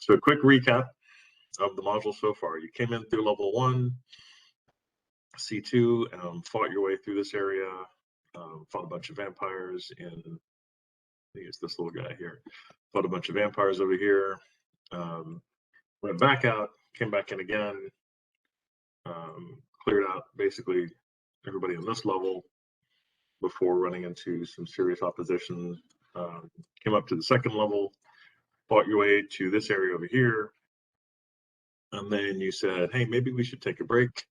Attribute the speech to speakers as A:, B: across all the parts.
A: So a quick recap of the module so far. You came in through level 1, C2, fought your way through this area, fought a bunch of vampires in, I think it's this little guy here, fought a bunch of vampires over here, went back out, came back in again, cleared out basically everybody on this level before running into some serious opposition. Came up to the second level, fought your way to this area over here, and then you said, hey, maybe we should take a break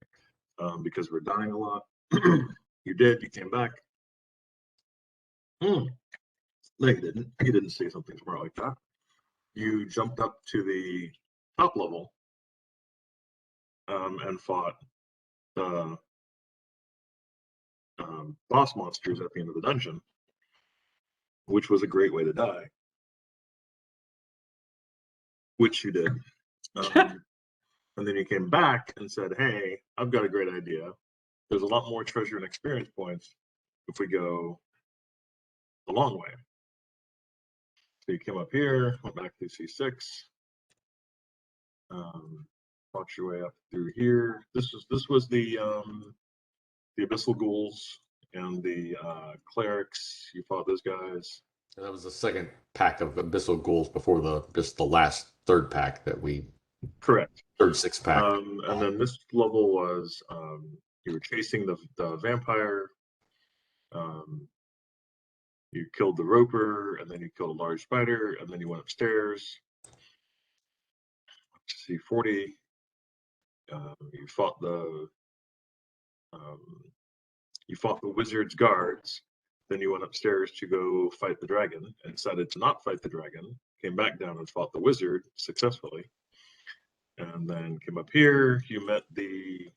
A: because we're dying a lot. You did, you came back. No, you didn't. You didn't say something smart like that. You jumped up to the top level and fought boss monsters at the end of the dungeon, which was a great way to die, which you did. And then you came back and said, hey, I've got a great idea. There's a lot more treasure and experience points if we go the long way. So you came up here, went back through C6, fought your way up through here. This was the abyssal ghouls and the clerics. You fought those guys.
B: That was the second pack of abyssal ghouls before just the last third pack that we.
A: Correct.
B: Third 6-pack.
A: And then this level was you were chasing the vampire. You killed the roper, and then you killed a large spider, and then you went upstairs. C40. You fought the wizard's guards. Then you went upstairs to go fight the dragon, and decided to not fight the dragon. Came back down and fought the wizard successfully. And then came up here, you met the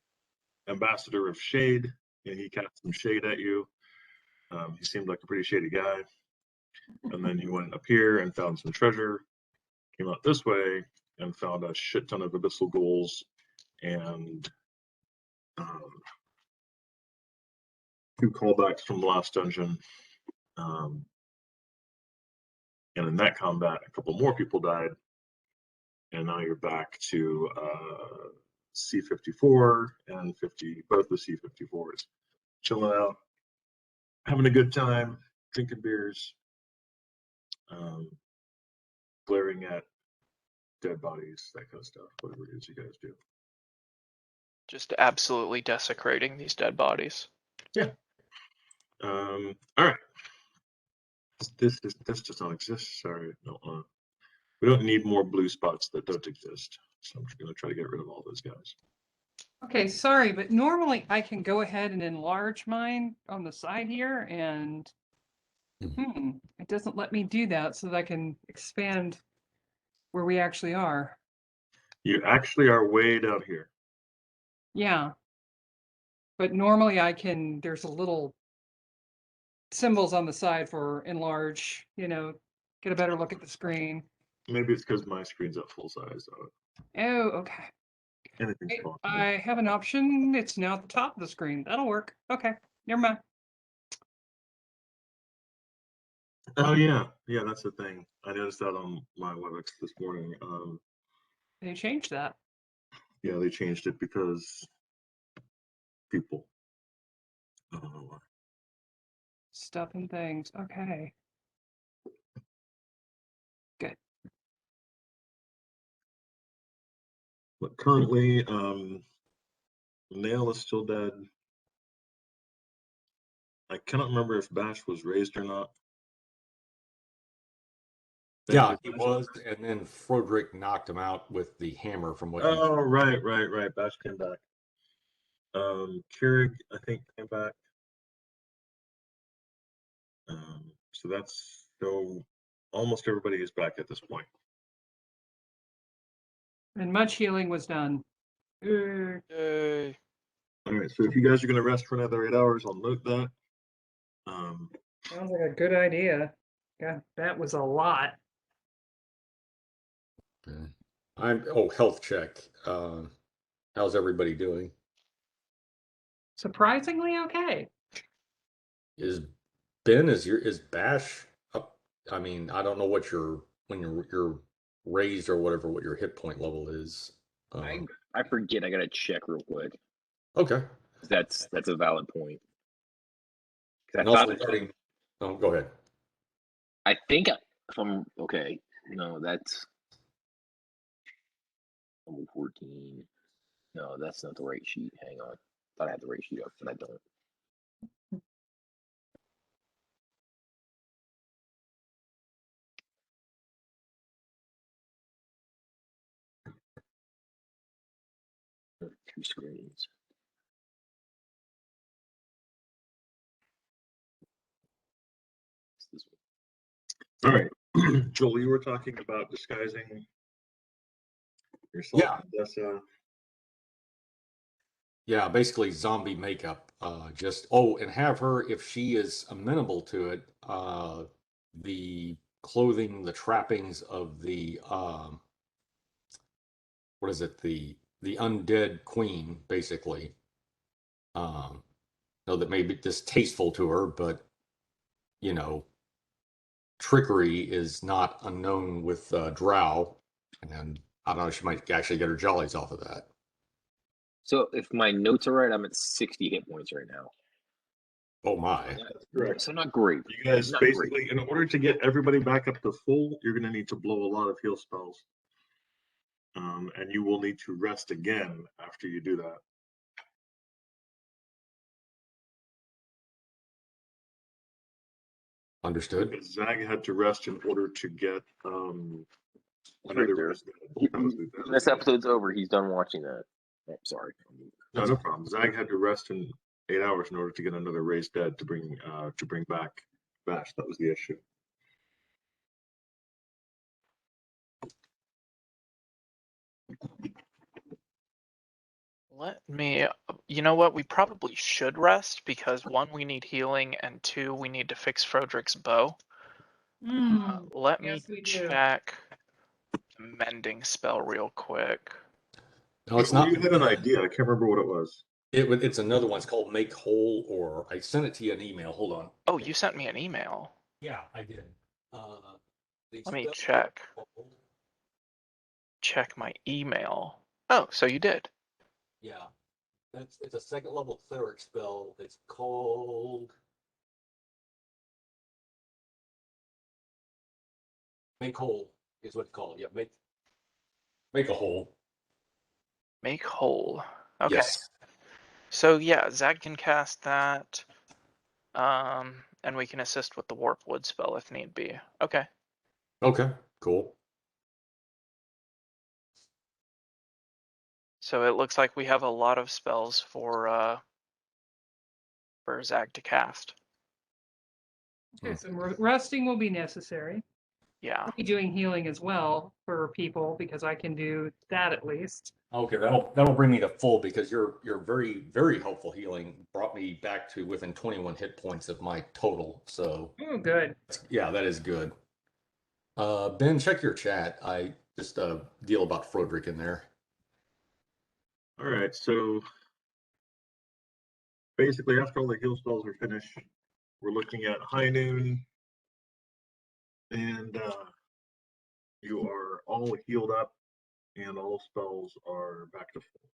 A: ambassador of shade, and he cast some shade at you. He seemed like a pretty shady guy. And then you went up here and found some treasure, came out this way and found a shit ton of abyssal ghouls and 2 callbacks from the last dungeon. And in that combat, a couple more people died. And now you're back to C54 and 50, both the C54s. Chilling out, having a good time, drinking beers, glaring at dead bodies, that kind of stuff, whatever it is you guys do.
C: Just absolutely desecrating these dead bodies.
A: Yeah. All right. This does not exist. Sorry, no. We don't need more blue spots that don't exist. So I'm just going to try to get rid of all those guys.
D: Okay, sorry, but normally I can go ahead and enlarge mine on the side here, and it doesn't let me do that so that I can expand where we actually are.
A: You actually are way down here.
D: Yeah. But normally I can, there's a little symbols on the side for enlarge, get a better look at the screen.
A: Maybe it's because my screen's at full size.
D: Oh, okay.
A: Anything's possible.
D: I have an option. It's now at the top of the screen. That'll work. Okay, never mind.
A: Oh yeah, that's the thing. I noticed that on my WebEx this morning.
D: They changed that.
A: Yeah, they changed it because people. I don't know why.
D: Stuff and things. Okay. Good.
A: But currently, Nail is still dead. I cannot remember if Bash was raised or not.
B: Yeah, he was, and then Froderick knocked him out with the hammer from what.
A: Oh, right. Bash came back. Keurig, I think, came back. So almost everybody is back at this point.
D: And much healing was done.
C: Yay.
A: All right, so if you guys are going to rest for another 8 hours, I'll note that.
D: Sounds like a good idea. God, that was a lot.
B: Health check. How's everybody doing?
D: Surprisingly okay.
B: Is Bash up? I mean, I don't know what your raised or whatever what your hit point level is.
E: I forget. I gotta check real quick.
B: Okay.
E: That's a valid point. 'Cause
B: And
E: I
B: also
E: thought
B: regarding, oh, go ahead.
E: I think if I'm okay. No, that's level 14. No, that's not the right sheet. Hang on. Thought I had the right sheet up, but I don't. Two screens. It's this one.
A: All right, Joel, you were talking about disguising yourself.
B: Yeah.
A: Odessa.
B: Yeah, basically zombie makeup. And have her, if she is amenable to it, the clothing, the trappings of the what is it, the undead queen, basically. That may be distasteful to her, but you know, trickery is not unknown with Drow, and I don't know, she might actually get her jollies off of that.
E: So if my notes are right, I'm at 60 hit points right now.
B: Oh my.
A: That's correct.
E: So not great.
A: You guys
E: Not
A: basically, in order to get everybody back up to full, you're going to need to blow a lot of heal spells. And you will need to rest again after you do that.
B: Understood.
A: Because Zag had to rest in order to get
E: Right
A: another
E: there.
A: rest.
E: When this episode's over, he's done watching that. Oh, sorry.
A: No problem. Zag had to rest in 8 hours in order to get another raised dead to bring back Bash. That was the issue.
C: You know what? We probably should rest because one, we need healing, and two, we need to fix Frodrick's bow. Let me
D: Yes, we do.
C: check the mending spell real quick.
B: No, it's not.
A: You had an idea. I can't remember what it was.
B: It's another one. It's called Make Whole, or I sent it to you an email. Hold on.
C: Oh, you sent me an email.
B: Yeah, I did.
C: Let me check. Check my email. Oh, so you did.
B: Yeah, it's a second level cleric spell. It's called Make Whole. Is what it's called. Yeah, make a hole.
C: Make whole. Okay.
B: Yes.
C: So yeah, Zag can cast that. And we can assist with the warp wood spell if need be. Okay.
B: Okay. Cool.
C: So it looks like we have a lot of spells for Zag to cast.
D: Okay, so resting will be necessary.
C: Yeah.
D: I'll be doing healing as well for people because I can do that at least.
B: Okay, that'll bring me to full because your very, very helpful healing brought me back to within 21 hit points of my total. So
D: Oh, good.
B: yeah, that is good. Ben, check your chat. I just deal about Frodrick in there.
A: All right, so basically after all the heal spells are finished, we're looking at high noon, and you are all healed up, and all spells are back to full.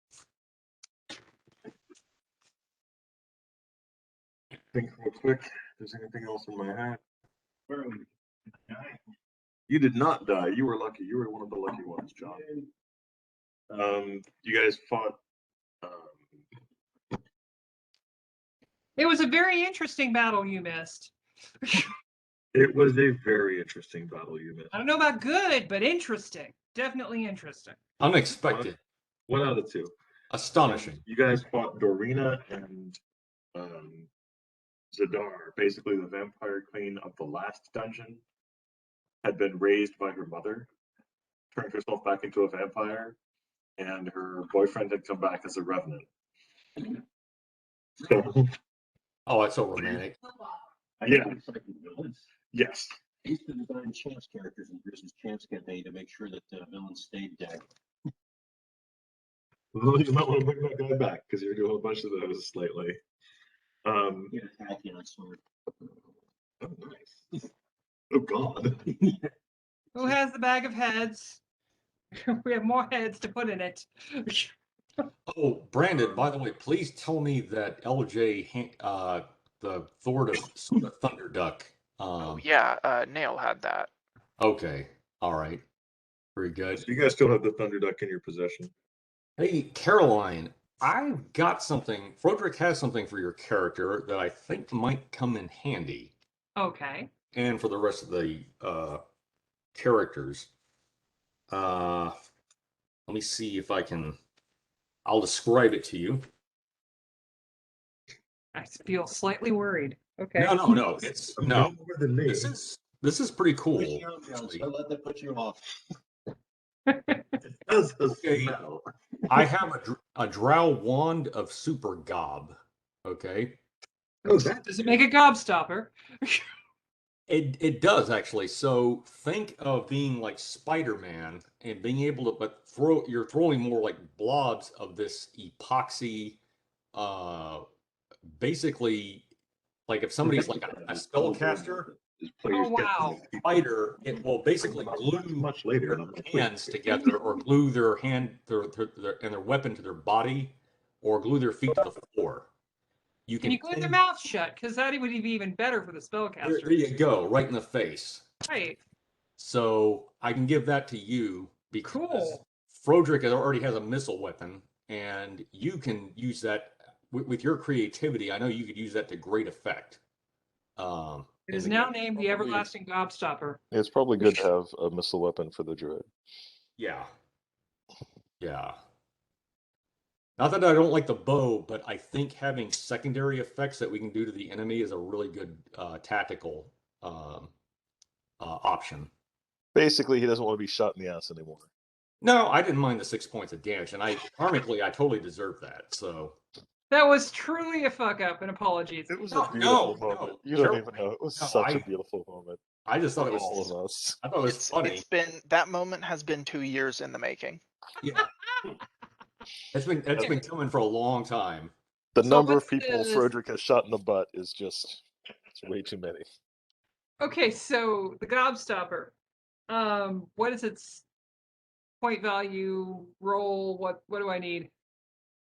A: Think real quick. If there's anything else in my hat? You did not die. You were lucky. You were one of the lucky ones, John. You guys fought.
D: It was a very interesting battle you missed.
A: It was a very interesting battle you missed.
D: I don't know about good, but interesting. Definitely interesting.
B: Unexpected.
A: One out of two.
B: Astonishing.
A: You guys fought Dorina and Zadar, basically the vampire queen of the last dungeon, had been raised by her mother, turned herself back into a vampire, and her boyfriend had come back as a revenant. So,
B: Oh, that's so romantic.
A: yeah. Yes.
F: I used to design chance characters in Bruce's chance campaign to make sure that villains stayed dead.
A: Well, you might want to bring that guy back because you're doing a bunch of those lately.
F: Get attacked on a sword.
A: Oh, nice. Oh God.
D: Who has the bag of heads? We have more heads to put in it.
B: Oh, Brandon, by the way, please tell me that LJ, the Thord of Thunderduck.
C: Oh yeah, Nail had that.
B: Okay, all right, very good.
A: So you guys still have the Thunder Duck in your possession.
B: Hey, Caroline, I've got something. Froderick has something for your character that I think might come in handy,
D: Okay.
B: and for the rest of the characters. Let me see if I can. I'll describe it to you.
D: I feel slightly worried. Okay.
B: No. It's no.
A: More than me.
B: This is pretty cool.
F: Push you off, John.
B: actually.
F: Don't let that put you off.
A: It does the
B: Okay.
A: smell.
B: I have a Drow wand of super gob. Okay.
A: Oh, that
D: Does it make a gobstopper?
B: It does actually. So think of being like Spider-Man and being able to, but you're throwing more like blobs of this epoxy, basically like if somebody's like a spellcaster
D: Oh, wow.
B: spider, it will basically glue
A: much later.
B: their hands together or glue their and their weapon to their body or glue their feet to the floor. You
D: Can you glue their mouth shut? Because that would be even better for the
B: There
D: spellcaster.
B: you go, right in the face.
D: Right.
B: So I can give that to you because
D: Cool.
B: Froderick already has a missile weapon, and you can use that with your creativity. I know you could use that to great effect.
D: It is now named the Everlasting Gobstopper.
G: It's probably good to have a missile weapon for the druid.
B: Yeah. Yeah. Not that I don't like the bow, but I think having secondary effects that we can do to the enemy is a really good tactical option.
G: Basically, he doesn't want to be shot in the ass anymore.
B: No, I didn't mind the 6 points of damage, and karmically, I totally deserve that. So
D: That was truly a fuck up, and apologies.
G: It was
B: No,
G: a beautiful
B: no,
G: moment.
B: no.
G: You don't
B: Sure.
G: even know. It was
B: No,
G: such a beautiful moment.
B: I just thought it
G: For
B: was.
G: all of us.
B: I thought it was funny.
C: It's been that moment has been 2 years in the making.
B: Yeah. It's been coming for a long time.
G: The
D: So
G: number of
D: what's
G: people
D: this?
G: Frederick has shot in the butt is just it's way too many.
D: Okay, so the Gobstopper. What is its point value, roll? What do I need?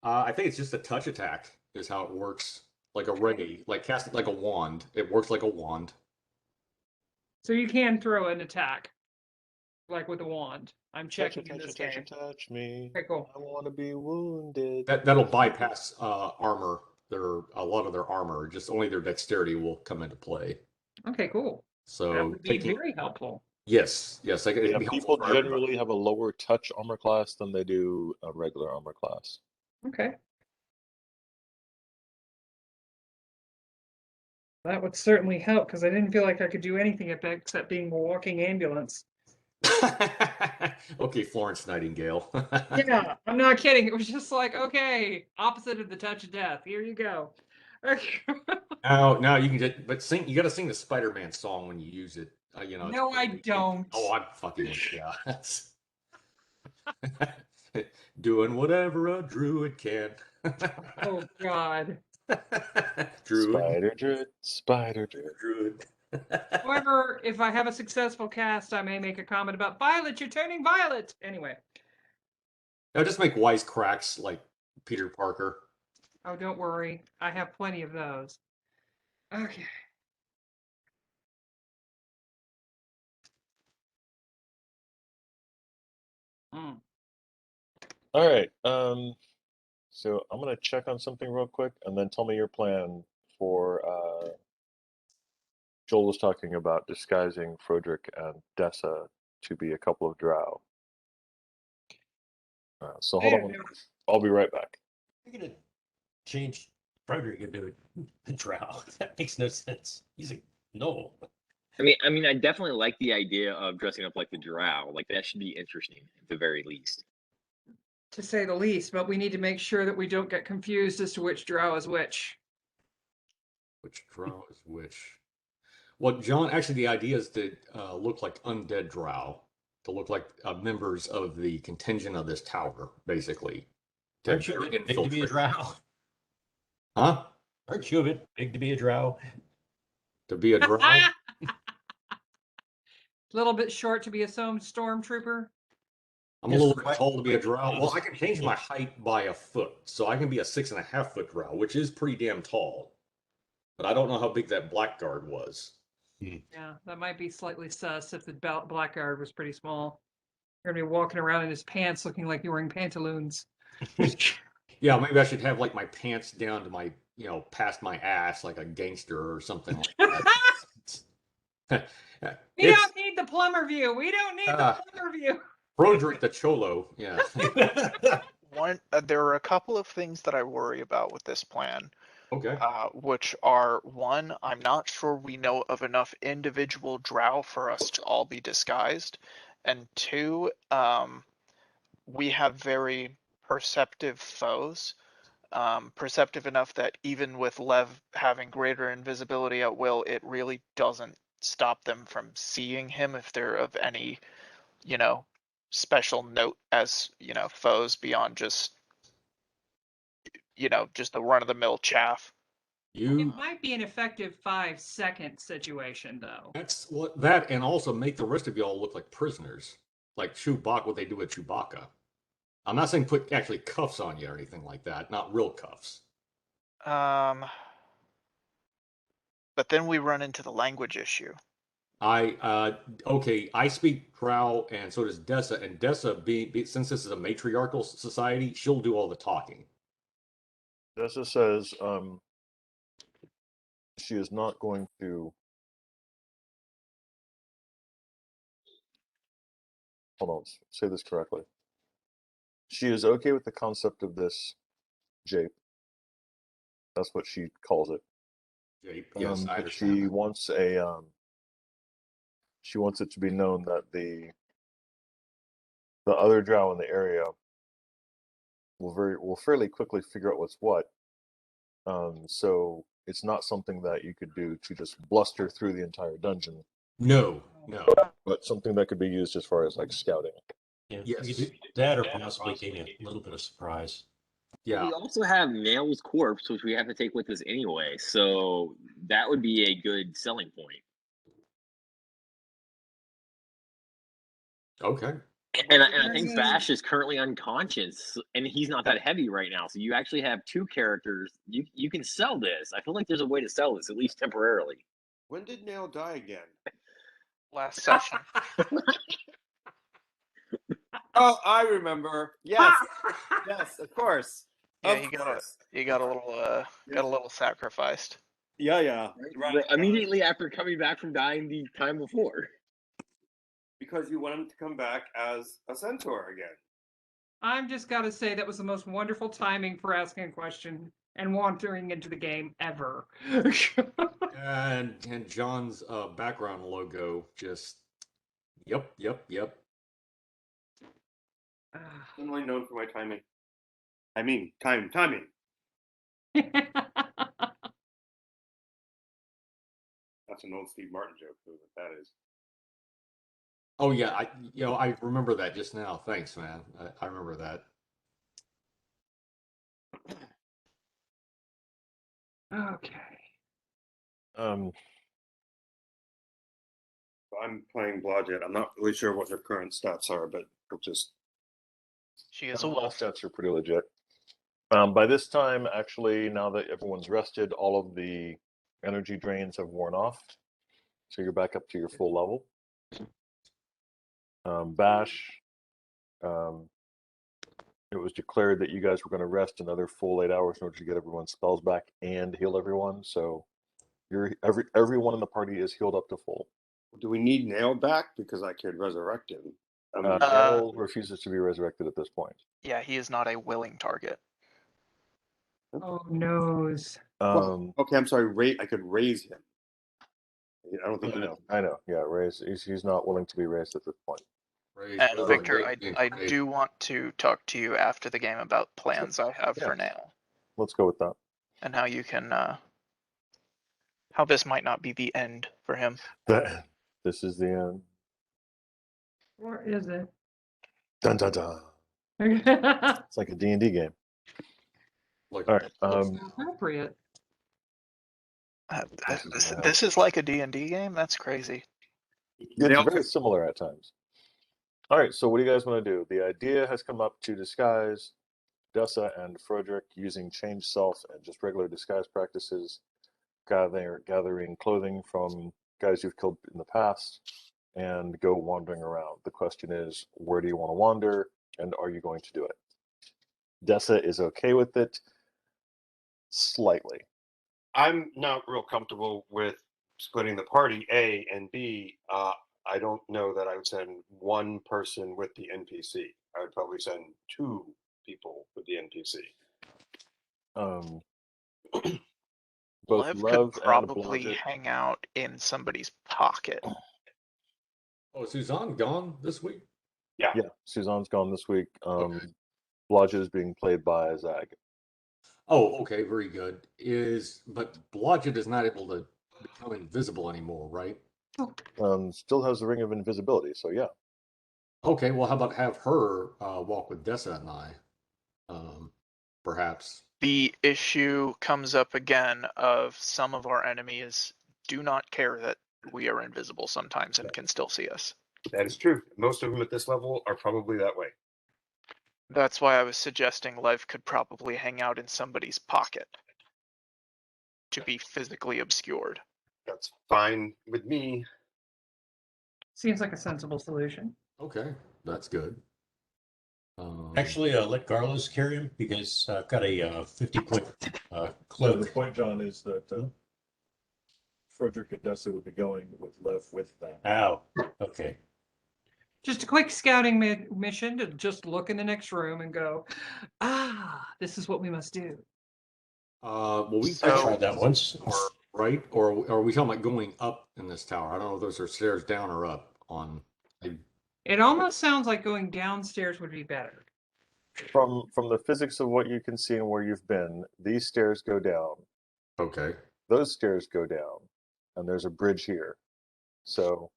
B: I think it's just a touch attack is how it works. Like a ray, like cast it like a wand. It works like a wand.
D: So you can throw an attack, like with a wand. I'm
G: Touch,
D: checking in this
G: touch,
D: game.
G: touch me.
D: Okay, cool.
G: I want to be wounded.
B: That'll bypass armor. A lot of their armor. Just only their dexterity will come into play.
D: Okay, cool. That
B: So
D: would be very helpful.
B: yes. It'd
G: Yeah,
B: be
G: people
B: helpful for everybody.
G: generally have a lower touch armor class than they do a regular armor class.
D: Okay. That would certainly help because I didn't feel like I could do anything except being a walking ambulance.
B: Okay, Florence Nightingale.
D: Yeah, I'm not kidding. It was just like, okay, opposite of the touch of death. Here you go.
B: Now you can just, but sing. You got to sing the Spider-Man song when you use it.
D: No, I don't.
B: Oh, I'm fucking yeah. Doing whatever a druid can.
D: Oh God.
B: Druid.
G: Spider druid.
D: However, if I have a successful cast, I may make a comment about Violet. You're turning violet. Anyway.
B: Now just make wisecracks like Peter Parker.
D: Oh, don't worry. I have plenty of those. Okay. Mm.
G: All right. So I'm gonna check on something real quick, and then tell me your plan for. Joel was talking about disguising Froderick and Dessa to be a couple of drow. So hold on. I'll be right back.
F: You're gonna change Frederick into a drow. That makes no sense. He's a no.
E: I mean, I definitely like the idea of dressing up like the drow. Like that should be interesting at the very least.
D: To say the least, but we need to make sure that we don't get confused as to which drow is which.
B: Which drow is which? Well, John, actually, the idea is to look like undead drow, to look like members of the contingent of this tower, basically.
F: Aren't you a bit big to be a drow?
B: Huh?
F: Aren't you a bit big to be a drow?
B: To be a drow?
D: Little bit short to be a stormtrooper.
B: I'm a
F: Yes,
B: little bit
F: right.
B: tall to be a drow. Well, I can change my height by a foot, so I can be a 6.5 foot drow, which is pretty damn tall. But I don't know how big that blackguard was.
D: Yeah, that might be slightly sus if the blackguard was pretty small. You're gonna be walking around in his pants looking like you're wearing pantaloons.
B: Yeah, maybe I should have like my pants down to my, past my ass like a gangster or something like that.
D: We
B: It's
D: don't need the plumber view. We don't need the plumber view.
B: Broderick the Cholo. Yeah.
C: There are a couple of things that I worry about with this plan.
B: Okay.
C: Which are, one, I'm not sure we know of enough individual drow for us to all be disguised, and two, we have very perceptive foes, perceptive enough that even with Lev having greater invisibility at will, it really doesn't stop them from seeing him if they're of any, special note as, foes beyond just, just the run-of-the-mill chaff.
D: It might be an effective 5-second situation, though.
B: That's what that, and also make the rest of y'all look like prisoners, like Chewbacca. What they do with Chewbacca. I'm not saying put actually cuffs on you or anything like that. Not real cuffs.
C: But then we run into the language issue.
B: Okay, I speak Drow, and so does Dessa. And Dessa, since this is a matriarchal society, she'll do all the talking.
G: Dessa says she is not going to. Hold on, say this correctly. She is okay with the concept of this jape. That's what she calls it.
B: Jape, yes, I
G: But
B: understand.
G: she wants a. She wants it to be known that the other drow in the area will fairly quickly figure out what's what. So it's not something that you could do to just bluster through the entire dungeon.
B: No.
G: But something that could be used as far as like scouting.
F: Yeah,
B: Yes.
F: you could do that, or possibly gain a little bit of surprise.
B: Yeah.
E: We also have Nail's corpse, which we have to take with us anyway, so that would be a good selling point.
B: Okay.
E: And I think Bash is currently unconscious, and he's not that heavy right now. So you actually have two characters. You can sell this. I feel like there's a way to sell this, at least temporarily.
H: When did Nail die again?
C: Last session.
H: Oh, I remember. Yes, yes, of course.
C: Yeah,
H: Of course.
C: you got a little sacrificed.
H: Yeah. Right.
E: Immediately after coming back from dying the time before.
H: Because you want him to come back as a centaur again.
D: I'm just gotta say that was the most wonderful timing for asking a question and wandering into the game ever.
B: And John's background logo just yep.
H: I'm only known for my timing. I mean, timing. That's an old Steve Martin joke, what that is.
B: Oh yeah, I remember that just now. Thanks, man. I remember that.
D: Okay.
H: I'm playing Blodgett. I'm not really sure what her current stats are, but it'll just.
C: She is a
G: The
C: wolf.
G: stats are pretty legit. By this time, actually, now that everyone's rested, all of the energy drains have worn off. So you're back up to your full level. Bash, it was declared that you guys were going to rest another full 8 hours in order to get everyone's spells back and heal everyone. So everyone in the party is healed up to full.
H: Do we need Nail back? Because I could resurrect him.
G: Nail refuses to be resurrected at this point.
C: Yeah, he is not a willing target.
D: Oh noes.
H: Okay, I'm sorry. I could raise him. I don't think.
G: I know. Yeah, raise. He's not willing to be raised at this point.
C: And Victor, I do want to talk to you after the game about plans I have for now.
G: Let's go with that.
C: And how you can, how this might not be the end for him.
G: This is the end.
D: Or is it?
G: Dun dun dun. It's like a D&D game. All right.
D: Appropriate.
C: This is like a D&D game? That's crazy.
G: It's very similar at times. All right, so what do you guys want to do? The idea has come up to disguise Dessa and Frederick using change self and just regular disguise practices, gathering clothing from guys you've killed in the past, and go wandering around. The question is, where do you want to wander, and are you going to do it? Dessa is okay with it, slightly.
H: I'm not real comfortable with splitting the party, A, and B, I don't know that I would send one person with the NPC. I would probably send two people with the NPC.
G: Both
C: Lev
G: Lev
C: could
G: and
C: probably
G: Blodgett.
C: hang out in somebody's pocket.
B: Oh, is Suzanne gone this week?
H: Yeah.
G: Yeah, Suzanne's gone this week.
B: Okay.
G: Blodgett is being played by Zag.
B: Oh, okay, very good. But Blodgett is not able to become invisible anymore, right?
G: Still has the ring of invisibility, so yeah.
B: Okay, well, how about have her walk with Dessa and I, perhaps?
C: The issue comes up again of some of our enemies do not care that we are invisible sometimes and can still see us.
H: That is true. Most of them at this level are probably that way.
C: That's why I was suggesting Lev could probably hang out in somebody's pocket to be physically obscured.
H: That's fine with me.
D: Seems like a sensible solution.
B: Okay, that's good.
F: Actually, let Carlos carry him because I've got a 50-point
A: So the
F: cloak.
A: point, John, is that Frederick and Dessa would be going with Lev with them.
F: Ow. Okay.
D: Just a quick scouting mission to just look in the next room and go, this is what we must do.
B: Well, we
C: So-
F: I tried that once.
B: right? Or are we talking about going up in this tower? I don't know if those are stairs down or up on.
D: It almost sounds like going downstairs would be better.
G: From the physics of what you can see and where you've been, these stairs go down,
B: Okay.
G: those stairs go down, and there's a bridge here. So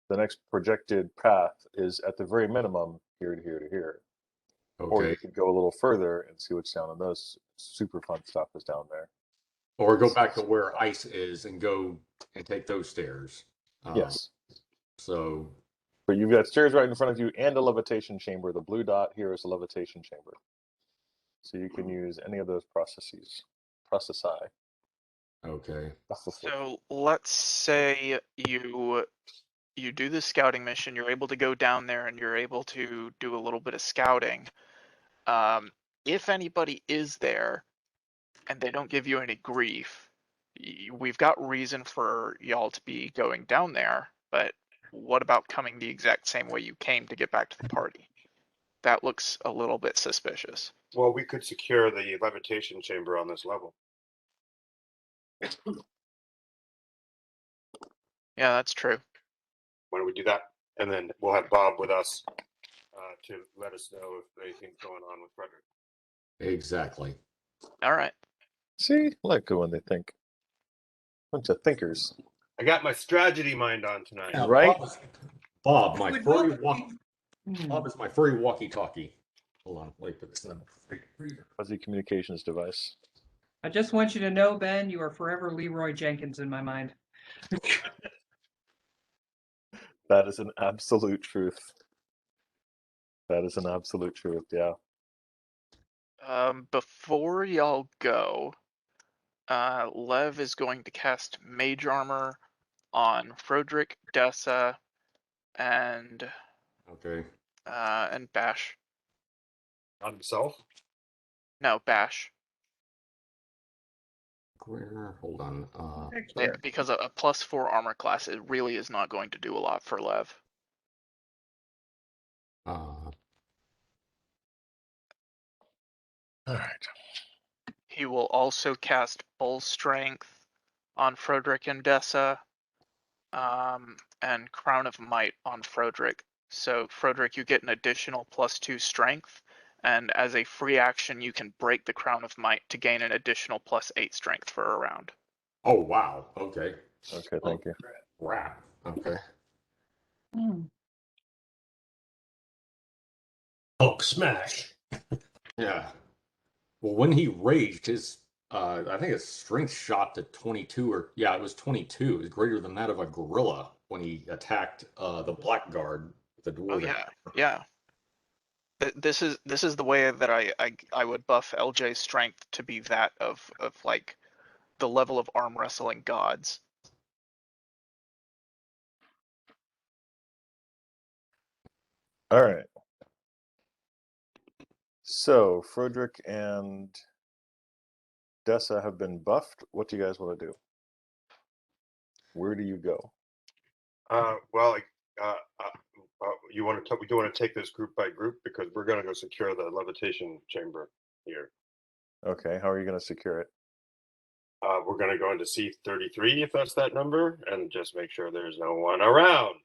G: the next projected path is at the very minimum here to here to here. Or
B: Okay.
G: you could go a little further and see what's down, and those super fun stuff is down there.
B: Or go back to where ice is and go and take those stairs.
G: Yes.
B: So.
G: But you've got stairs right in front of you and a levitation chamber. The blue dot here is a levitation chamber. So you can use any of those processes. Processi.
B: Okay.
C: So let's say you do the scouting mission, you're able to go down there and you're able to do a little bit of scouting. If anybody is there and they don't give you any grief, we've got reason for y'all to be going down there, but what about coming the exact same way you came to get back to the party? That looks a little bit suspicious.
H: Well, we could secure the levitation chamber on this level.
C: Yeah, that's true.
H: Why don't we do that? And then we'll have Bob with us to let us know if anything's going on with Frederick.
B: Exactly.
C: All right.
G: See, I like it when they think. Bunch of thinkers.
H: I got my strategy mind on tonight.
B: Now,
G: Right?
B: Bob, my
D: Would
B: furry
D: both
B: walk.
D: be-
B: Bob is my furry walkie-talkie. Hold on, wait for this.
G: Fuzzy communications device.
D: I just want you to know, Ben, you are forever Leroy Jenkins in my mind.
G: That is an absolute truth. That is an absolute truth, yeah.
C: Before y'all go, Lev is going to cast Mage Armor on Frederick, Dessa, and
B: Okay.
C: Bash.
H: On himself?
C: No, Bash.
B: Where? Hold on.
C: Because a +4 armor class, it really is not going to do a lot for Lev.
B: Uh,
G: All right.
C: He will also cast Bull Strength on Frederick and Dessa, and Crown of Might on Frederick. So Frederick, you get an additional +2 Strength, and as a free action, you can break the Crown of Might to gain an additional +8 Strength for a round.
B: oh wow. Okay.
G: Okay, thank you.
B: Crap. Okay.
F: Hulk smash.
B: Yeah. Well, when he raged, his I think his strength shot to 22, or yeah, it was 22. It was greater than that of a gorilla when he attacked the blackguard with the
C: Oh
B: dwarven.
C: yeah, yeah. This is the way that I would buff LJ's strength to be that of like the level of arm wrestling gods.
G: All right. So Frederick and Dessa have been buffed. What do you guys want to do? Where do you go?
H: Well, you want to we do want to take this group by group because we're going to go secure the levitation chamber here.
G: Okay, how are you going to secure it?
H: We're going to go into C33 if that's that number, and just make sure there's no one around.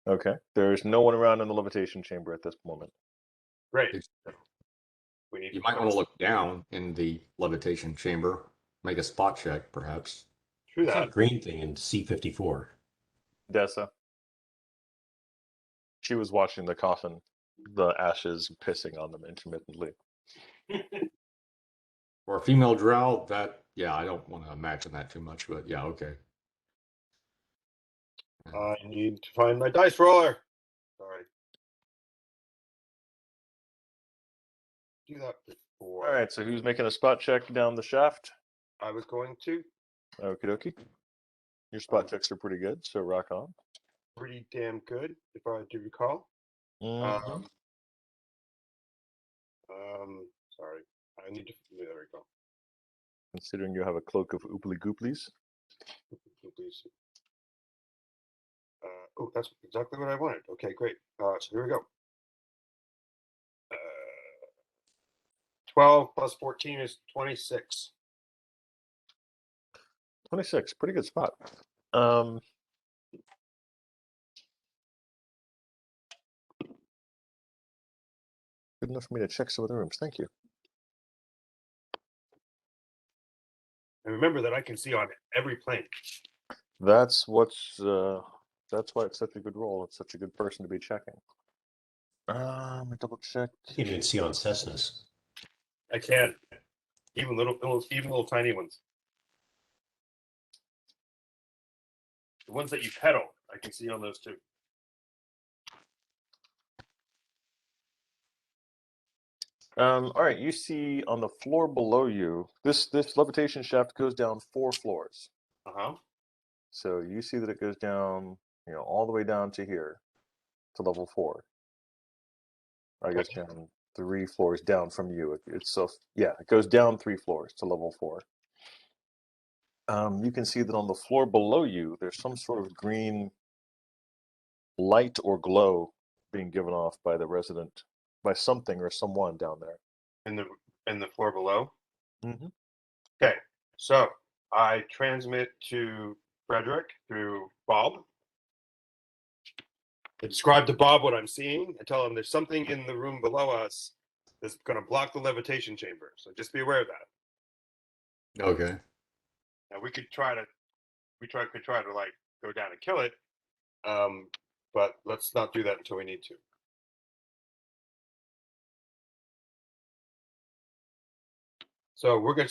G: Okay, there's no one around in the levitation chamber at this moment.
H: Great.
B: It's-
H: We need.
B: You might want to look down in the levitation chamber, make a spot check, perhaps.
H: True
F: It's
H: that.
F: that green thing in C54.
G: Dessa. She was watching the coffin, the ashes pissing on them intermittently.
B: For a female drow, that, yeah, I don't want to imagine that too much, but yeah, okay.
H: I need to find my dice roller. Sorry. Do that before.
G: All right, so who's making a spot check down the shaft?
H: I was going to.
G: Okie dokie. Your spot checks are pretty good, so rock on.
H: Pretty damn good, if I do recall.
G: Mhm.
H: Sorry. I need to. There we go.
G: Considering you have a cloak of ooply gooplies.
H: Please. Oh, that's exactly what I wanted. Okay, great. So here we go. 12 plus 14 is 26.
G: 26, pretty good spot. Good enough for me to check some of the rooms. Thank you.
H: And remember that I can see on every plane.
G: That's why it's such a good roll. It's such a good person to be checking. Double check.
F: You can even see on Cessnas.
H: I can. Even little tiny ones. The ones that you pedal, I can see on those too.
G: All right, you see on the floor below you, this levitation shaft goes down 4 floors.
H: Uh-huh.
G: So you see that it goes down, all the way down to here, to level 4. I guess down 3 floors down from you. It goes down 3 floors to level 4. You can see that on the floor below you, there's some sort of green light or glow being given off by the resident, by something or someone down there.
H: In the floor below.
G: Mm-hmm.
H: Okay, so I transmit to Frederick through Bob. I describe to Bob what I'm seeing. I tell him there's something in the room below us that's going to block the levitation chamber. So just be aware of that.
B: Okay.
H: Now we could try to like go down and kill it, but let's not do that until we need to. So we're gonna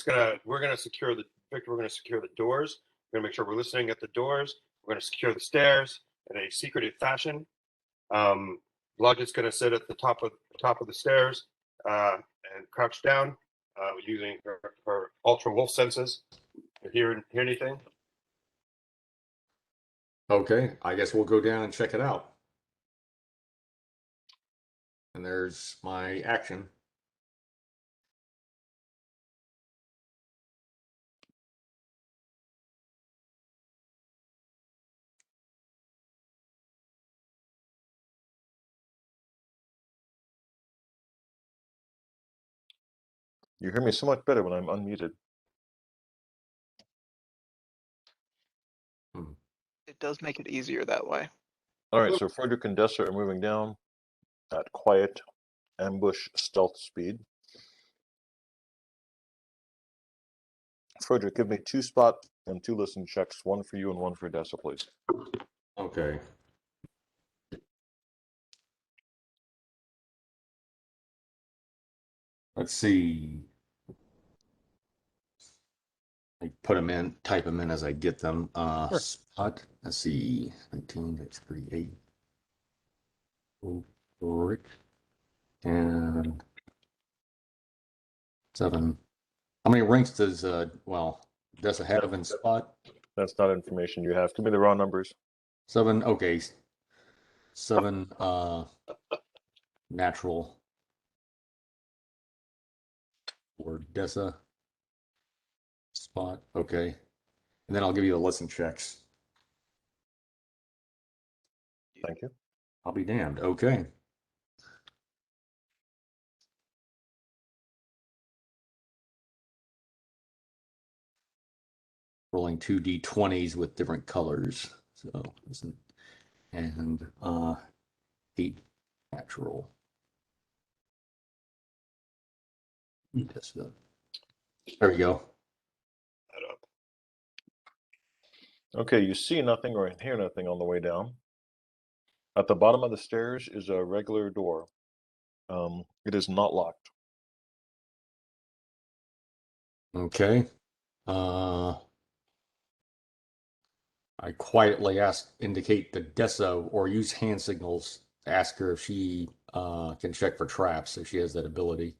H: secure the We're gonna secure the doors. We're gonna make sure we're listening at the doors. We're gonna secure the stairs in a secretive fashion. Blodgett's gonna sit at the top of the stairs and crouch down, using her ultra wolf senses to hear anything.
B: Okay, I guess we'll go down and check it out. And there's my action.
G: You hear me so much better when I'm unmuted.
C: It does make it easier that way.
G: All right, so Frederick and Dessa are moving down at quiet ambush stealth speed. Frederick, give me 2 spot and 2 listen checks, 1 for you and 1 for Dessa, please.
B: Okay. Let's see. I put them in, type them in as I get them.
G: Sure.
B: Spot, let's see, 19, that's 38. Rick and 7. How many ranks does Dessa have in spot?
G: That's not information you have. Give me the raw numbers.
B: 7. Okay. 7 natural for Dessa spot. Okay. And then I'll give you the lesson checks.
G: Thank you.
B: I'll be damned. Okay. Rolling 2 d20s with different colors. So, and 8 natural. There we go.
G: Okay, you see nothing or hear nothing on the way down. At the bottom of the stairs is a regular door. It is not locked.
B: Okay. I quietly indicate to Dessa or use hand signals. Ask her if she can check for traps if she has that ability.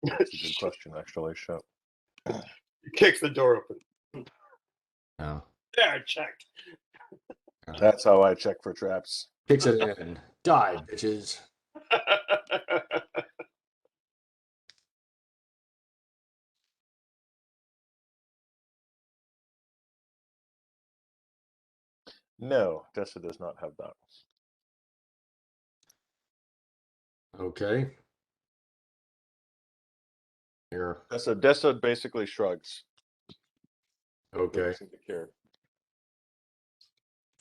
G: That's a good question, actually. Shut.
H: He kicks the door open.
B: No.
H: Yeah, I checked.
G: That's how I check for traps.
B: Kicks it in. Die, bitches.
G: No, Dessa does not have that.
B: Okay. Here.
G: Dessa basically shrugs.
B: Okay.
G: Doesn't seem to care.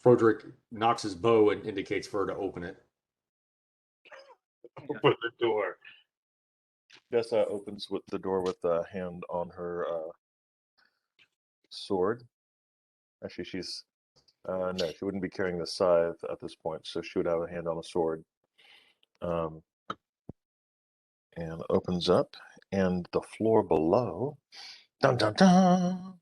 B: Frederick knocks his bow and indicates for her to open it.
H: Open the door.
G: Dessa opens with the door with a hand on her sword. Actually, she's no, she wouldn't be carrying the scythe at this point, so she would have a hand on a sword. And opens up, and the floor below. Dun dun dun.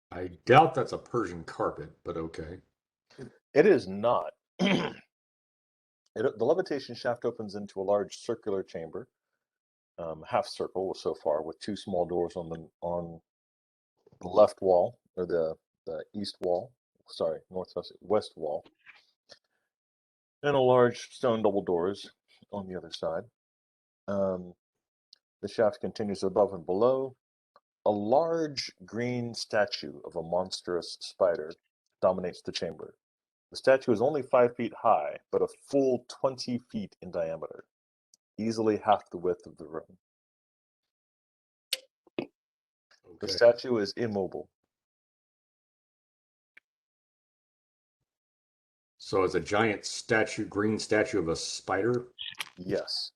B: I doubt that's a Persian carpet, but okay.
G: It is not. The levitation shaft opens into a large circular chamber, half circle so far, with 2 small doors on the left wall, or the east wall. Sorry, west wall, and a large stone double doors on the other side. The shaft continues above and below. A large green statue of a monstrous spider dominates the chamber. The statue is only 5 feet high, but a full 20 feet in diameter, easily half the width of the room.
B: Okay.
G: The statue is immobile.
B: So it's a giant green statue of a spider?
G: Yes.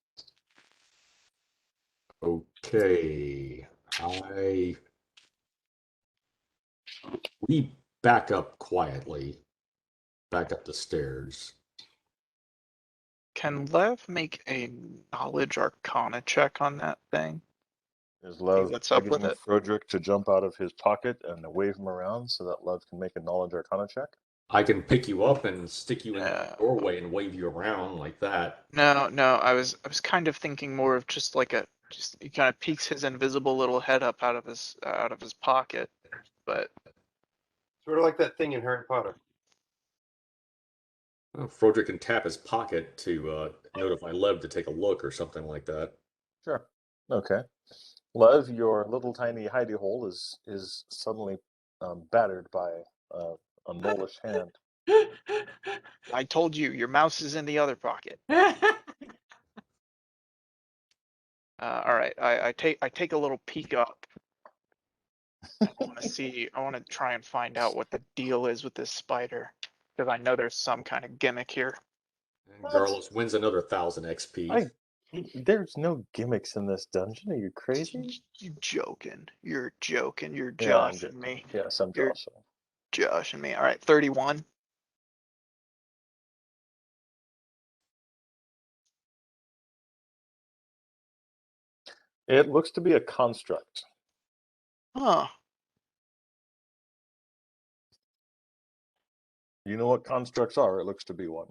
B: Okay. We back up quietly. Back up the stairs.
C: Can Lev make a knowledge arcana check on that thing?
G: Is Lev
C: what's up with
G: begging
C: it?
G: Frederick to jump out of his pocket and wave him around so that Lev can make a knowledge arcana check?
B: I can pick you up and stick you in the doorway and wave you around like that.
C: No, I was kind of thinking more of just like he kind of peeks his invisible little head up out of his pocket, but
H: Sort of like that thing in Harry Potter.
B: Well, Frederick can tap his pocket to notify Lev to take a look or something like that.
G: Sure. Okay. Lev, your little tiny hidey hole is suddenly battered by a knollish hand.
C: I told you your mouse is in the other pocket. All right, I take a little peek up, I want to see. I want to try and find out what the deal is with this spider, because I know there's some kind of gimmick here.
B: And Garlos wins another 1,000 XP.
G: There's no gimmicks in this dungeon. Are you crazy?
C: You joking? You're joking. You're
G: Yeah, I'm
C: joshing me.
G: Yes, I'm
C: You're
G: joshing.
C: joshing me. All right, 31.
G: It looks to be a construct.
C: Huh.
G: You know what constructs are? It looks to be one.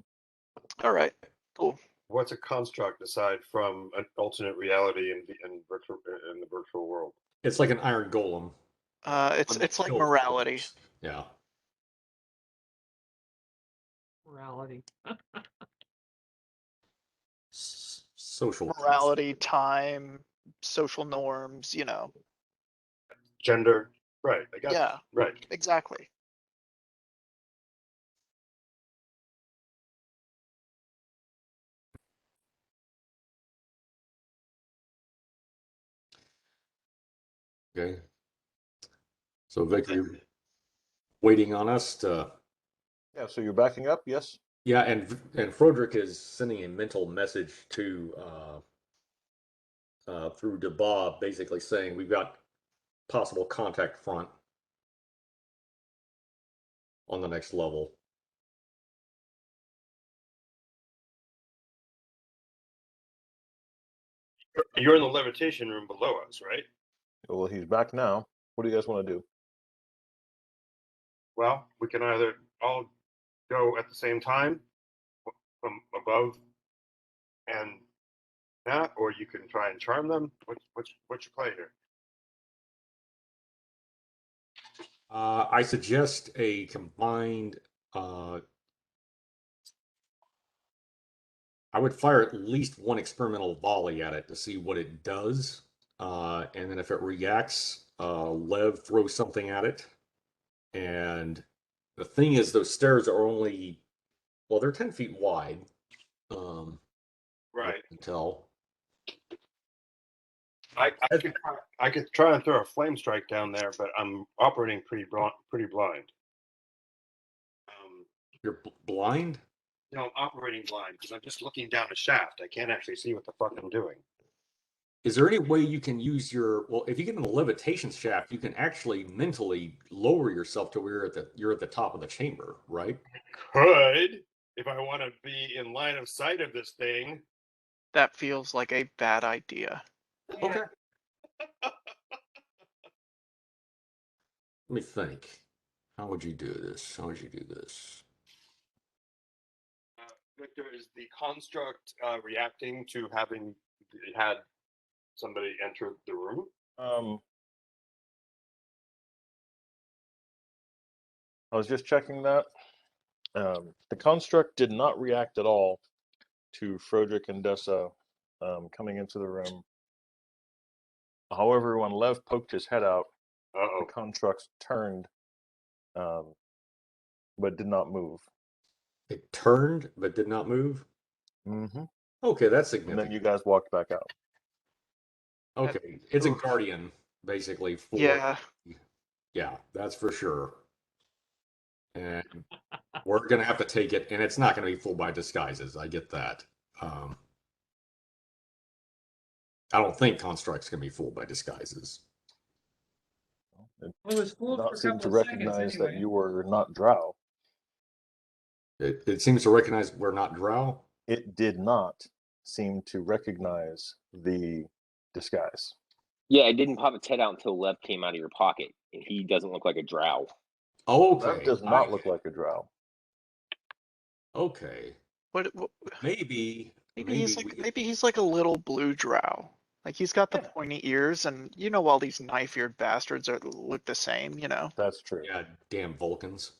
C: All right. Cool.
H: What's a construct aside from an alternate reality in the virtual world?
B: It's like an iron golem.
C: It's like morality.
B: Yeah.
D: Morality.
B: Social
C: Morality, time, social norms.
H: Gender, right? I got
C: Yeah.
H: right.
C: Exactly.
B: Okay. So Victor, you're waiting on us to.
G: Yeah, so you're backing up, yes?
B: Yeah, and Froderick is sending a mental message to through DeBob, basically saying we've got possible contact front on the next level.
H: You're in the levitation room below us, right?
G: Well, he's back now. What do you guys want to do?
H: Well, we can either all go at the same time from above and that, or you can try and charm them. What's your play here?
B: I suggest a combined. I would fire at least one experimental volley at it to see what it does, and then if it reacts, Lev throws something at it. And the thing is, those stairs are only, well, they're 10 feet wide.
H: Right.
B: You can tell.
H: I could try and throw a flame strike down there, but I'm operating pretty blind.
B: You're blind?
H: No, I'm operating blind because I'm just looking down a shaft. I can't actually see what the fuck I'm doing.
B: Is there any way you can use your, well, if you get in the levitation shaft, you can actually mentally lower yourself to where you're at the top of the chamber, right?
H: Could, if I want to be in line of sight of this thing.
C: That feels like a bad idea.
B: Okay. Let me think. How would you do this? How would you do this?
H: Victor, is the construct reacting to having had somebody enter the room?
G: I was just checking that. The construct did not react at all to Froderick and Dessa coming into the room. However, when Lev poked his head out, the construct turned, but did not move.
B: It turned but did not move?
G: Mm-hmm.
B: Okay, that's
G: And
B: significant.
G: then you guys walked back out.
B: Okay, it's a guardian, basically.
C: Yeah.
B: Yeah, that's for sure. And we're going to have to take it, and it's not going to be fooled by disguises. I get that. I don't think constructs can be fooled by disguises.
G: It
D: Well, it was fooled
G: did
D: for
G: not
D: a
G: seem
D: couple
G: to
D: of seconds
G: recognize that
D: anyway.
G: you were not Drow.
B: It seems to recognize we're not Drow.
G: It did not seem to recognize the disguise.
E: Yeah, it didn't pop its head out until Lev came out of your pocket, and he doesn't look like a drow.
B: Okay.
G: Lev does not look like a Drow.
B: Okay.
C: What
B: Maybe
C: he's like a little blue drow. Like he's got the pointy ears, and all these knife-eared bastards look the same.
G: That's true.
B: Yeah, damn Vulcans.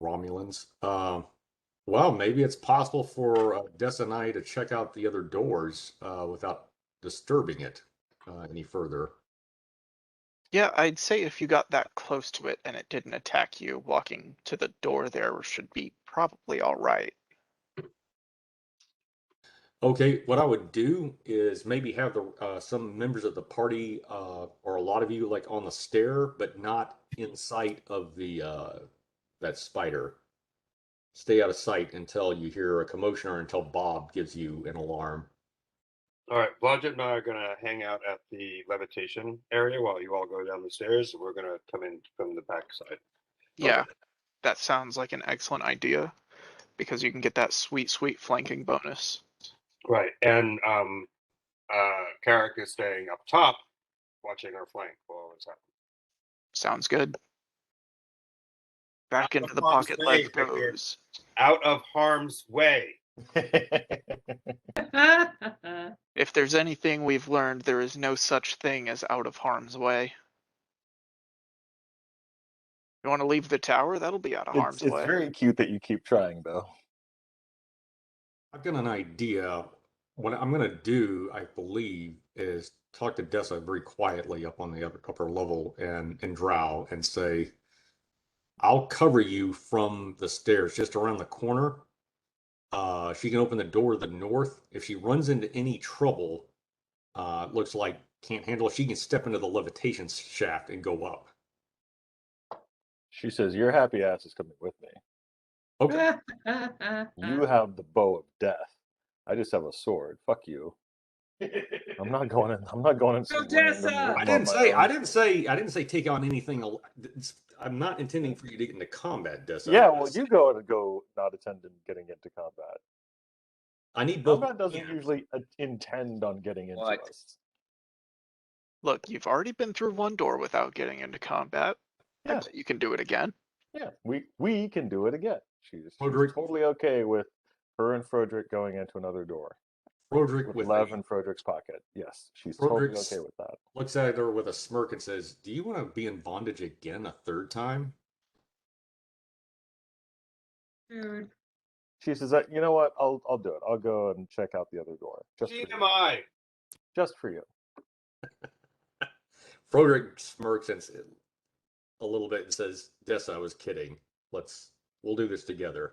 B: Romulans. Well, maybe it's possible for Des and I to check out the other doors without disturbing it any further.
C: Yeah, I'd say if you got that close to it and it didn't attack you, walking to the door there should be probably all right.
B: Okay, what I would do is maybe have the some members of the party or a lot of you like on the stair, but not in sight of the that spider. Stay out of sight until you hear a commotion or until Bob gives you an alarm.
H: All right, Blodgett and I are gonna hang out at the levitation area while you all go down the stairs. We're gonna come in from the back side.
C: Yeah, that sounds like an excellent idea because you can get that sweet, sweet flanking bonus.
H: Right, and Carrick is staying up top, watching our flank while all this happens.
C: Sounds good. Back
H: Out
C: into
H: of
C: the
H: harm's
C: pocket
H: way,
C: leg
H: Rickard.
C: goes.
H: Out of harm's way.
C: If there's anything we've learned, there is no such thing as out of harm's way. You want to leave the tower? That'll be out of harm's
G: It's
C: way.
G: very cute that you keep trying, though.
B: I've got an idea. What I'm going to do, I believe, is talk to Dessa very quietly up on the upper level and Drow and say, I'll cover you from the stairs just around the corner. She can open the door to the north. If she runs into any trouble, looks like can't handle it, she can step into the levitation shaft and go up.
G: She says, "Your happy ass is coming with me.
B: Okay.
G: You have the bow of death. I just have a sword. Fuck you. I'm not going in. I'm not going in some random
D: Odessa!
G: rhythm
B: I
G: on
B: didn't
G: my
B: say
G: own.
B: I didn't say take on anything. I'm not intending for you to get into combat, Dessa.
G: Yeah, well, you go not attend in getting into combat.
B: I need both.
G: Combat doesn't usually intend on getting into
E: What?
G: us.
C: Look, you've already been through one door without getting into combat. I
G: Yeah.
C: bet you can do it again.
G: Yeah, we can do it again. She's
B: Frederick.
G: totally okay with her and Frederick going into another door
B: Frederick
G: with
B: with
G: Lev
B: a
G: in Frederick's pocket. Yes, she's
B: Frederick's-
G: totally okay with that.
B: looks at her with a smirk and says, "Do you want to be in bondage again a third time?"
D: Dude.
G: She says, "You know what? I'll do it. I'll go and check out the other door just for you.
H: TMI.
G: Just for you."
B: Frederick smirks and a little bit and says, "Dessa, I was kidding. We'll do this together."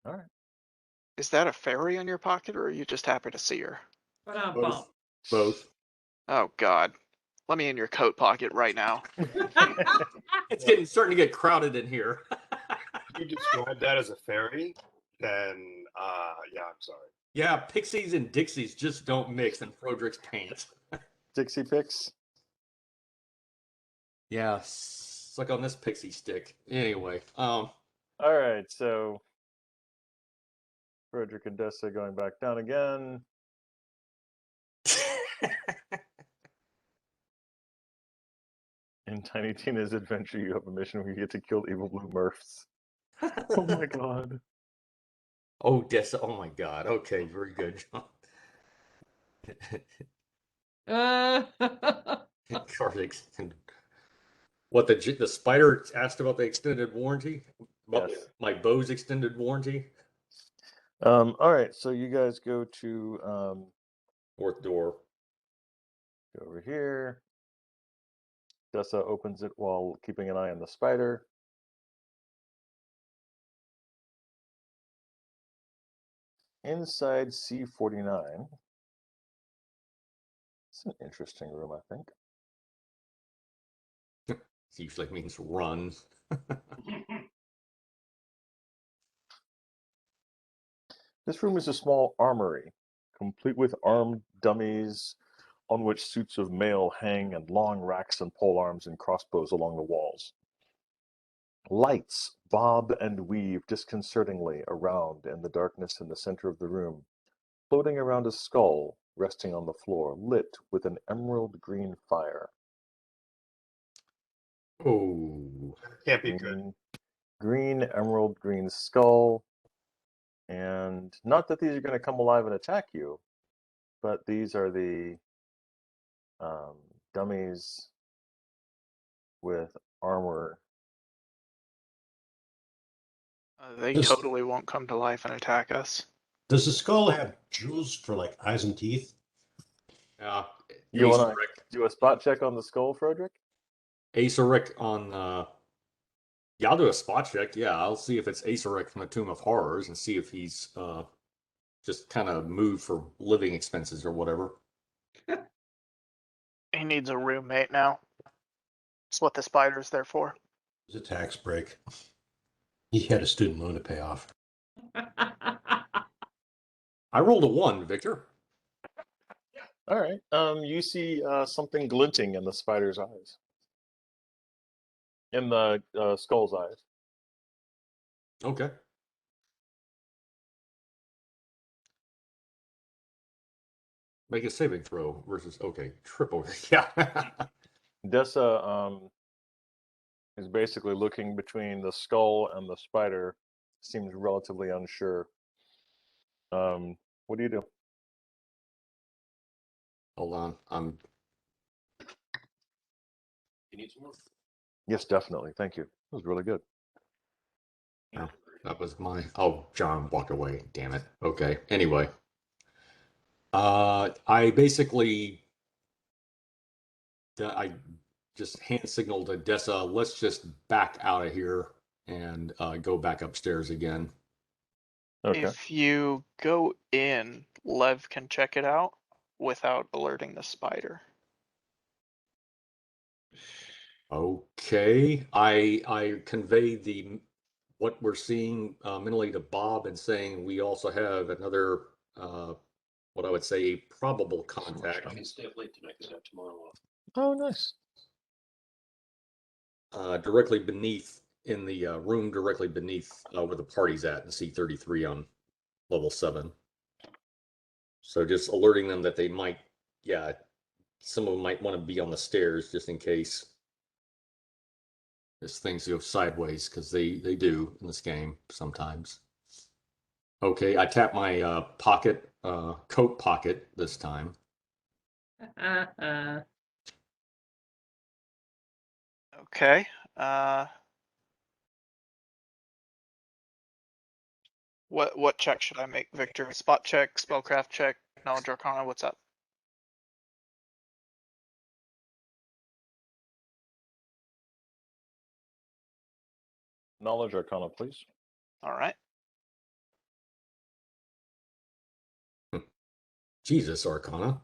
G: All right.
C: Is that a fairy in your pocket, or are you just happy to see her?
B: Both. Both.
C: Oh God, let me in your coat pocket right now.
B: It's starting to get crowded in here.
H: If you describe that as a fairy, then yeah, I'm sorry.
B: Yeah, pixies and dixies just don't mix in Frederick's pants.
G: Dixie picks.
B: Yeah, suck on this pixie stick. Anyway,
G: All right, so Frederick and Dessa going back down again. In Tiny Tina's adventure, you have a mission where you get to kill evil blue Murphs. Oh my god.
B: Oh, Dessa. Oh my God. Okay, very good, John. Karthik. What the spider asked about the extended warranty? About
G: Yes.
B: my bow's extended warranty?
G: All right, so you guys go to
B: Fourth door.
G: go over here. Dessa opens it while keeping an eye on the spider. Inside C49. It's an interesting room, I think.
B: It usually means run.
G: This room is a small armory, complete with armed dummies on which suits of mail hang and long racks and polearms and crossbows along the walls. Lights bob and weave disconcertingly around in the darkness in the center of the room, floating around a skull resting on the floor, lit with an emerald green fire.
B: Oh.
H: Can't be good.
G: Green, emerald green skull. And not that these are going to come alive and attack you, but these are the dummies with armor.
C: They
F: Just-
C: totally won't come to life and attack us.
F: Does the skull have jewels for like eyes and teeth?
G: You want to
B: Acerec.
G: do a spot check on the skull, Frederick?
B: Acerec on yeah, I'll do a spot check. Yeah, I'll see if it's Acerec from the Tomb of Horrors and see if he's just kind of move for living expenses or whatever.
C: He needs a roommate now. That's what the spider's there for.
F: It was a tax break. He had a student loan to pay off.
B: I rolled a 1, Victor.
G: All right. You see something glinting in the spider's eyes. In the skull's eyes.
B: Okay. Make a saving throw versus, okay, triple. Yeah.
G: Dessa is basically looking between the skull and the spider. Seems relatively unsure. What do you do?
B: Hold on.
F: You need some more?
G: Yes, definitely. Thank you. That was really good.
B: Oh, that was my. Oh, John walked away. Damn it. Okay. Anyway, I basically, I just hand signaled to Dessa, let's just back out of here and go back upstairs again.
G: Okay.
C: If you go in, Lev can check it out without alerting the spider.
B: Okay. I convey what we're seeing mentally to Bob and saying we also have another what I would say probable contact.
F: I can stay up late tonight because I have tomorrow off.
G: Oh, nice.
B: Directly beneath in the room directly beneath where the party's at in C33 on level 7. So just alerting them that they might, yeah, some of them might want to be on the stairs just in case as things go sideways, because they do in this game sometimes. Okay, I tap my coat pocket this time.
C: Okay. What check should I make, Victor? Spot check, spellcraft check, knowledge arcana, what's up?
G: Knowledge arcana, please.
C: All right.
B: Jesus, Arcana.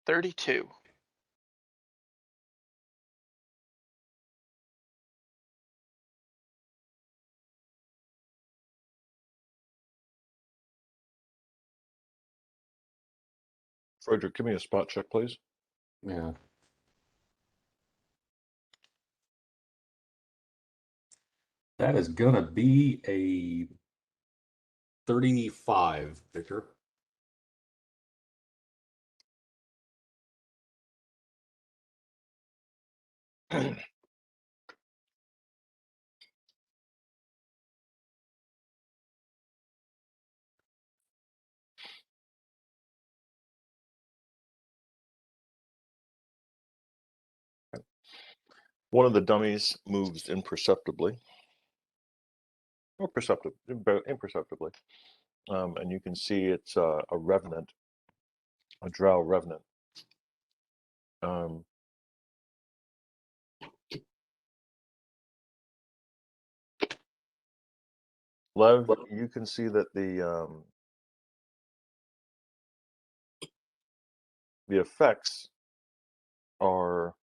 C: $32.
G: Frederick, give me a spot check, please.
B: Yeah. That is gonna be a 35, Victor.
G: One of the dummies moves imperceptibly. Or imperceptibly. And you can see it's a revenant, a drow revenant. Lev, you can see that the effects are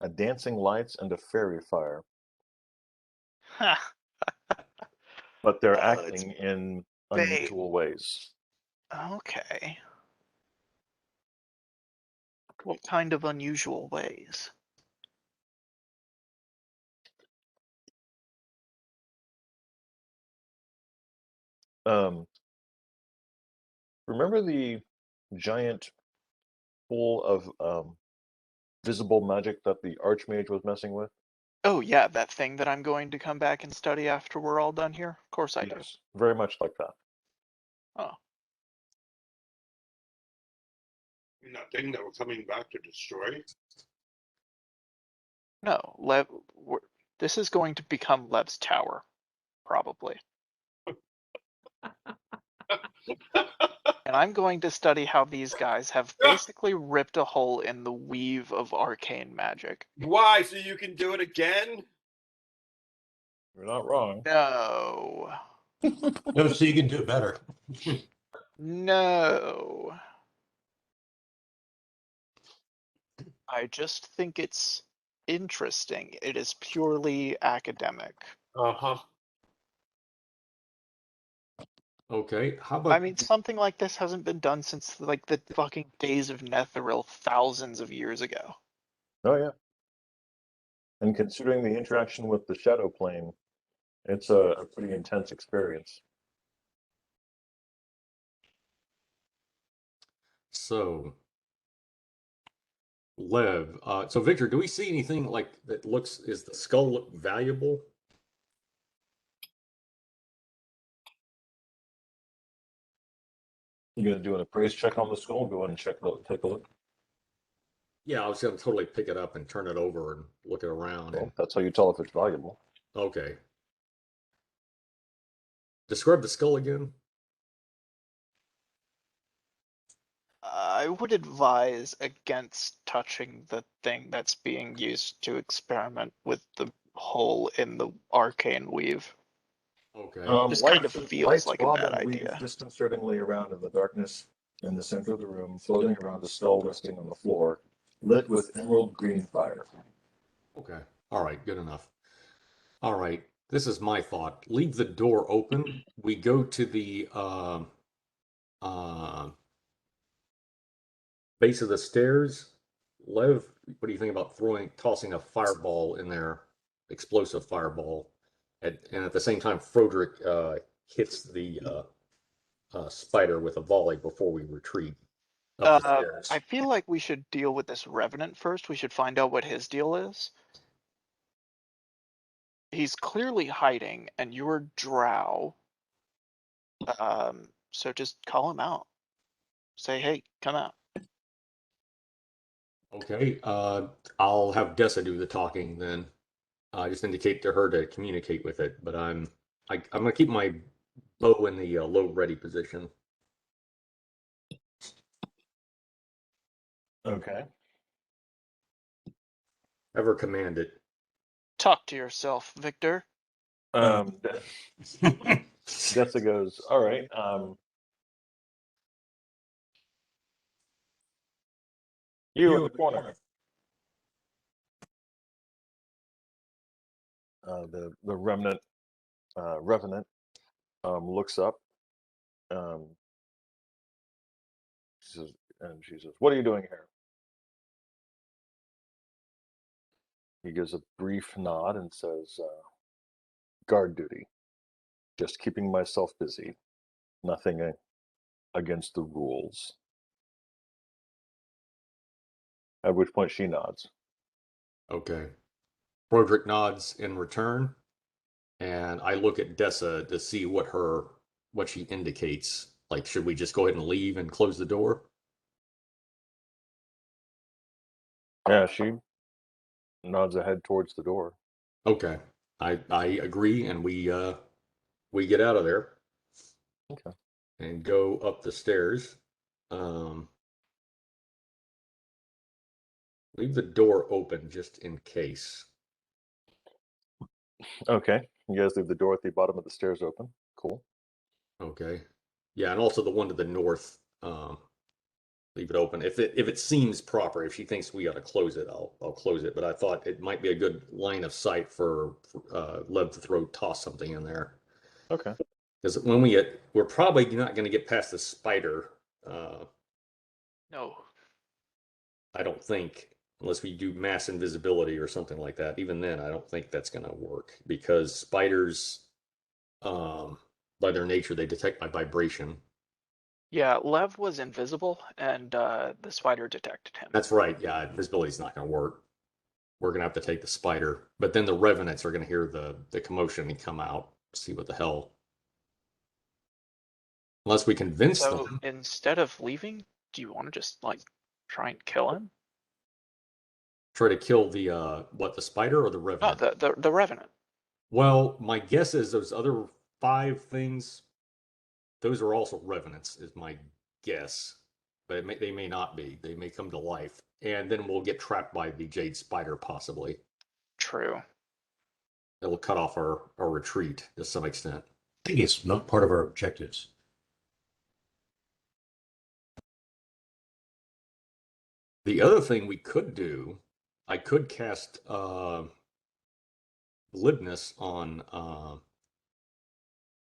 G: a dancing lights and a fairy fire, but they're
C: Oh, it's
G: acting in
C: bait.
G: unusual ways.
C: Okay. What kind of unusual ways?
G: Remember the giant pool of visible magic that the Archmage was messing with?
C: Oh yeah, that thing that I'm going to come back and study after we're all done here? Of course I do.
G: Yes, very much like that.
C: Oh.
H: And that thing that we're coming back to destroy.
C: No, Lev, this is going to become Lev's tower, probably. And I'm going to study how these guys have basically ripped a hole in the weave of arcane magic.
H: Why? So you can do it again?
G: You're not wrong.
C: No.
F: No, so you can do it better.
C: No. I just think it's interesting. It is purely academic.
H: Uh-huh.
B: Okay, how
C: I
B: about
C: mean, something like this hasn't been done since like the fucking days of Netheril thousands of years ago.
G: Oh yeah. And considering the interaction with the shadow plane, it's a pretty intense experience.
B: so Lev? So Victor, do we see anything like that looks? Is the skull look valuable?
G: You gonna do an appraise check on the skull? Go ahead and take a look.
B: Yeah, I was gonna totally pick it up and turn it over and look it around.
G: Well, that's how you tell if it's valuable.
B: Okay. Describe the skull again.
C: I would advise against touching the thing that's being used to experiment with the hole in the arcane weave.
B: Okay.
C: Just kind of feels
G: lights
C: like a
G: bob
C: bad
G: and weave
C: idea.
G: disconcertingly around in the darkness in the center of the room, floating around a skull resting on the floor, lit with emerald green fire.
B: Okay. All right. Good enough. All right. This is my thought. Leave the door open. We go to the uh, base of the stairs. Lev, what do you think about tossing a fireball in there, explosive fireball, and at the same time, Froderick hits the spider with a volley before we retreat up the stairs.
C: I feel like we should deal with this revenant first. We should find out what his deal is. He's clearly hiding, and you're drow. So just call him out. Say, hey, come out.
B: Okay, I'll have Dessa do the talking then. Just indicate to her to communicate with it, but I'm gonna keep my bow in the low ready position.
G: Okay.
B: Ever command it.
C: Talk to yourself, Victor.
G: Dessa goes, all right. You in the corner. The revenant looks up. She says, "What are you doing here?" He gives a brief nod and says, "Guard duty. Just keeping myself busy. Nothing against the rules." At which point she nods.
B: Okay. Broderick nods in return, and I look at Dessa to see what she indicates. Like, should we just go ahead and leave and close the door?
G: Yeah, she nods ahead towards the door.
B: Okay. I agree, and we get out of there.
G: Okay.
B: And go up the stairs. Leave the door open just in case.
G: Okay. You guys leave the door at the bottom of the stairs open. Cool.
B: Okay. Yeah, and also the one to the north. Leave it open. If it seems proper, if she thinks we ought to close it, I'll close it. But I thought it might be a good line of sight for Lev to toss something in there.
G: Okay.
B: Because when we're probably not going to get past the spider.
C: No.
B: I don't think, unless we do mass invisibility or something like that. Even then, I don't think that's going to work because spiders, by their nature, they detect by vibration.
C: Yeah, Lev was invisible, and the spider detected him.
B: That's right. Yeah, invisibility's not going to work. We're going to have to take the spider. But then the revenants are going to hear the commotion and come out, see what the hell. Unless we convince
C: So
B: them.
C: instead of leaving, do you want to just like try and kill him?
B: Try to kill the spider or the
C: No,
B: revenant?
C: the revenant.
B: Well, my guess is those other 5 things those are also revenants, is my guess. But they may not be. They may come to life. And then we'll get trapped by the Jade Spider, possibly.
C: True.
B: It'll cut off our retreat to some extent.
F: I think it's not part of our objectives.
B: The other thing we could do, I could cast Libnus on,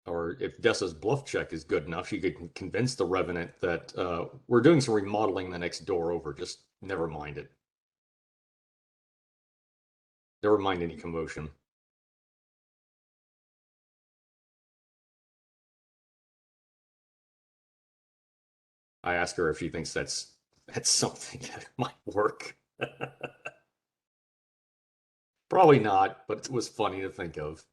B: or if Dessa's bluff check is good enough, she could convince the Revenant that we're doing some remodeling the next door over. Just never mind it. Never mind any commotion. I asked her if she thinks that's something that might work. Probably not, but it was funny to think of.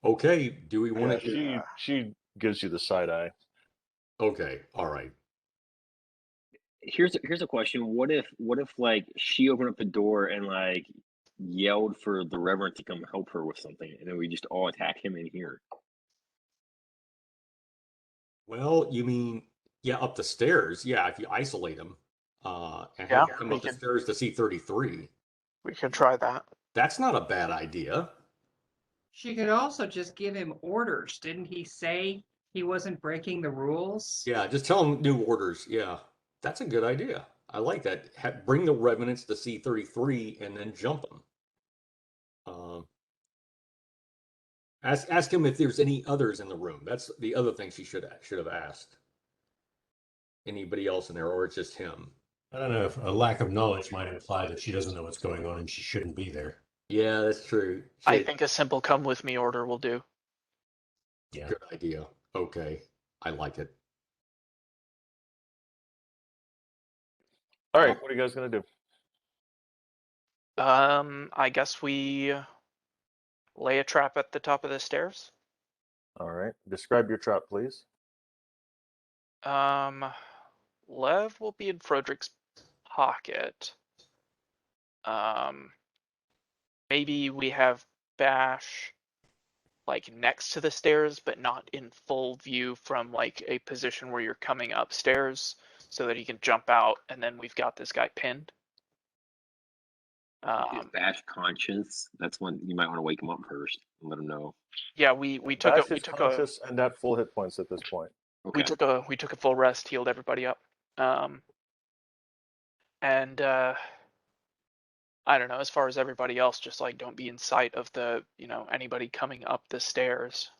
B: Okay, do we want to?
G: She gives you the side eye.
B: Okay, all right.
E: Here's a question. What if like she opened up the door and like yelled for the Reverend to come help her with something, and then we just all attack him in here?
B: Well, you mean, yeah, up the stairs. Yeah, if you isolate him and have him come up the stairs to C-33.
C: We can try that.
B: That's not a bad idea.
D: She could also just give him orders. Didn't he say he wasn't breaking the rules?
B: Yeah, just tell him new orders. Yeah, that's a good idea. I like that. Bring the Revenants to C-33 and then jump them. Ask him if there's any others in the room. That's the other thing she should have asked. Anybody else in there, or it's just him?
F: I don't know if a lack of knowledge might imply that she doesn't know what's going on and she shouldn't be there.
B: Yeah, that's true.
C: I think a simple come with me order will do.
F: Yeah.
B: Good idea. Okay. I like it.
G: All right, what are you guys gonna do?
C: I guess we lay a trap at the top of the stairs.
G: All right, describe your trap, please.
C: Lev will be in Frederick's pocket. Maybe we have Bash like next to the stairs, but not in full view from like a position where you're coming upstairs, so that he can jump out, and then we've got this guy pinned.
E: Is Bash conscious? That's when you might want to wake him up first and let him know.
C: Yeah, we took
G: Bash
C: a
G: is conscious and at full hit points at this point.
E: Okay.
C: we took a full rest, healed everybody up. And I don't know, as far as everybody else, just like don't be in sight of the, anybody coming up the stairs.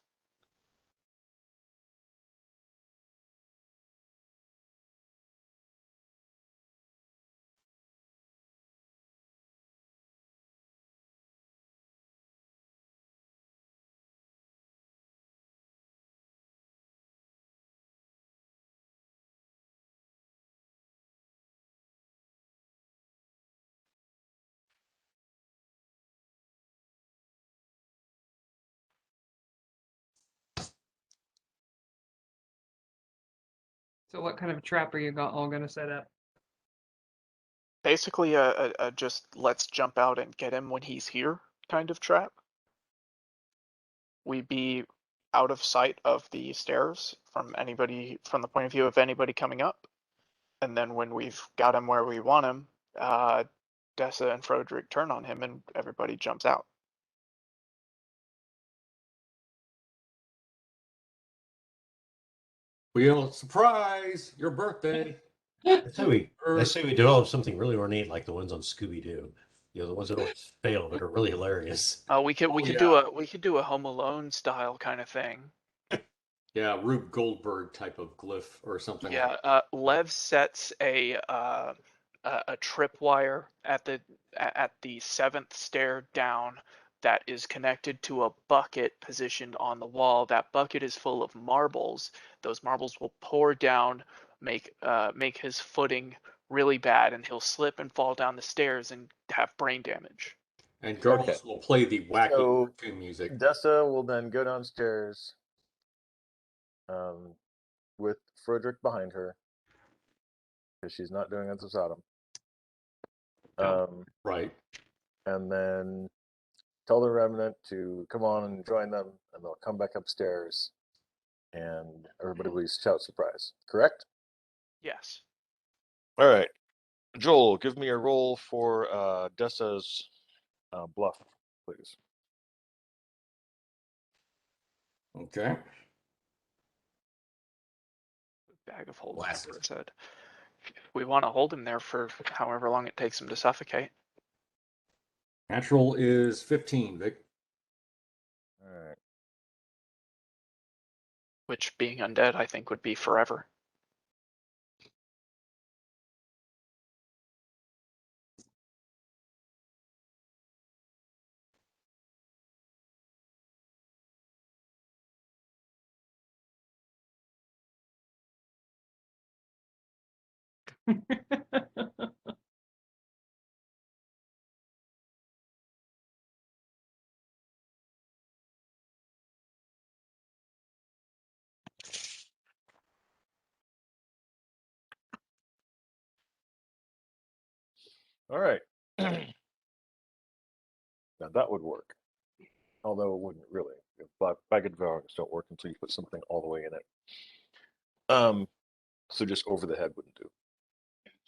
D: So what kind of trap are you all going to set up?
C: Basically a just let's jump out and get him when he's here kind of trap. We'd be out of sight of the stairs from the point of view of anybody coming up. And then when we've got him where we want him, Dessa and Frederick turn on him and everybody jumps out.
B: Surprise! Your birthday.
F: I say we develop something really ornate like the ones on Scooby Doo. The ones that always fail but are really hilarious.
C: We could do a Home Alone style kind of thing.
B: Yeah, Rube Goldberg type of glyph or something.
C: Yeah, Lev sets a tripwire at the 7th stair down that is connected to a bucket positioned on the wall. That bucket is full of marbles. Those marbles will pour down, make his footing really bad, and he'll slip and fall down the stairs and have brain damage.
B: And girls will play the wacky cartoon music.
G: Dessa will then go downstairs with Frederick behind her, because she's not doing it to Sodom.
B: Right.
G: And then tell the remnant to come on and join them, and they'll come back upstairs, and everybody will shout surprise. Correct?
C: Yes.
G: All right. Joel, give me a roll for Dessa's bluff, please.
B: Okay.
C: Bag of holding
B: Blasted.
C: over his head. We want to hold him there for however long it takes him to suffocate.
B: Natural is 15, Vic.
G: All right.
C: Which, being undead, I think would be forever.
G: All right. Now that would work. Although it wouldn't really. Bag of devourings don't work until you put something all the way in it. So just over the head wouldn't do.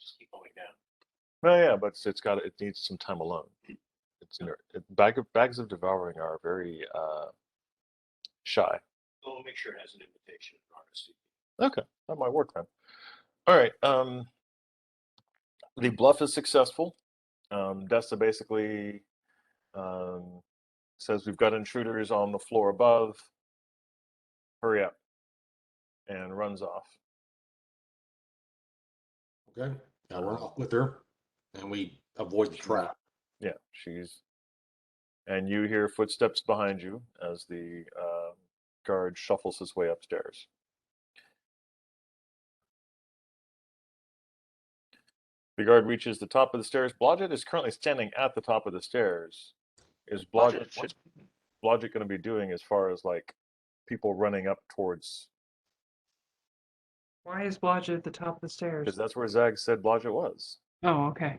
F: Just keep going down.
G: No, yeah, but it needs some time alone. Bags of devouring are very shy.
F: We'll make sure it has an invitation.
G: Okay, that might work then. All right. The bluff is successful. Dessa basically says we've got intruders on the floor above. Hurry up, and runs off.
B: Okay. Now run off with her, and we avoid the trap.
G: Yeah, and you hear footsteps behind you as the guard shuffles his way upstairs. The guard reaches the top of the stairs. Blodgett is currently standing at the top of the stairs. What's Blodgett going to be doing as far as like people running up towards?
D: Why is Blodgett at the top of the
G: Because
D: stairs?
G: that's where Zag said Blodgett was.
D: Oh, okay.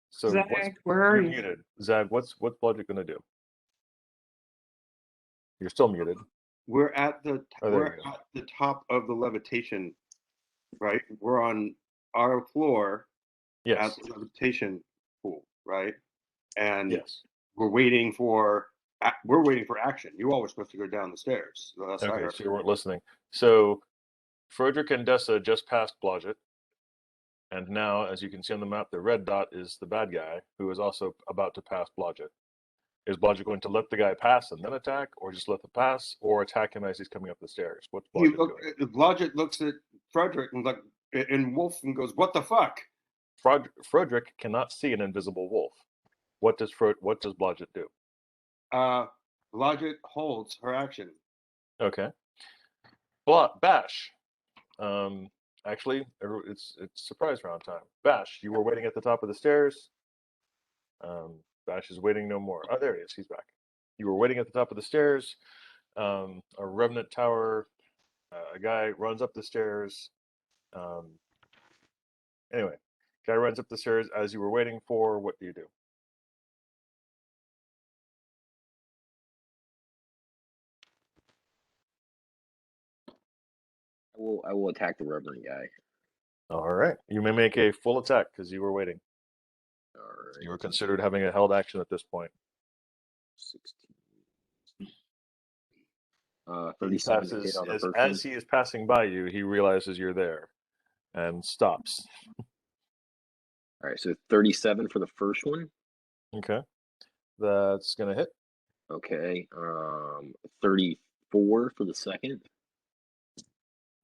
G: So
D: Zag, where are
G: you're
D: you?
G: muted. Zag, what's Blodgett going to do? You're still muted.
H: We're at the
G: Oh, there you go.
H: at the top of the levitation, right? We're on our floor at
G: Yes.
H: the levitation pool, right? And
G: Yes.
H: we're waiting for action. You all were supposed to go down the stairs. So that's what I
G: Okay,
H: heard.
G: so you weren't listening. So Frederick and Dessa just passed Blodgett. And now, as you can see on the map, the red dot is the bad guy who is also about to pass Blodgett. Is Blodgett going to let the guy pass and then attack, or just let the pass, or attack him as he's coming up the stairs? What's Blodgett doing?
H: Blodgett looks at Frederick and Wolf and goes, "What the fuck?"
G: Frederick cannot see an invisible wolf. What does Blodgett do?
H: Blodgett holds her action.
G: Okay. Bash. Actually, it's surprise round time. Bash, you were waiting at the top of the stairs. Bash is waiting no more. Oh, there he is. He's back. You were waiting at the top of the stairs. A remnant tower. A guy runs up the stairs. Anyway, guy runs up the stairs as you were waiting for. What do you do?
E: I will attack the reverend guy.
G: All right. You may make a full attack because you were waiting.
E: All right.
G: You were considered having a held action at this point.
E: 16. 37 to hit on the first one.
G: As he is passing by you, he realizes you're there and stops.
E: All right, so 37 for the first one.
G: Okay. That's going to hit.
E: Okay. 34 for the second.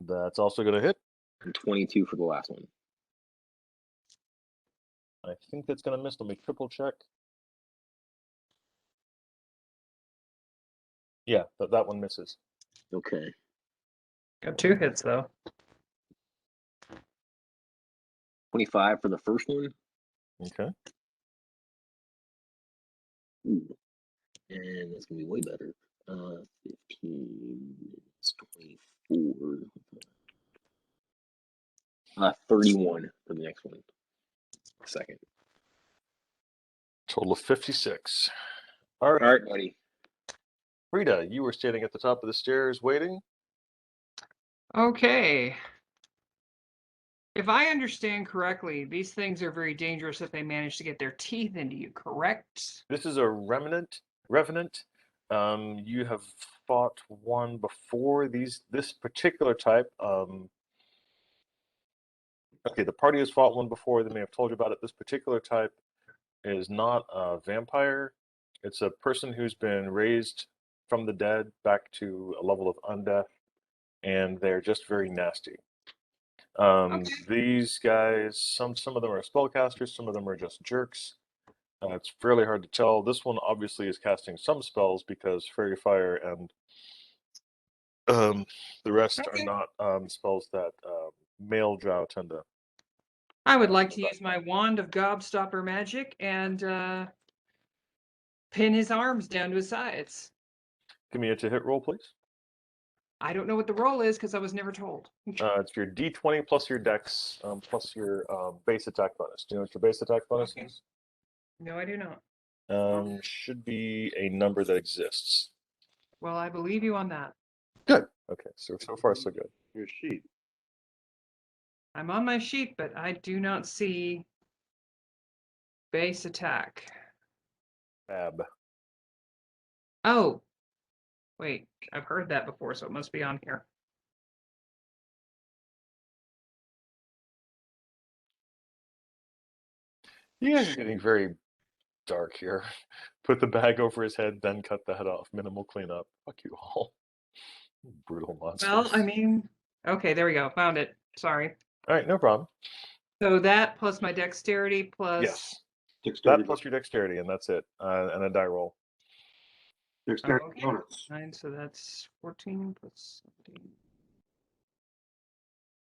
G: That's also going to hit.
E: And 22 for the last one.
G: I think that's going to miss. Let me triple check. Yeah, that one misses.
E: Okay.
D: Got 2 hits though.
E: 25 for the first one.
G: Okay.
E: Ooh. And that's going to be way better. 15 minus 24. 31 for the next one. Second.
G: Total of 56. All right.
E: All right, buddy.
G: Frida, you were standing at the top of the stairs waiting.
D: Okay. If I understand correctly, these things are very dangerous if they manage to get their teeth into you, correct?
G: This is a revenant. You have fought one before. This particular type. Okay, the party has fought one before. They may have told you about it. This particular type is not a vampire. It's a person who's been raised from the dead back to a level of undeath, and they're just very nasty. These guys, some of them are spellcasters, some of them are just jerks. It's fairly hard to tell. This one obviously is casting some spells because Fairy Fire and the rest are not spells that male drow tend to.
D: I would like to use my wand of gobstopper magic and pin his arms down to his sides.
G: Give me a to hit roll, please.
D: I don't know what the roll is because I was never told.
G: It's your d20 plus your dex plus your base attack bonus. Do you know what your base attack bonus is?
D: No, I do not.
G: Should be a number that exists.
D: Well, I believe you on that.
G: Good. Okay, so far so good.
H: Your sheet.
D: I'm on my sheet, but I do not see base attack.
G: Fab.
D: Oh, wait, I've heard that before, so it must be on here.
G: You guys are getting very dark here. Put the bag over his head, then cut the head off. Minimal cleanup. Fuck you all. Brutal monsters.
D: Well, I mean, okay, there we go. Found it. Sorry.
G: All right, no problem.
D: So that plus my dexterity plus.
G: Yes.
H: Dexterity.
G: That plus your dexterity, and that's it. And a die roll.
H: Dexterity
D: okay.
H: bonus.
D: 9, so that's 14 plus 17.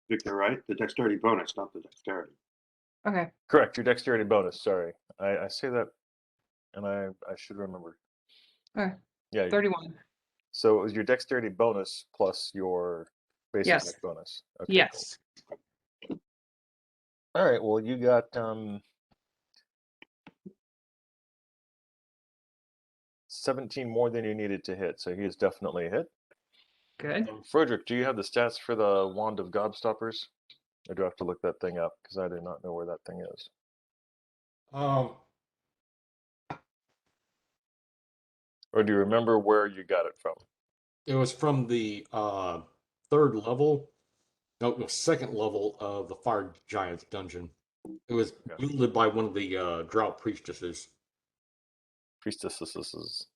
H: Victor, right? The dexterity bonus, not the dexterity.
D: Okay.
G: Correct. Your dexterity bonus. Sorry, I say that, and I should remember.
D: Okay.
G: Yeah.
D: 31.
G: So it was your dexterity bonus plus your base
D: Yes.
G: attack bonus. Okay,
D: Yes.
G: Cool. All right. Well, you got 17 more than you needed to hit, so he is definitely a hit.
D: Good.
G: Frederick, do you have the stats for the Wand of Gobstoppers? Or do I have to look that thing up? Because I do not know where that thing is. Or do you remember where you got it from?
B: It was from the third level, no, second level of the Fire Giants dungeon. It was wielded by one of the Drought priestesses.
G: Priestesses.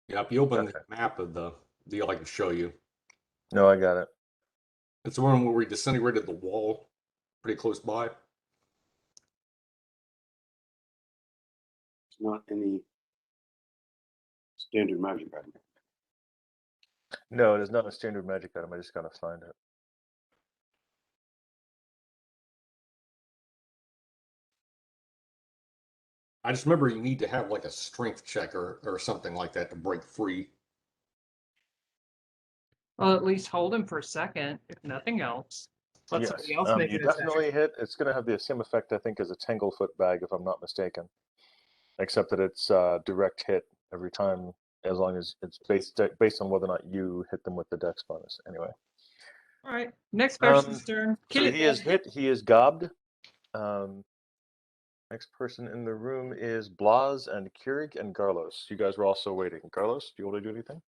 B: Yeah, if you open the map of the deal, I can show you.
G: No, I got it.
B: It's the one where we disintegrated the wall pretty close by.
H: It's not in the standard magic item.
G: No, it is not a standard magic item. I just gotta find it.
B: I just remember you need to have like a strength check or something like that to break free.
D: Well, at least hold him for a second, if nothing else. Let
G: Yes,
D: somebody else make
G: you
D: an attack.
G: definitely hit. It's going to have the same effect, I think, as a Tanglefoot bag, if I'm not mistaken. Except that it's direct hit every time, as long as it's based on whether or not you hit them with the dex bonus. Anyway.
D: All right, next person's turn.
G: So he is hit. He is gobbed. Next person in the room is Blas and Keurig and Garlos. You guys were also waiting. Garlos, do you want to do anything?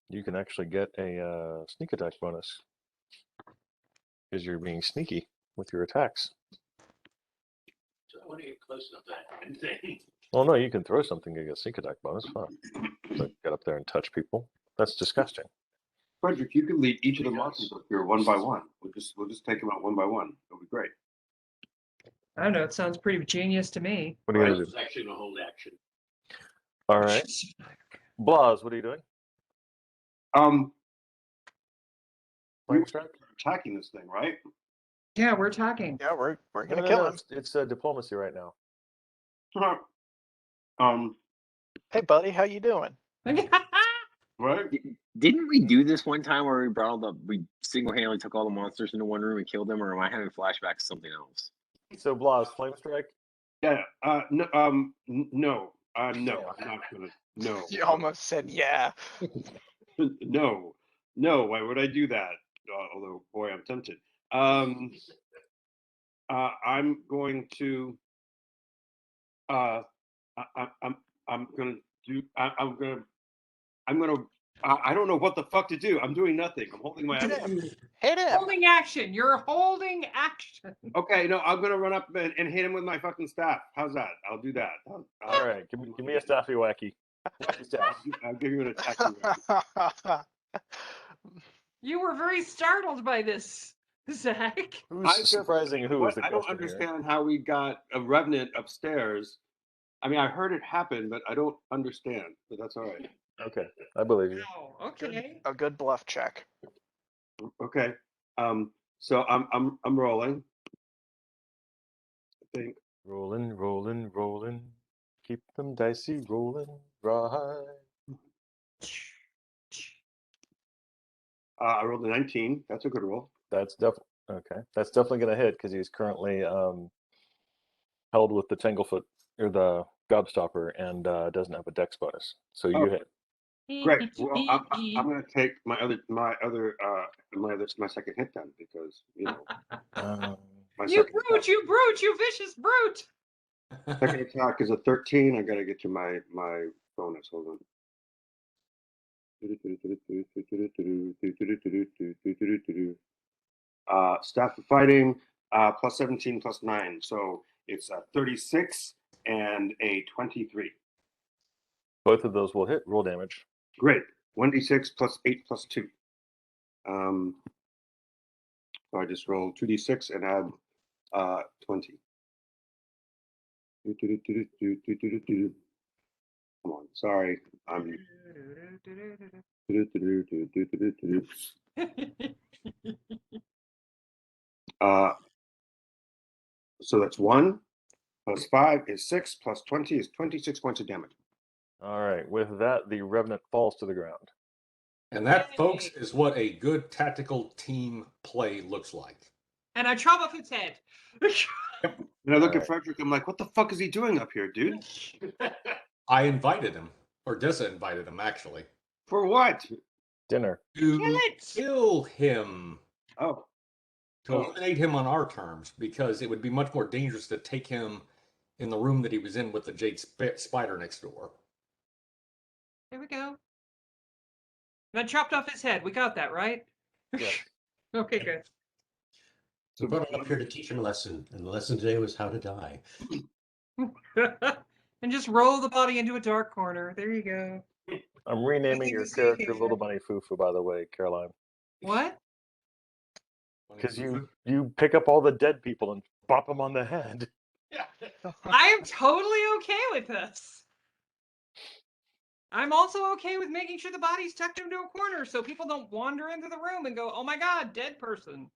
G: You can actually get a sneak attack bonus because you're being sneaky with your attacks.
F: So I want to get close enough to that thing.
G: Well, no, you can throw something and get a sneak attack bonus. Fine. So get up there and touch people. That's disgusting.
H: Frederick, you could lead each of the monsters up here one by one. We'll just take them out one by one. It'll be great.
D: I don't know. It sounds pretty genius to me.
G: What are you going to do?
F: It's actually a hold action.
G: All right. Blas, what are you doing?
H: We
G: Flame
H: were
G: strike?
H: attacking this thing, right?
D: Yeah, we're talking.
C: Yeah, we're
G: No,
C: gonna
G: no,
C: kill
G: no.
C: him.
G: It's diplomacy right now.
C: Hey, buddy, how you doing?
H: Right?
E: Didn't we do this one time where we single-handedly took all the monsters into one room and killed them, or am I having flashbacks to something else?
G: So Blas, flame strike.
H: Yeah. No. No. I'm not gonna. No.
C: You almost said yeah.
H: No. No. Why would I do that? Although, boy, I'm tempted. I'm going to. I'm gonna do. I'm gonna. I don't know what the fuck to do. I'm doing nothing. I'm holding my.
C: Hit him. Hit him.
D: Holding action. You're holding action.
H: Okay, no, I'm gonna run up and hit him with my fucking staff. How's that? I'll do that.
G: All right, give me a staffy wacky. Wacky staff.
H: I'll give you an attack.
D: You were very startled by this, Zach.
G: Who's surprising? Who is the
H: I don't
G: question here?
H: understand how we got a revenant upstairs. I mean, I heard it happen, but I don't understand. But that's all right.
G: Okay, I believe you.
D: Oh, okay.
C: A good bluff check.
H: Okay. So I'm rolling. I think.
G: Rolling, rolling, rolling. Keep them dicey rolling. Right.
H: I rolled a 19. That's a good roll.
G: That's definitely okay. That's definitely going to hit because he's currently held with the Tanglefoot or the Gobstopper and doesn't have a Dex bonus. So you hit.
H: Great. Well, I'm going to take my second hit then because
D: You brute! You brute! You vicious brute!
H: second attack is a 13. I got to get to my bonus. Hold on. Staff of fighting plus 17 plus 9, so it's a 36 and a 23.
G: Both of those will hit. Roll damage.
H: Great. 1d6 plus 8 plus 2. So I just roll 2d6 and add 20. Come on, sorry. So that's 1 plus 5 is 6 plus 20 is 26 points of damage.
G: All right. With that, the Revenant falls to the ground.
B: And that, folks, is what a good tactical team play looks like.
D: And I chop off its head.
H: And I look at Frederick, I'm like, what the fuck is he doing up here, dude?
B: I invited him, or Dessa invited him, actually.
H: For what?
G: Dinner.
B: To kill him.
H: Oh.
B: To eliminate him on our terms, because it would be much more dangerous to take him in the room that he was in with the Jade Spider next door.
D: There we go. And I chopped off his head. We got that, right?
G: Yeah.
D: Okay, good.
F: So we brought him up here to teach him a lesson, and the lesson today was how to die.
D: And just roll the body into a dark corner. There you go.
G: I'm renaming your character Little Bunny Fufu, by the way, Caroline.
D: What?
G: Because you pick up all the dead people and bop them on the head.
D: I am totally okay with this. I'm also okay with making sure the body's tucked into a corner so people don't wander into the room and go, oh my God, dead person.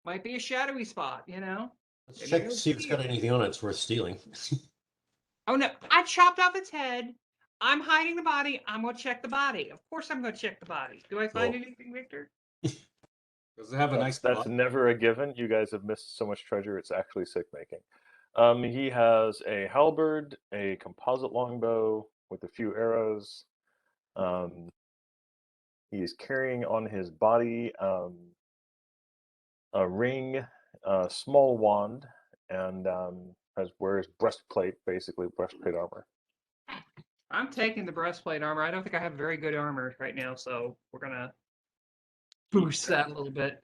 D: Might be a shadowy spot, you know?
F: Let's check to see if it's got anything on it that's worth stealing.
D: Oh no, I chopped off its head. I'm hiding the body. I'm going to check the body. Of course I'm going to check the body. Do I find anything, Victor?
B: Does it have a nice
G: That's
B: butt?
G: never a given. You guys have missed so much treasure. It's actually sick making. He has a halberd, a composite longbow with a few arrows. He is carrying on his body a ring, a small wand, and wears breastplate, basically breastplate armor.
D: I'm taking the breastplate armor. I don't think I have very good armor right now, so we're gonna boost that a little bit.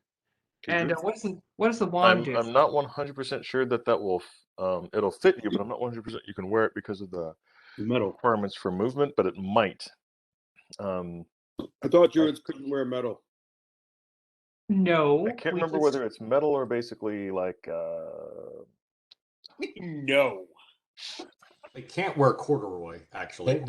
D: And what does the wand do?
G: I'm not 100% sure that will it'll fit you, but I'm not 100% you can wear it because of the
H: metal
G: requirements for movement, but it might.
H: I thought druids couldn't wear metal.
D: No.
G: I can't remember whether it's metal or basically like
H: No.
B: They can't wear corduroy, actually.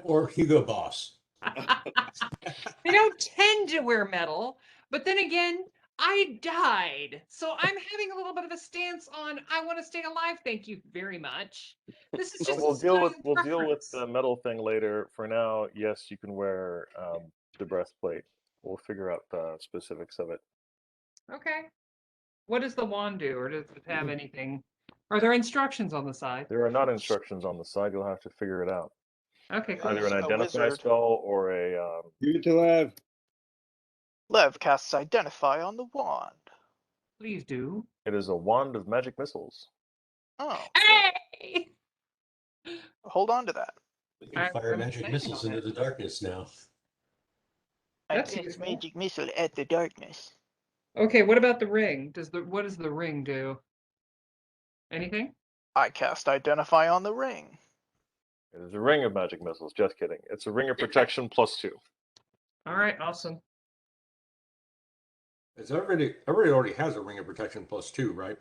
F: Or Hugo Boss.
D: They don't tend to wear metal, but then again, I died. So I'm having a little bit of a stance on I want to stay alive. Thank you very much. This is
G: So
D: just
G: we'll
D: a
G: deal with
D: style
G: we'll deal with
D: preference.
G: the metal thing later. For now, yes, you can wear the breastplate. We'll figure out the specifics of it.
D: Okay. What does the wand do, or does it have anything? Are there instructions on the side?
G: There are not instructions on the side. You'll have to figure it out.
D: Okay, cool.
G: Either an
C: As a
G: identify
C: wizard,
G: spell or a
I: Give it to Lev.
C: Lev casts Identify on the wand.
D: Please do.
G: it is a wand of magic missiles.
C: Oh,
D: Hey!
C: hold on to that.
F: We can fire
D: I'm
F: magic
D: planning
F: missiles
D: on
F: into
D: it.
F: the darkness now.
C: I
D: That's
C: cast
D: useful.
C: magic missile at the darkness.
D: Okay, what about the ring? What does the ring do? Anything?
C: I cast Identify on the ring.
G: It is a ring of magic missiles. Just kidding. It's a ring of protection +2.
D: All right, awesome.
B: It's everybody already has a ring of protection +2, right?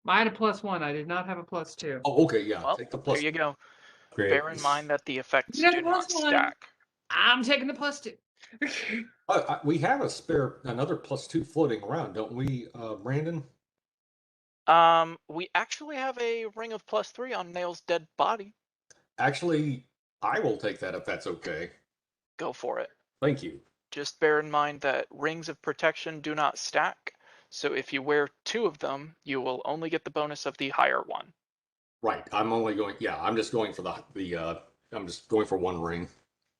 D: I had a +1. I did not have a +2.
B: Oh, okay, yeah.
C: Well,
B: Take the
C: there
B: plus.
C: you go.
F: Great.
C: Bear in mind that the effects
D: You have
C: do
D: a
C: not
D: +1.
C: stack.
D: I'm taking the +2.
B: We have another +2 floating around, don't we, Brandon?
C: We actually have a ring of +3 on Nail's dead body.
B: Actually, I will take that if that's okay.
C: Go for it.
B: Thank you.
C: Just bear in mind that rings of protection do not stack. So if you wear 2 of them, you will only get the bonus of the higher one.
B: Right. I'm just going for I'm just going for one ring.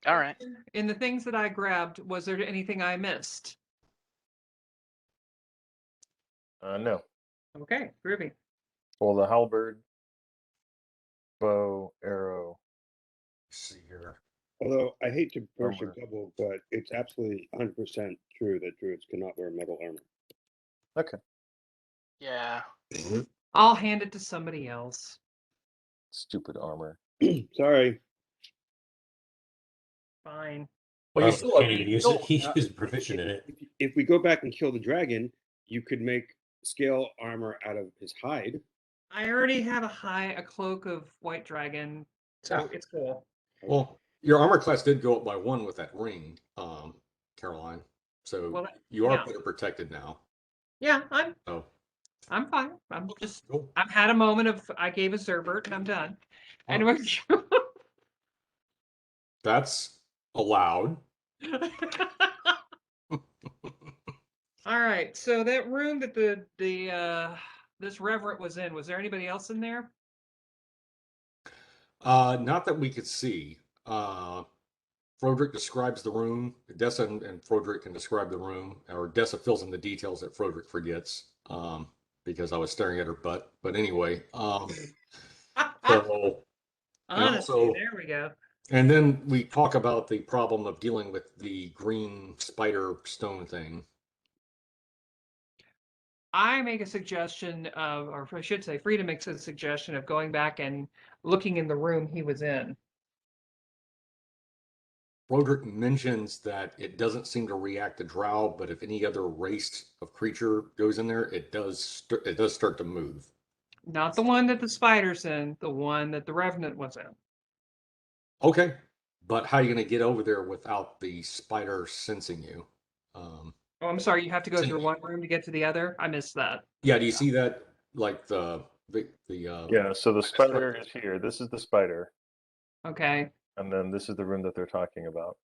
C: All right.
D: In the things that I grabbed, was there anything I missed?
G: No.
D: Okay, groovy.
G: Well, the halberd, bow, arrow.
B: Let's see here.
I: Although I hate to burst your
G: Armor.
I: bubble, but it's absolutely 100% true that druids cannot wear metal armor.
G: Okay.
C: Yeah.
D: I'll hand it to somebody else.
G: Stupid armor.
I: Sorry.
D: Fine.
B: Well, you
F: Carlos
B: still
F: can't even use it. He's proficient in it.
I: If we go back and kill the dragon, you could make scale armor out of his hide.
D: I already have a cloak of white dragon, so
B: Yeah.
D: it's cool.
B: Well, your armor class did go up by 1 with that ring, Caroline. So
D: Well,
B: you are
D: yeah.
B: better protected now.
D: Yeah,
B: Oh,
D: I'm fine. I'm just
B: cool.
D: I've had a moment of I gave a Zerbert and I'm done. Anyway.
B: That's allowed.
D: All right. So that room that this reverend was in, was there anybody else in there?
B: Not that we could see. Froderick describes the room. Dessa and Froderick can describe the room, or Dessa fills in the details that Froderick forgets, because I was staring at her butt. But anyway, so
D: Honestly, there we go.
B: and then we talk about the problem of dealing with the green spider stone thing.
D: I make a suggestion of, or I should say, Frida makes a suggestion of going back and looking in the room he was in.
B: Froderick mentions that it doesn't seem to react to drow, but if any other race of creature goes in there, it does start to move.
D: Not the one that the spider's in, the one that the revenant was in.
B: Okay, but how are you going to get over there without the spider sensing you?
D: Oh, I'm sorry, you have to go through one room to get to the other? I missed that.
B: Yeah, do you see that? Like
G: Yeah, so the spider is here. This is the spider.
D: Okay,
G: And then this is the room that they're talking about.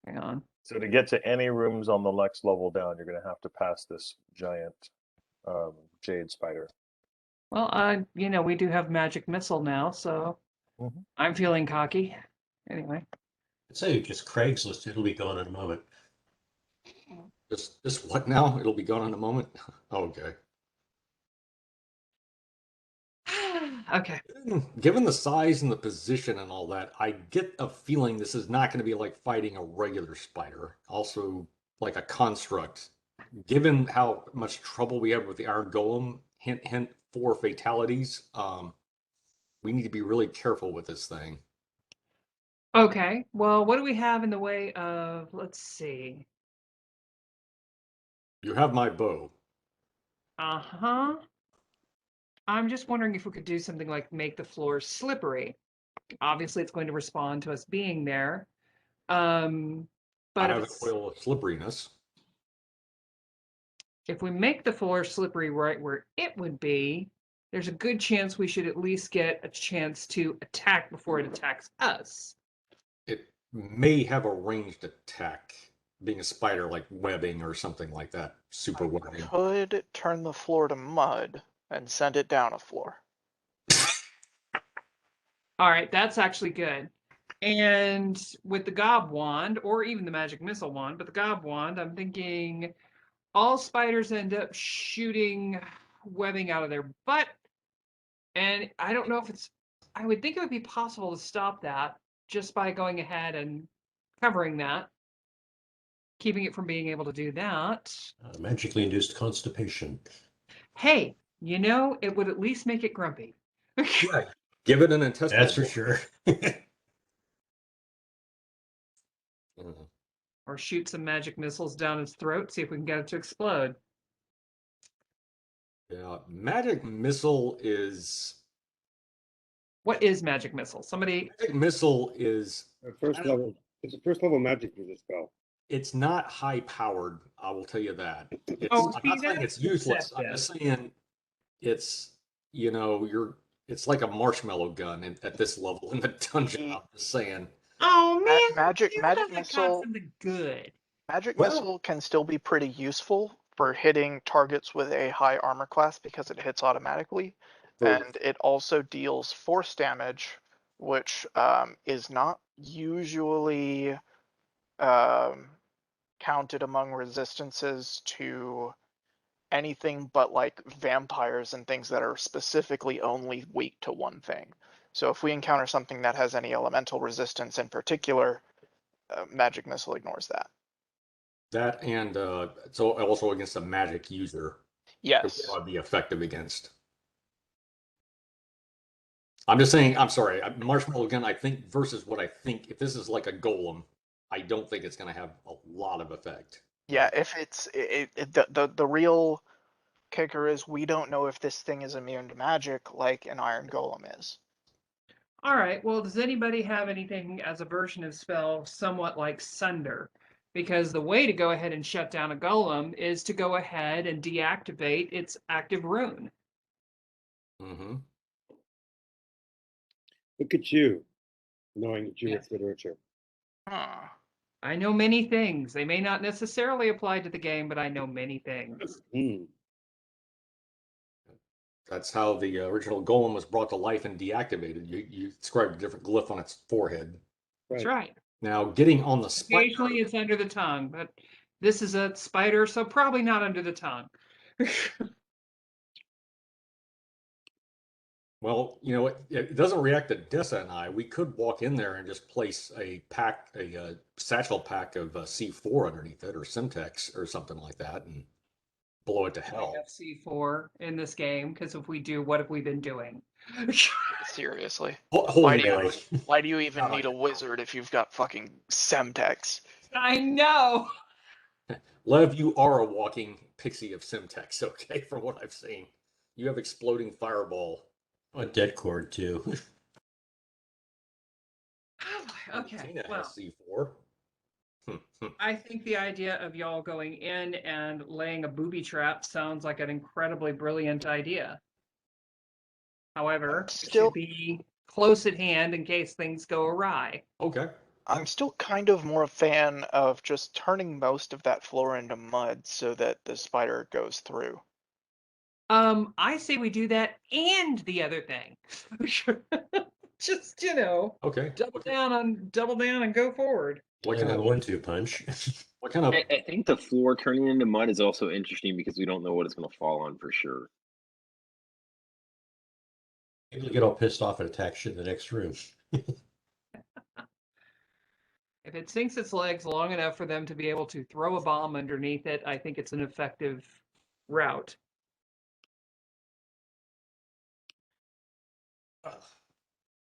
D: hang on.
G: So to get to any rooms on the next level down, you're going to have to pass this giant jade spider.
D: Well, we do have magic missile now, so
G: Mhm.
D: I'm feeling cocky. Anyway.
F: I'd say just Craigslist. It'll be gone in a moment.
B: Just what now? It'll be gone in a moment. Okay.
D: Okay.
B: Given the size and the position and all that, I get a feeling this is not going to be like fighting a regular spider. Also, like a construct. Given how much trouble we have with the Iron Golem, hint, hint, 4 fatalities, we need to be really careful with this thing.
D: Okay. Well, what do we have in the way of, let's see.
B: You have my bow.
D: Uh-huh. I'm just wondering if we could do something like make the floor slippery. Obviously, it's going to respond to us being there. But
B: I
D: if
B: have a
D: it's,
B: coil of slipperiness.
D: if we make the floor slippery right where it would be, there's a good chance we should at least get a chance to attack before it attacks us.
B: It may have a ranged attack, being a spider like webbing or something like that. Super webbing.
C: Could turn the floor to mud and send it down a floor.
D: All right, that's actually good. And with the gob wand, or even the magic missile wand, but the gob wand, I'm thinking all spiders end up shooting webbing out of their butt. And I don't know if it's, I would think it would be possible to stop that just by going ahead and covering that, keeping it from being able to do that.
F: Magically induced constipation.
D: Hey, you know, it would at least make it grumpy.
B: Yeah, give it an intestinal.
F: That's for sure.
D: Or shoot some magic missiles down its throat, see if we can get it to explode.
B: Yeah, magic missile is.
D: What is magic missile? Somebody.
B: Magic missile is.
I: First level. It's a first level magic user spell.
B: It's not high powered. I will tell you that. It's,
D: Oh,
B: I'm
D: see,
B: not saying
D: that's
B: it's useless.
D: deceptive.
B: I'm just saying it's, you know, it's like a marshmallow gun at this level in the dungeon. I'm just saying.
D: Oh man,
C: Magic
D: you haven't got
C: missile.
D: something good.
C: Magic
B: Well-
C: missile can still be pretty useful for hitting targets with a high armor class because it hits automatically, and it also deals force damage, which is not usually counted among resistances to anything but like vampires and things that are specifically only weak to one thing. So if we encounter something that has any elemental resistance in particular, magic missile ignores that.
B: That and so also against a magic user.
C: Yes.
B: It would be effective against. I'm just saying, I'm sorry, marshmallow gun, I think, versus what I think, if this is like a golem, I don't think it's going to have a lot of effect.
C: Yeah, if it's the real kicker is we don't know if this thing is immune to magic like an iron golem is.
D: All right, well, does anybody have anything as a version of spell somewhat like Sunder? Because the way to go ahead and shut down a golem is to go ahead and deactivate its active rune.
B: Mm-hmm.
I: Look at you, knowing Jewish
D: Yes.
I: literature.
C: Huh.
D: I know many things. They may not necessarily apply to the game, but I know many things.
I: Hmm.
B: That's how the original golem was brought to life and deactivated. You inscribed a different glyph on its forehead.
D: That's right.
B: Now, getting on the spider.
D: Occasionally it's under the tongue, but this is a spider, so probably not under the tongue.
B: Well, you know, it doesn't react to Dessa and I. We could walk in there and just place a satchel pack of C4 underneath it, or Simtex, or something like that, and blow it to hell.
D: We have C4 in this game, because if we do, what have we been doing?
C: Seriously.
B: Holy
C: Why do you even
B: God,
C: need a wizard if you've got fucking Semtex?
D: I know.
B: Lev, you are a walking pixie of Simtex, okay, from what I've seen. You have exploding fireball.
F: A dead cord too.
D: Okay,
B: Tina
D: well,
B: has C4.
D: I think the idea of y'all going in and laying a booby trap sounds like an incredibly brilliant idea. However, it
C: Still-
D: should be close at hand in case things go awry.
B: Okay.
C: I'm still kind of more a fan of just turning most of that floor into mud so that the spider goes through.
D: I say we do that and the other thing. Just,
B: Okay.
D: double down and go forward.
B: What
F: Kind
B: kind
F: of
B: of
F: 1-2 punch.
B: what kind of
E: I think the floor turning into mud is also interesting because we don't know what it's going to fall on for sure.
F: Maybe get all pissed off and attack shit in the next room.
D: If it sinks its legs long enough for them to be able to throw a bomb underneath it, I think it's an effective route.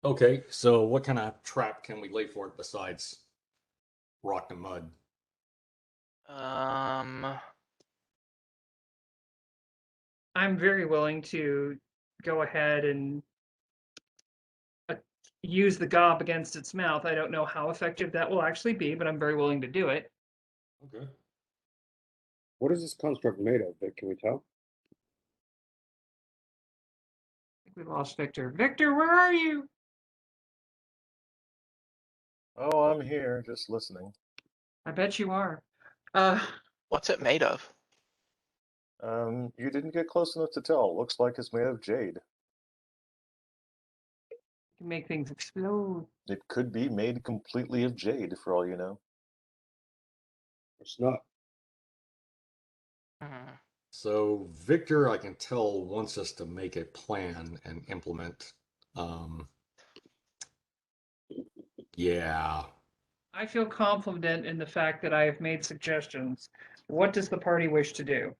B: Okay, so what kind of trap can we lay for it besides rock and mud?
D: I'm very willing to go ahead and use the gob against its mouth. I don't know how effective that will actually be, but I'm very willing to do it.
B: Okay.
I: What is this construct made of? Can we tell?
D: I think we lost Victor. Victor, where are you?
G: Oh, I'm here, just listening.
D: I bet you are.
C: What's it made of?
G: You didn't get close enough to tell. It looks like it's made of jade.
D: Can make things explode.
G: It could be made completely of jade, for all you know.
I: It's not.
C: Mhm.
B: So Victor, I can tell, wants us to make a plan and implement. Yeah.
D: I feel confident in the fact that I have made suggestions. What does the party wish to do?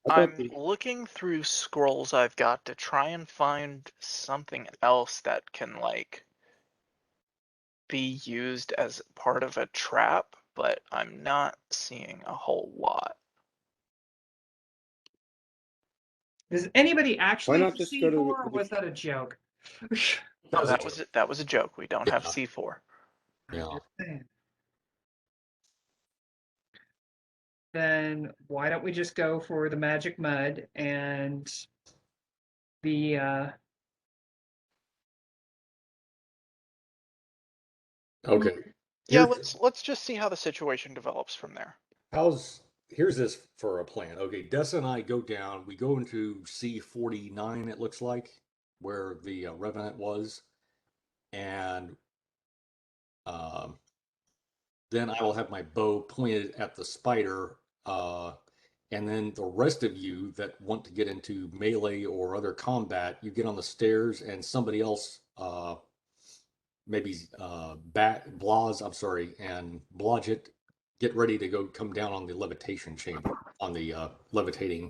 C: I'm looking through scrolls I've got to try and find something else that can like be used as part of a trap, but I'm not seeing a whole lot.
D: Does anybody actually
I: not
D: have
I: just
D: C4
I: go to
D: or
I: the-
D: was that a joke?
C: No,
B: was a
C: that
B: joke.
C: was it. That was a joke. We don't have
B: Yeah.
C: C4.
B: Yeah.
D: Just saying. Then why don't we just go for the magic mud and the
B: Okay.
C: Yeah,
B: Here's
C: let's just see how the situation develops from there.
B: here's this for a plan. Okay, Dessa and I go down. We go into C49. It looks like where the Revenant was, and um, then I will have my bow pointed at the spider. And then the rest of you that want to get into melee or other combat, you get on the stairs, and somebody else, maybe Blaz, I'm sorry, and Blodgett, get ready to go come down on the levitation chamber, on the levitating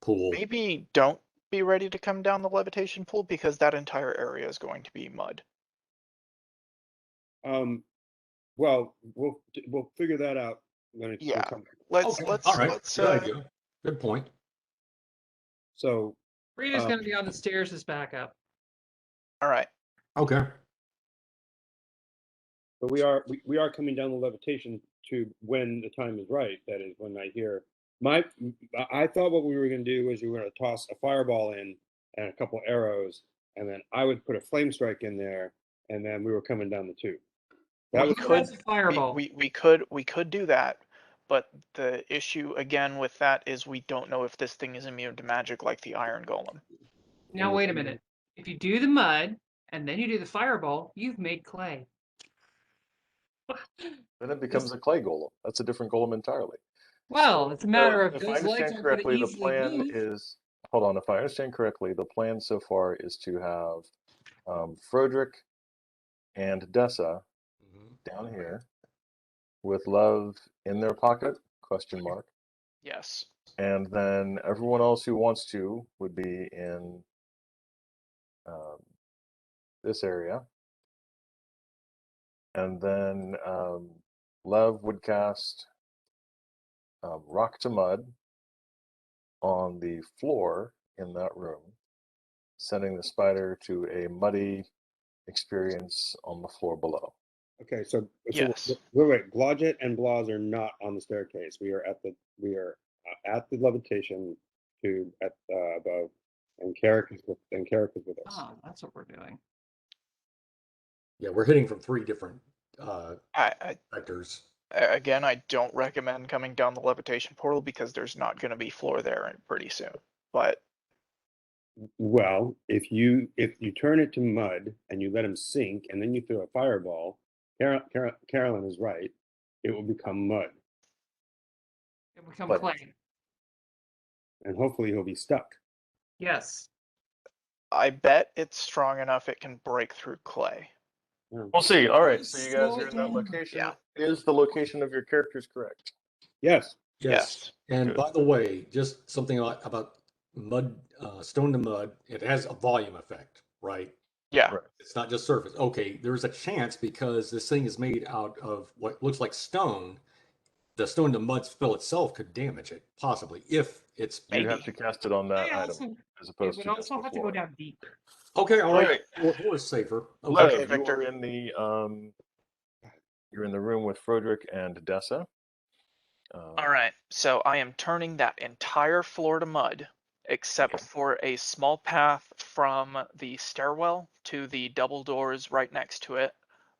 B: pool.
C: Maybe don't be ready to come down the levitation pool because that entire area is going to be mud.
I: Well, we'll figure that out when it
C: Yeah.
I: comes.
C: Let's
B: Okay, all right,
C: let's
B: good idea. Good point.
I: So
D: Rita's going to be on the stairs as backup.
C: all right.
B: Okay.
I: but we are coming down the levitation tube when the time is right. That is when I hear I thought what we were going to do was we were going to toss a fireball in and a couple arrows, and then I would put a flame strike in there, and then we were coming down the tube. That was
D: Who has a fireball?
C: We could do that, but the issue again with that is we don't know if this thing is immune to magic like the iron golem.
D: Now wait a minute. If you do the mud and then you do the fireball, you've made clay.
G: Then it becomes a clay golem. That's a different golem entirely.
D: Well, it's a matter of
G: if I
D: those legs
G: understand
D: aren't going to
G: correctly, the
D: easily
G: plan
D: move.
G: is, hold on, if I understand correctly, the plan so far is to have Frederick and Dessa down here with Love in their pocket, question mark.
C: Yes.
G: And then everyone else who wants to would be in this area. And then Lev would cast Rock to Mud on the floor in that room, sending the spider to a muddy experience on the floor below.
I: Okay, so
C: Yes.
I: wait. Blodgett and Blaz are not on the staircase. We are at the levitation tube at above, and Carrick is with us.
D: Oh, that's what we're doing.
B: Yeah, we're hitting from 3 different
C: I
B: vectors.
C: again, I don't recommend coming down the levitation portal because there's not going to be floor there pretty soon. But
I: Well, if you turn it to mud and you let him sink, and then you throw a fireball, Carolyn is right. It will become mud,
D: It become
G: But-
D: clay.
I: and hopefully he'll be stuck.
D: Yes.
C: I bet it's strong enough it can break through clay.
G: We'll see. All right, so you guys
D: Slow
G: are
D: it
G: in that
D: down.
G: location.
C: Yeah.
G: Is the location of your characters correct?
I: Yes.
C: Yes.
B: And
C: Good.
B: by the way, just something about mud, stone to mud, it has a volume effect, right?
C: Yeah.
G: Right.
B: It's not just surface. Okay, there's a chance because this thing is made out of what looks like stone. The stone to mud spell itself could damage it, possibly, if it's.
G: You have
C: Maybe.
G: to cast it on that
D: I
G: item
D: also,
G: as
D: it
G: opposed
D: would
G: to just
D: also
G: the
D: have to
G: floor.
D: go down deep.
B: Okay, all
G: All
B: right.
G: right.
B: Floor is safer.
G: Lev,
C: Okay,
G: you
C: Victor.
G: are in the you're in the room with Frederick and Dessa.
C: All right, so I am turning that entire floor to mud, except
G: Okay.
C: for a small path from the stairwell to the double doors right next to it,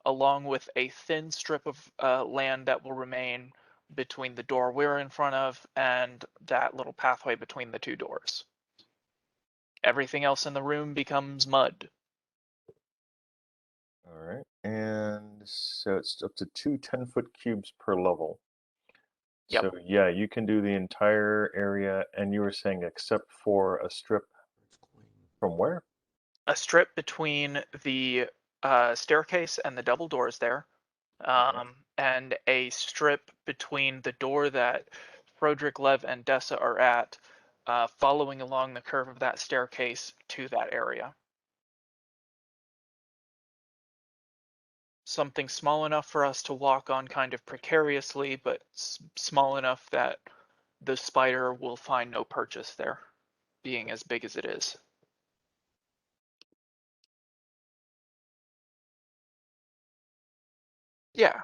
C: along with a thin strip of land that will remain between the door we're in front of and that little pathway between the two doors. Everything else in the room becomes mud.
G: All right. And so it's up to two 10-foot cubes per level.
C: Yep.
G: So yeah, you can do the entire area, and you were saying except for a strip from where?
C: A strip between the staircase and the double doors there, and a strip between the door that Froderick, Lev, and Dessa are at, following along the curve of that staircase to that area. Something small enough for us to walk on kind of precariously, but small enough that the spider will find no purchase there, being as big as it is. Yeah.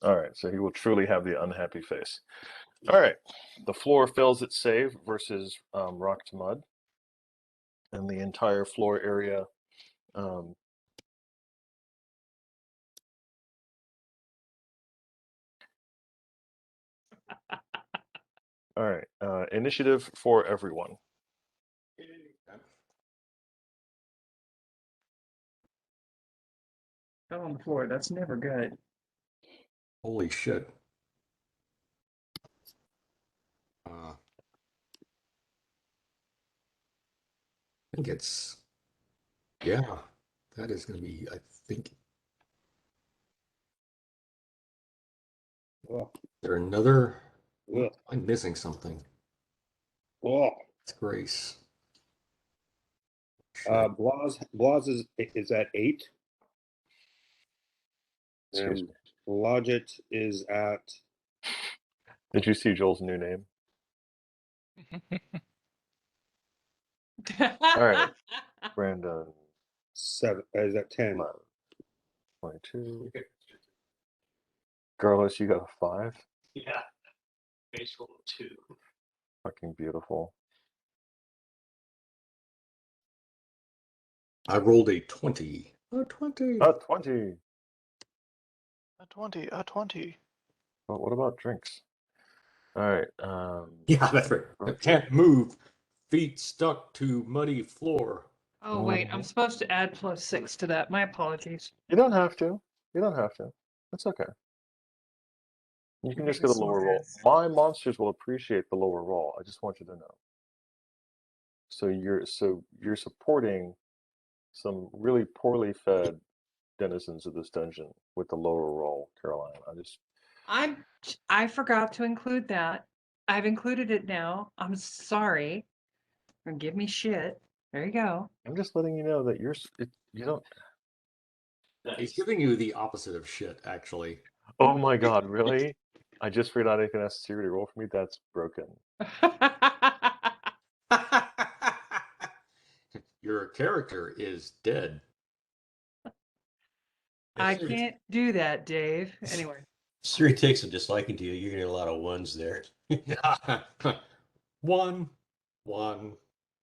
G: All right, so he will truly have the unhappy face. All right, the floor fails its save versus rock to mud, and the entire floor area. Um, all right, initiative for everyone.
D: Fell on the floor. That's never good.
B: Holy shit. I think it's, yeah, that is going to be, I think,
I: Ugh.
B: there another,
I: Ugh.
B: I'm missing something.
I: Ugh.
B: It's Grace.
I: Blas is at 8,
G: Excuse
I: and
G: me.
I: Logit is at
G: Did you see Joel's new name? All right, Brandon.
I: 7. Is at 10.
G: 11, 22. Girlish, you got a 5.
F: Yeah. Base roll 2.
G: Fucking beautiful.
B: I rolled a 20. A 20.
G: A 20.
C: A 20, a 20.
G: But what about drinks? All right.
B: Yeah, that's right. I can't move. Feet stuck to muddy floor.
D: Oh, wait. I'm supposed to add +6 to that. My apologies.
G: You don't have to. You don't have to. It's okay. You can just get a lower roll. My monsters will appreciate the lower roll. I just want you to know. So you're supporting some really poorly fed denizens of this dungeon with the lower roll, Caroline.
D: I forgot to include that. I've included it now. I'm sorry. Don't give me shit. There you go.
G: I'm just letting you know that you don't.
B: He's giving you the opposite of shit, actually.
G: Oh my God, really? I just figured out anything that's to roll for me. That's broken.
B: Your character is dead.
D: I can't do that, Dave. Anyway.
F: Siri takes a disliking to you. You're gonna get a lot of ones there.
B: One, one,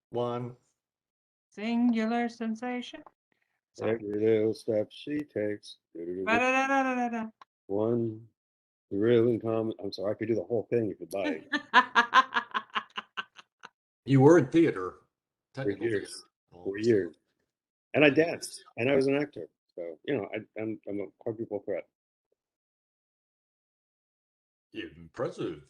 B: one.
D: Singular sensation. Sorry.
I: Every little step she takes.
D: Ba-da-da-da-da-da.
I: One real in common. I'm sorry, I could do the whole thing if you'd like.
B: You were in theater.
I: For
B: Technical
I: years.
B: theater.
I: For years. And I danced. And I was an actor. So, I'm a quadruple threat.
B: Impressive.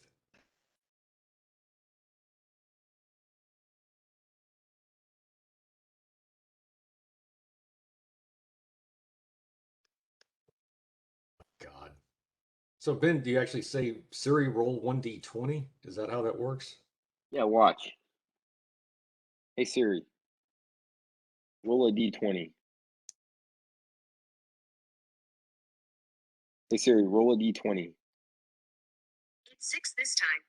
B: God. So Ben, do you actually say Siri roll 1d20? Is that how that works?
E: Yeah, watch. Hey Siri, roll a d20. Hey Siri, roll a d20.
J: It's 6 this time.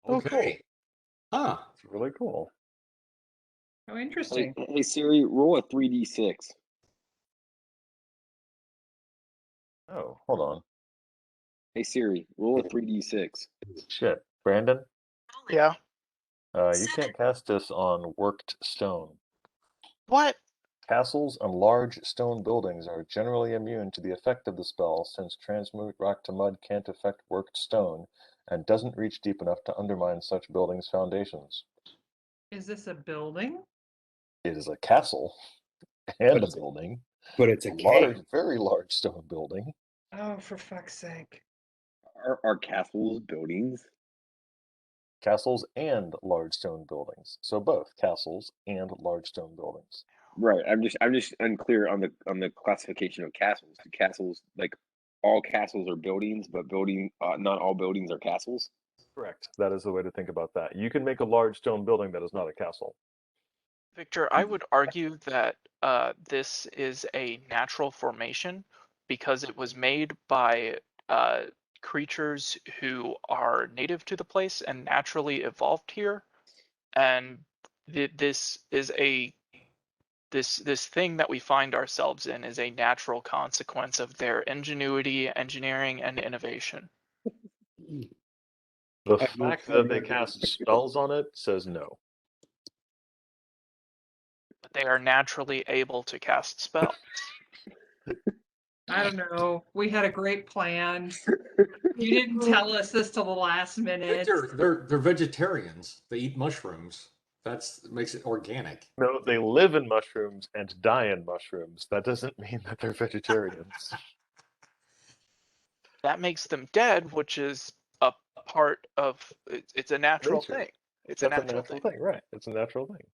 G: Oh, cool.
B: Okay. Ah,
G: It's really cool.
D: Oh,
E: Hey,
D: interesting.
E: hey Siri, roll a 3d6.
G: Oh, hold on.
E: Hey Siri, roll a 3d6.
G: Shit. Brandon,
C: Yeah.
G: you can't cast this on worked stone.
C: What?
G: Castles and large stone buildings are generally immune to the effect of the spell, since transmute rock to mud can't affect worked stone and doesn't reach deep enough to undermine such buildings' foundations.
D: Is this a building?
G: It is a castle and
I: But
G: a
I: it's-
G: building,
I: But it's a
G: large,
I: cave.
G: very large stone building.
D: Oh, for fuck's sake.
E: Are castles buildings?
G: Castles and large stone buildings. So both castles and large stone buildings.
E: Right. I'm just unclear on the classification of castles. Do castles like all castles are buildings, but not all buildings are castles?
G: Correct. That is the way to think about that. You can make a large stone building that is not a castle.
C: Victor, I would argue that this is a natural formation because it was made by creatures who are native to the place and naturally evolved here, and this is this thing that we find ourselves in is a natural consequence of their ingenuity, engineering, and innovation.
G: The
I: I will
G: fact
I: tell
G: that they
I: you-
G: cast spells on it says no.
C: But they are naturally able to cast spells.
D: I don't know. We had a great plan. You didn't tell us this till the last minute.
B: They're vegetarians. They eat mushrooms. That makes it organic.
G: No, they live in mushrooms and die in mushrooms. That doesn't mean that they're vegetarians.
C: That makes them dead, which is a part of it's a natural
G: Nature.
C: thing. It's
G: That's
C: a natural thing.
G: right? It's a natural thing.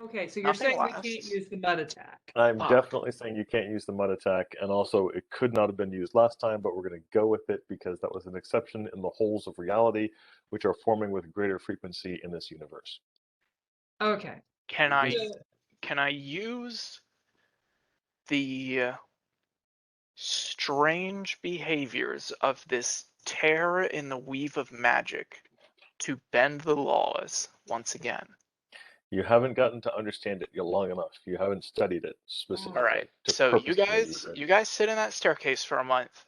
D: Okay, so you're
C: Nothing
D: saying we can't
C: lasts.
D: use the mud attack.
G: I'm
C: Fuck.
G: definitely saying you can't use the mud attack, and also it could not have been used last time, but we're going to go with it because that was an exception in the holes of reality, which are forming with greater frequency in this universe.
D: Okay.
C: Can I
D: So-
C: can I use the strange behaviors of this tear in the weave of magic to bend the laws once again?
G: You haven't gotten to understand it long enough. You haven't studied it specifically.
C: All right.
G: to
C: So
G: purposefully use it.
C: you guys sit in that staircase for a month.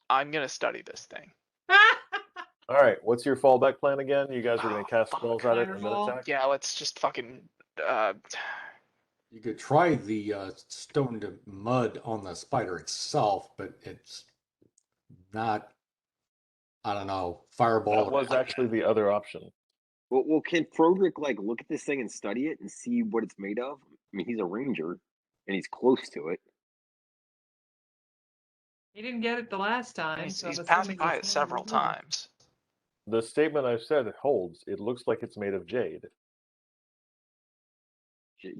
C: I'm gonna study this thing.
G: All right, what's your fallback plan again? You guys are going
C: Oh,
G: to cast
C: fuck.
G: spells at it and then
D: Fireball.
G: attack?
C: Yeah, let's just fucking uh
B: You could try the stone to mud on the spider itself, but it's not, I don't know, fireball.
G: That was actually the other option.
E: Well, can Froderick like look at this thing and study it and see what it's made of? I mean, he's a ranger, and he's close to it.
D: He didn't get it the last time.
C: he's,
D: so
C: he's
D: I'm
C: passed
D: assuming
C: by
D: this
C: it
D: time
C: several
D: he will.
C: times.
G: The statement I've said holds. It looks like it's made of jade.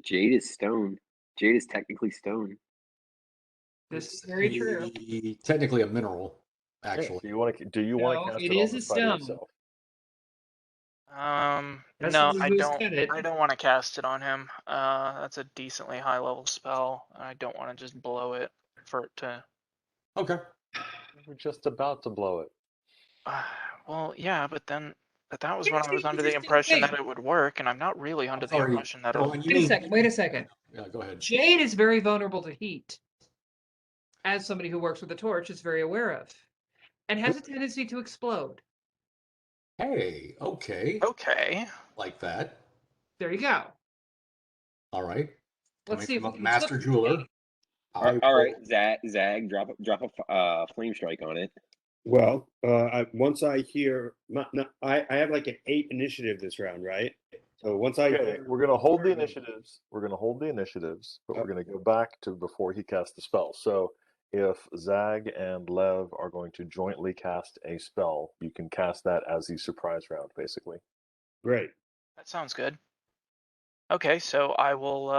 E: Jade is stone. Jade is technically stone.
D: This is very true.
B: Technically a mineral,
G: Yeah,
B: actually.
G: do you want to
D: No,
G: cast
D: it
G: it on
D: is
G: the
D: a
G: spider
D: stone.
G: itself?
D: That's
C: No,
D: the
C: I
D: who's
C: don't.
D: cut it.
C: I don't want to cast it on him. That's a decently high level spell, and I don't want to just blow it for it to.
B: Okay.
G: We're just about to blow it.
C: Well, yeah, but that was
D: Here's
C: when I was
D: the
C: under the
D: interesting
C: impression
D: thing.
C: that it would work, and I'm not really under the
B: sorry,
C: impression that it
B: Roland,
C: would.
B: you
D: Wait a
B: mean-
D: second. Wait a second.
B: Yeah, go ahead.
D: Jade is very vulnerable to heat. As somebody who works with a torch is very aware of. And has a tendency to explode.
B: Hey, okay.
C: Okay.
B: Like that.
D: There you go.
B: All right.
D: Let's
B: Coming
D: see if
B: from
D: we
B: a
D: can
B: master
D: flip
B: jeweler.
E: All right, Zag, drop a flame strike on it.
I: Well, once I hear, I have like an 8 initiative this round, right? So once I
G: Okay,
I: hear,
G: we're going to hold the initiatives. We're going to hold the initiatives, but we're
I: Okay.
G: going to go back to before he casts the spell. So if Zag and Lev are going to jointly cast a spell, you can cast that as the surprise round, basically.
I: great.
C: That sounds good. Okay, so I will.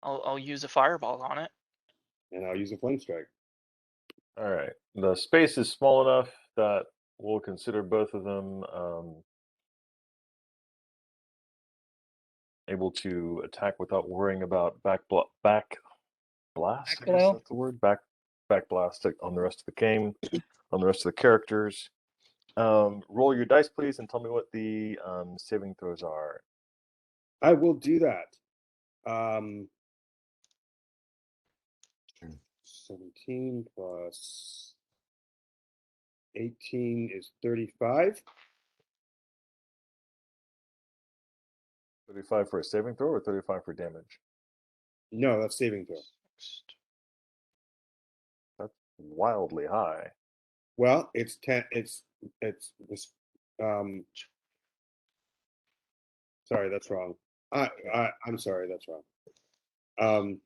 C: I'll use a fireball on it.
I: And I'll use a flame strike.
G: All right. The space is small enough that we'll consider both of them able to attack without worrying about back blast. I guess
D: Backblow.
G: that's the word. Back blast on the rest of the game, on the rest of the characters. Roll your dice, please, and tell me what the saving throws are.
I: I will do that. 17 plus 18 is 35.
G: 35 for a saving throw or 35 for damage?
I: No, that's saving throw.
G: That's wildly high.
I: Well, it's 10. It's this. Sorry, that's wrong. I'm sorry, that's wrong.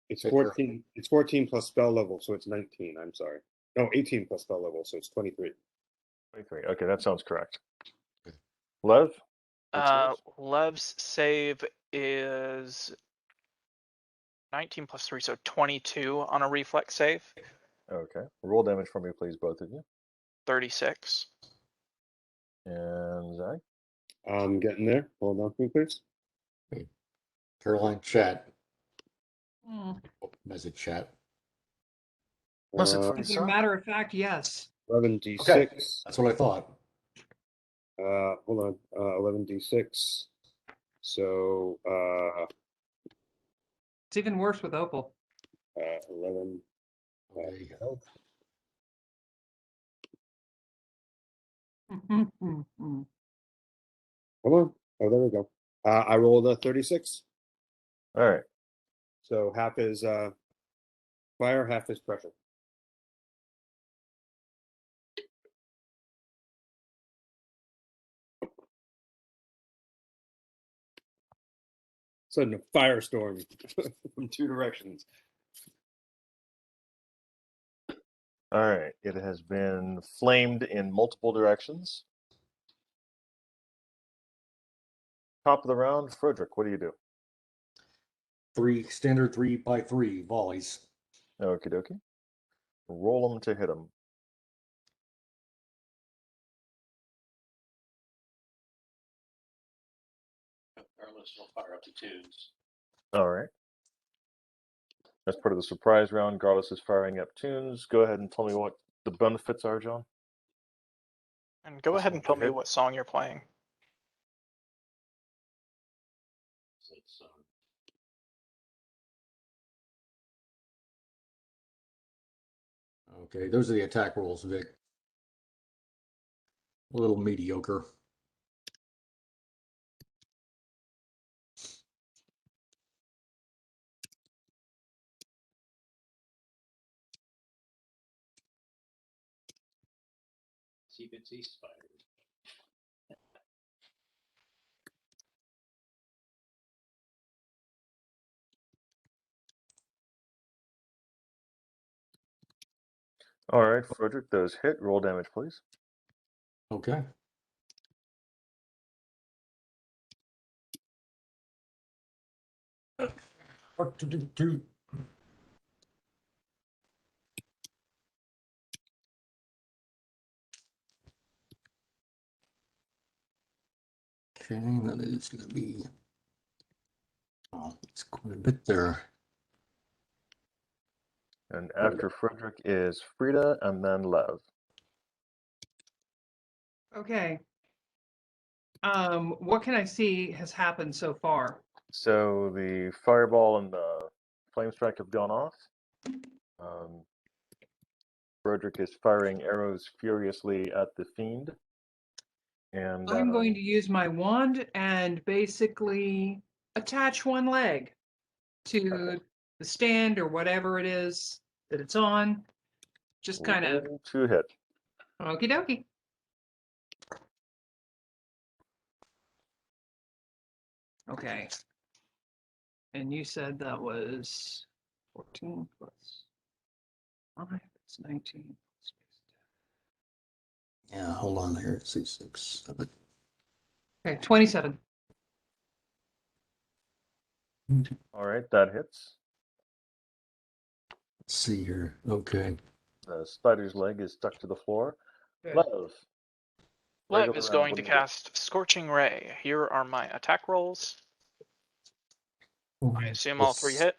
I: It's 14. It's 14 plus spell level, so it's 19. I'm sorry. No, 18 plus spell level, so it's 23.
G: 23. Okay, that sounds correct. Lev? What's yours?
C: Lev's save is 19 plus 3, so 22 on a reflex save.
G: Okay. Roll damage for me, please, both of you.
C: 36.
G: And Zach?
I: I'm getting there. Hold on for me, please.
B: Caroline, chat.
D: Hmm.
B: Message chat.
A: Must it
I: Uh,
A: find
D: As a
A: some?
D: matter of fact, yes.
I: 11d6.
B: Okay. That's what I thought.
I: Hold on. 11d6. So
D: It's even worse with Opal.
I: 11.
B: Okay.
I: Health.
D: Hmm.
I: Come on. Oh, there we go. I rolled a 36.
G: All right.
I: So half is fire, half is pressure. Sudden a firestorm from two directions.
G: All right. It has been flamed in multiple directions. Top of the round, Frederick, what do you do?
B: Standard 3x3 volleys.
G: Okie dokie. Roll them to hit them.
F: Regardless, will fire up to twos.
G: All right. As part of the surprise round, Garlus is firing up tunes. Go ahead and tell me what the benefits are, John.
C: And go
G: Plus
C: ahead
G: one
C: and
G: to
C: tell me
G: hit.
C: what song you're playing.
F: So it's,
B: Okay, those are the attack rolls, Vic. A little mediocre.
F: see if it's East Spider.
G: All right, Frederick, those hit. Roll damage, please.
B: Okay. What to do? Okay, that is going to be. Oh, it's quite a bit there.
G: And after Frederick is Frida and then Lev.
D: Okay. What can I see has happened so far?
G: So the fireball and the flame strike have gone off. Frederick is firing arrows furiously at the fiend. And
D: I'm going to use my wand and basically attach one leg to the stand or whatever it is that it's on. Just kind of
G: roll to hit.
D: okie dokie. Okay. And you said that was 14 plus 5, it's 19.
B: Yeah, hold on here. 6, 6, 7.
D: Okay, 27.
G: All right, that hits.
B: Let's see here. Okay.
G: The spider's leg is stuck to the floor.
D: Good.
G: Lev.
C: Lev
G: regular
C: is
G: round,
C: going
G: what
C: to
G: do you do?
C: cast Scorching Ray. Here are my attack rolls. I assume all 3 hit.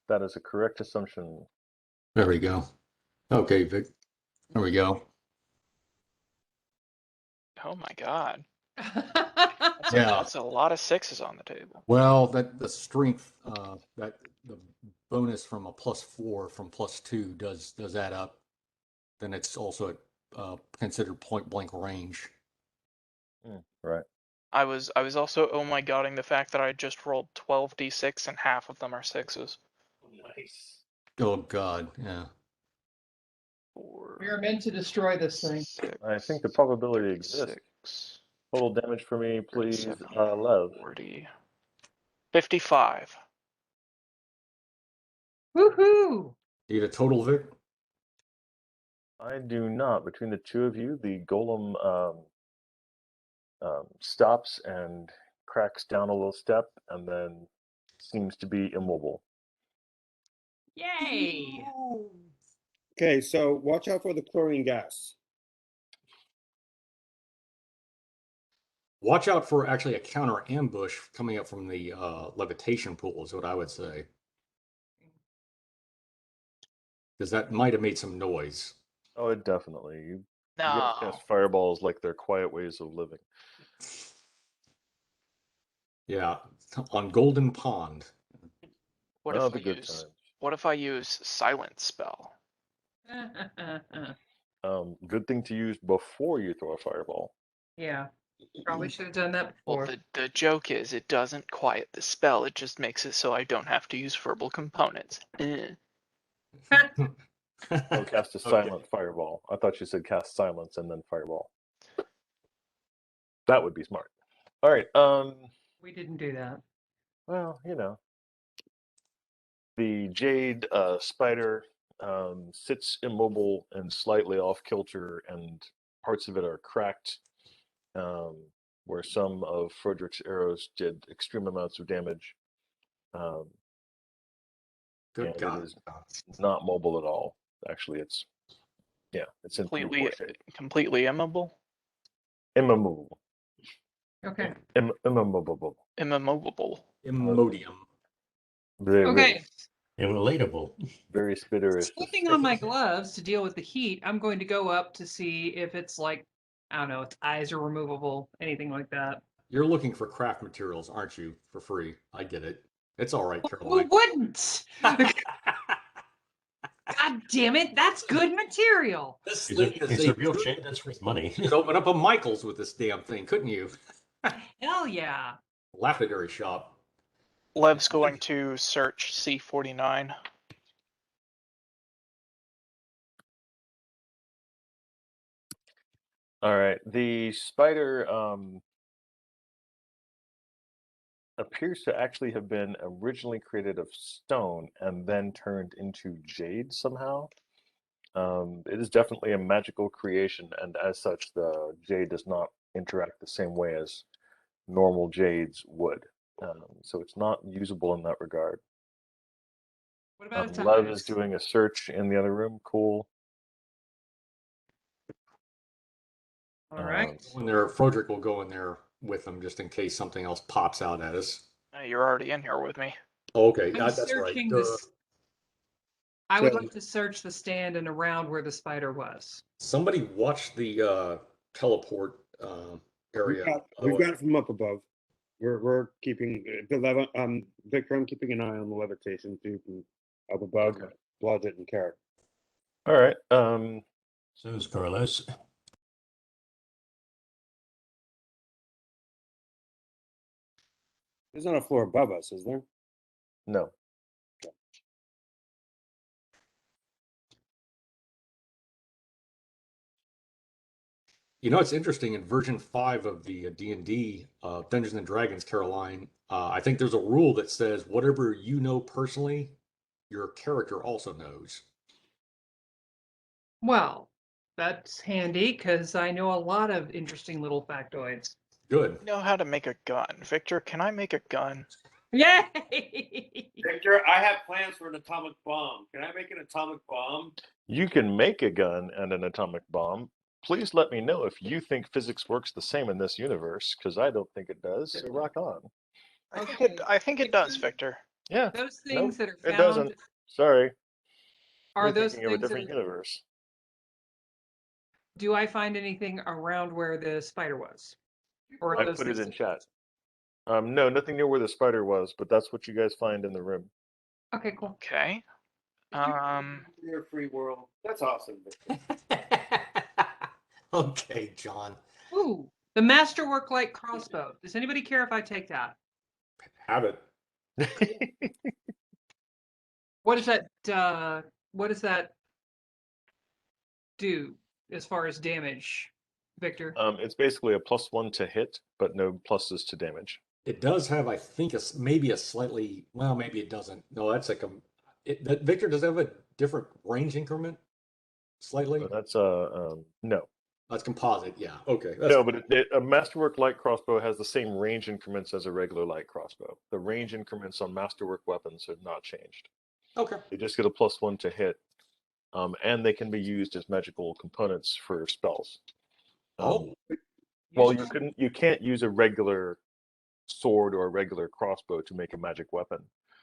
G: That is a correct assumption.
B: There we go. Okay, Vic. There we go.
C: Oh my god.
B: Yeah.
C: That's a lot of 6s on the table.
B: Well, that the strength that the bonus from a +4 from +2 does add up, then it's also considered point blank range.
G: Right.
C: I was also oh my godding the fact that I just rolled 12d6 and half of them are sixes.
F: Nice.
B: Oh God, yeah.
D: We are meant to destroy this thing.
G: I think the probability exists. Total damage for me, please,
C: 37,
G: Lev.
C: 40, 55.
D: Woohoo!
B: Need a total, Vic?
G: I do not. Between the two of you, the golem stops and cracks down a little step and then seems to be immobile.
D: Yay!
I: Okay, so watch out for the chlorine gas.
B: Watch out for actually a counter ambush coming up from the levitation pool is what I would say. Because that might have made some noise.
G: Oh, it definitely. You guys
C: No.
G: cast fireballs like they're quiet ways of living.
B: Yeah, on Golden Pond.
C: What
G: Oh,
C: if
G: the
C: I
G: good
C: use
G: times.
C: what if I use silence spell?
G: Good thing to use before you throw a fireball.
D: Yeah, probably should have done that
C: Well,
D: before.
C: the joke is it doesn't quiet the spell, it just makes it so I don't have to use verbal components.
G: Oh, cast a silent fireball. I thought you said cast silence and then fireball. That would be smart. All right.
D: We didn't do that.
G: Well, you know, the jade spider sits immobile and slightly off kilter, and parts of it are cracked, where some of Frederick's arrows did extreme amounts of damage.
B: Good
G: And
B: God.
G: it is not mobile at all. Actually, it's in pretty poor shape.
C: Completely immobile.
G: Immovable.
D: Okay.
G: Immovable.
C: Immobile.
B: Imodium.
G: Very,
D: Okay.
F: Relatable.
G: very spitterish.
D: Slipping on my gloves to deal with the heat, I'm going to go up to see if it's like, I don't know, its eyes are removable, anything like that.
B: You're looking for craft materials, aren't you? For free. I get it. It's all right,
D: Who
B: Caroline.
D: wouldn't? God damn it, that's good material.
B: This
F: It's
B: thing
F: a,
B: is
F: it's a real shame. That's worth money.
B: You could open up a Michael's with this damn thing, couldn't you?
D: Hell yeah.
B: Lapidary shop.
C: Lev's going to search C49.
G: All right. The spider appears to actually have been originally created of stone and then turned into jade somehow. It is definitely a magical creation, and as such, the jade does not interact the same way as normal jades would. So it's not usable in that regard.
D: What about its
G: Lev is
D: eyes?
G: doing a search in the other room. Cool.
D: All right.
B: When there, Frederick will go in there with them just in case something else pops out at us.
C: You're already in here with me.
B: Okay,
D: I'm
B: that's right.
D: searching this. I would like to search the stand and around where the spider was.
B: Somebody watch the teleport area.
I: We've got it from up above. We're keeping Victor. I'm keeping an eye on the levitation too from up above.
G: Okay.
I: Blodgett and Carrot.
G: All right.
F: So is Carlos.
I: There's not a floor above us, is there?
G: No.
B: You know, it's interesting in version 5 of the D&D Dungeons and Dragons, Caroline. I think there's a rule that says whatever you know personally, your character also knows.
D: Well, that's handy because I know a lot of interesting little factoids.
B: Good.
C: I know how to make a gun. Victor, can I make a gun?
D: Yay!
I: Victor, I have plans for an atomic bomb. Can I make an atomic bomb?
G: You can make a gun and an atomic bomb. Please let me know if you think physics works the same in this universe, because I don't think it does. So rock on.
C: I think it does, Victor.
G: Yeah.
D: Those things that are
G: It
D: found
G: doesn't. Sorry.
D: are
G: You're
D: those
G: thinking of a
D: things that
G: different
D: are,
G: universe.
D: do I find anything around where the spider was? Or
G: I
D: are those
G: put it
D: things
G: in chat. No, nothing near where the spider was, but that's what you guys find in the room.
D: Okay, cool.
C: Okay.
I: Your free world. That's awesome.
F: Okay, John.
D: Ooh, the Masterwork Light Crossbow. Does anybody care if I take that?
B: Have it.
D: What does that? What does that do as far as damage, Victor?
G: It's basically a +1 to hit, but no pluses to damage.
B: It does have, I think, maybe a slightly. Well, maybe it doesn't. No, that's like a. Victor, does it have a different range increment? Slightly.
G: But that's no.
B: That's composite. Yeah. Okay. That's
G: No, but a Masterwork light crossbow has the same range increments as a regular light crossbow. The range increments on Masterwork weapons have not changed.
B: okay.
G: They just get a +1 to hit, and they can be used as magical components for spells.
B: Oh.
G: Well, you can't use a regular sword or a regular crossbow to make a magic weapon.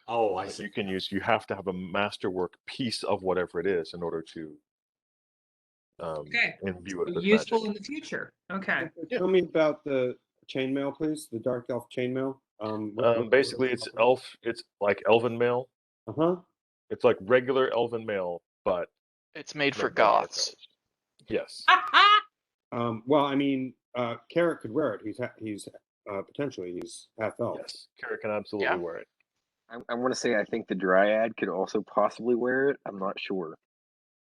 B: Oh, I
G: But
B: see.
G: you have to have a Masterwork piece of whatever it is in order to
D: Okay.
G: imbue it with
D: Useful
G: magic.
D: in the future. Okay.
I: Tell me about the chainmail, please. The dark elf chainmail.
G: Basically, it's elf. It's like elven mail.
I: Uh huh.
G: It's like regular elven mail, but
C: It's made for
G: meant by dark
C: goths.
G: elves. Yes.
I: Well, I mean, Carrot could wear it. He's potentially he's half elf.
G: Yes. Kara can absolutely
C: Yeah.
G: wear it.
E: I want to say I think the Dryad could also possibly wear it. I'm not sure.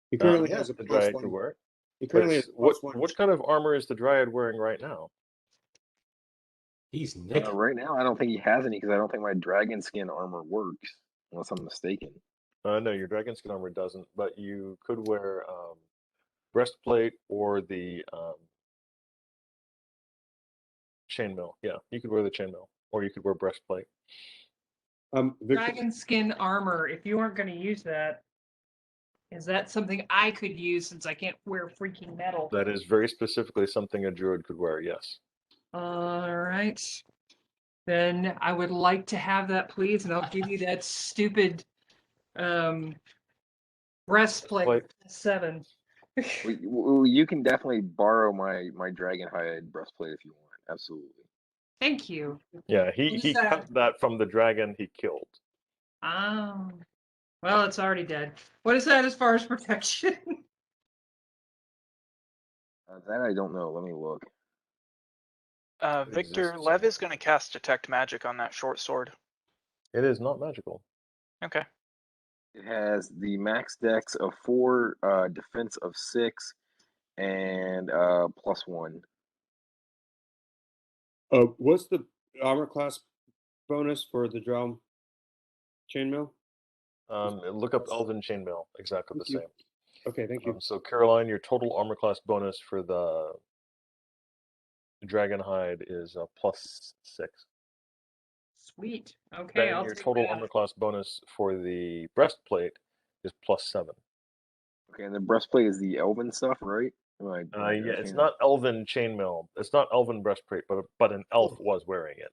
I: He currently
G: Yeah,
I: has a
G: the
I: plus
G: Dryad
I: one.
G: could wear it.
I: He
G: But
I: currently has a
G: what
I: plus one.
G: what kind of armor is the Dryad wearing right now?
B: He's naked.
E: Right now, I don't think he has any because I don't think my dragon skin armor works, unless I'm mistaken.
G: No, your dragon skin armor doesn't. But you could wear breastplate or the chainmail. Yeah, you could wear the chainmail, or you could wear breastplate.
I: Victor,
D: Dragon skin armor. If you weren't going to use that, is that something I could use since I can't wear freaking metal?
G: That is very specifically something a druid could wear. Yes.
D: All right. Then I would like to have that, please, and I'll give you that stupid breastplate
G: Like,
D: 7.
E: You can definitely borrow my dragon hide breastplate if you want. Absolutely.
D: Thank you.
G: yeah,
D: What is
G: he
D: that?
G: cut that from the dragon he killed.
D: Oh. Well, it's already dead. What is that as far as protection?
E: That I don't know. Let me look.
G: It
C: Victor,
G: exists
C: Lev
G: somewhere.
C: is going to cast Detect Magic on that short sword.
G: It is not magical.
C: Okay.
E: It has the max dex of 4, defense of 6, and +1.
I: what's the armor class bonus for the Drow chainmail?
G: Look up Elven Chainmail. Exactly the
I: Thank you.
G: same.
I: Okay, thank you.
G: So Caroline, your total armor class bonus for the dragon hide is +6.
D: Sweet. Okay,
G: Then
D: I'll
G: your
D: take
G: total
D: that.
G: armor class bonus for the breastplate is +7.
E: Okay, and the breastplate is the elven stuff, right?
G: Yeah, it's not Elven Chainmail. It's not Elven breastplate, but an elf was wearing it.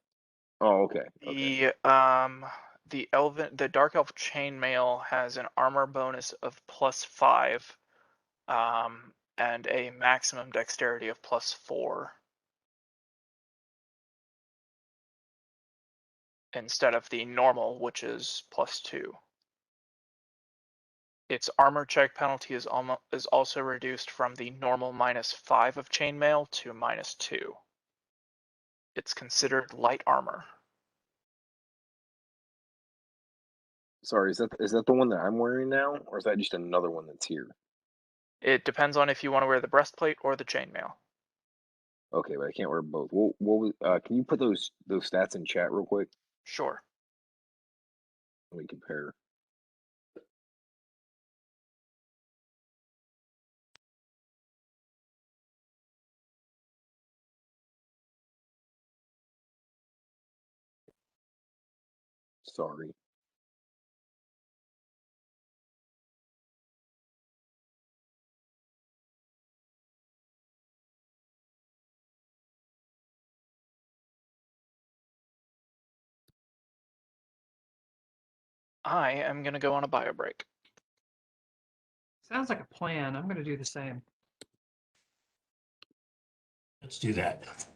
E: Oh, okay. Okay.
C: The Dark Elf Chainmail has an armor bonus of +5, and a maximum dexterity of +4. Instead of the normal, which is +2. Its armor check penalty is also reduced from the normal -5 of chainmail to -2. It's considered light armor.
E: Sorry, is that the one that I'm wearing now, or is that just another one that's here?
C: It depends on if you want to wear the breastplate or the chainmail.
E: Okay, but I can't wear both. Can you put those stats in chat real quick?
C: Sure.
E: Let me compare. Sorry.
C: I am going to go on a bio break.
D: Sounds like a plan. I'm going to do the same.
F: Let's do that.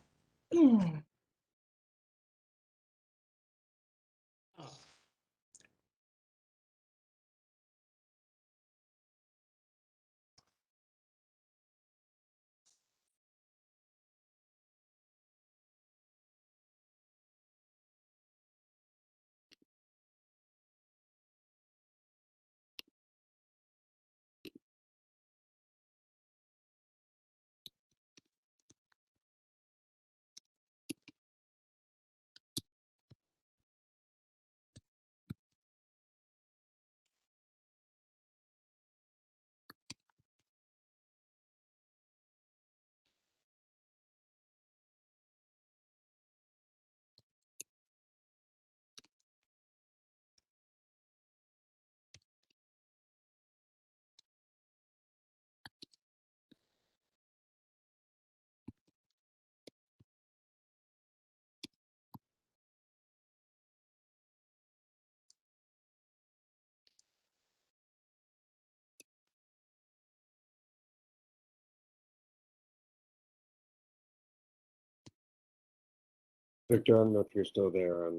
I: Victor, I don't know if you're still there.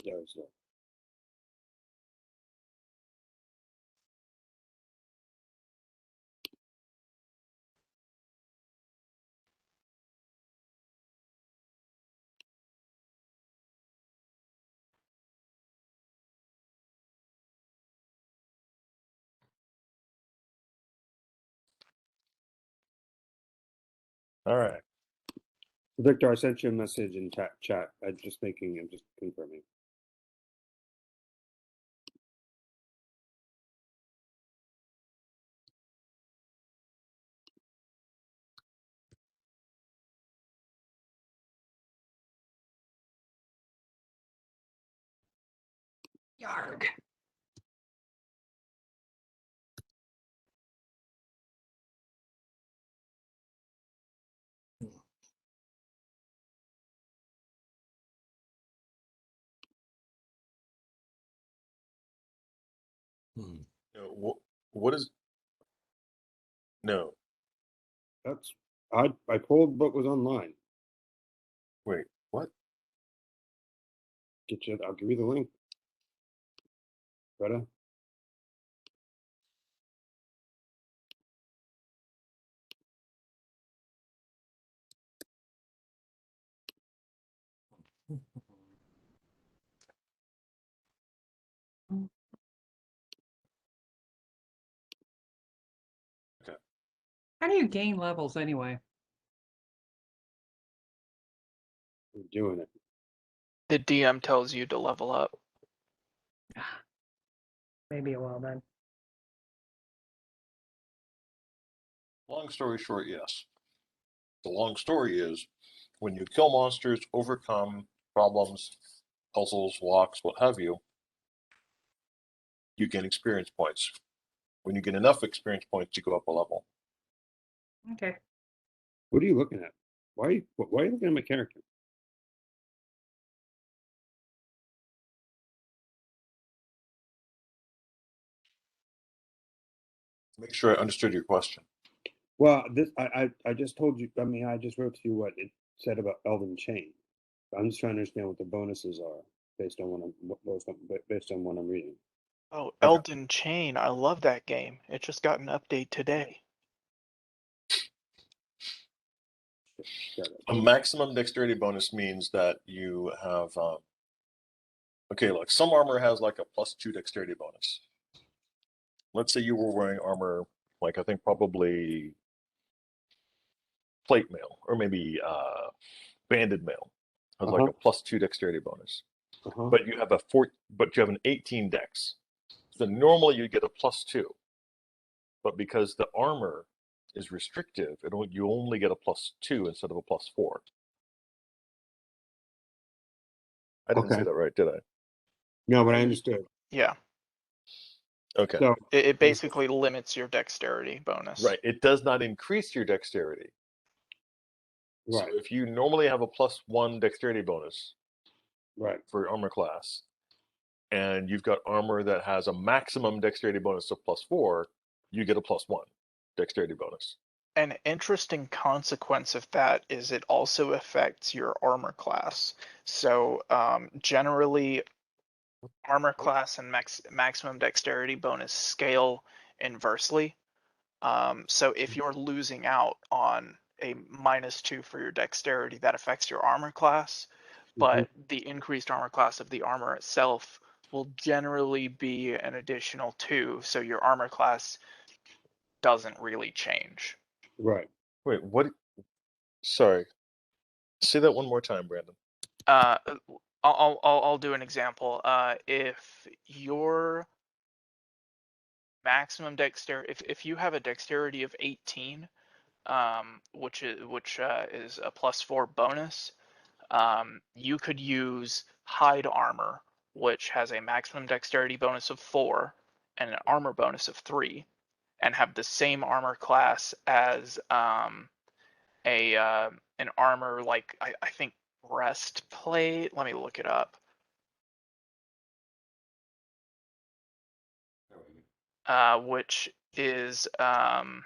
I: Yeah, it's not.
G: All right.
I: Victor, I sent you a message in chat. I'm just confirming.
D: Yarg.
B: Hmm.
G: What is no?
I: That's I pulled what was online.
G: Wait, what?
I: I'll give you the link. Better.
D: How do you gain levels anyway?
I: We're doing it.
C: The DM tells you to level up.
D: Maybe a while then.
G: Long story short, yes. The long story is when you kill monsters, overcome problems, puzzles, walks, what have you, you gain experience points. When you get enough experience points, you go up a level.
D: Okay.
I: What are you looking at? Why are you looking at my character?
G: Make sure I understood your question.
I: Well, this I just told you. I mean, I just wrote to you what it said about Elven Chain. I'm just trying to understand what the bonuses are based on what I'm reading.
C: Oh,
G: Okay.
C: Elden Chain. I love that game. It just got an update today.
G: A maximum dexterity bonus means that you have okay, look, some armor has like a +2 dexterity bonus. Let's say you were wearing armor, like I think probably plate mail or maybe banded mail has like a +2 dexterity bonus. But you have an 18 dex. So normally you get a +2. But because the armor is restrictive, you only get a +2 instead of a +4. I didn't say that right, did I?
I: No, but I understood.
C: Yeah.
G: Okay.
I: So
C: It basically limits your dexterity bonus.
G: Right. It does not increase your dexterity.
I: right,
G: So if you normally have a +1 dexterity bonus
I: right.
G: for armor class, and you've got armor that has a maximum dexterity bonus of +4, you get a +1 dexterity bonus.
C: An interesting consequence of that is it also affects your armor class. So generally, armor class and maximum dexterity bonus scale inversely. So if you're losing out on a -2 for your dexterity, that affects your armor class, but the increased armor class of the armor itself will generally be an additional 2, so your armor class doesn't really change.
I: Right.
G: Wait, what? Sorry. Say that one more time, Brandon.
C: I'll do an example. If your maximum dexterity, if you have a dexterity of 18, which is a +4 bonus, you could use hide armor, which has a maximum dexterity bonus of 4 and an armor bonus of 3, and have the same armor class as an armor like I think breastplate. Let me look it up. Which is an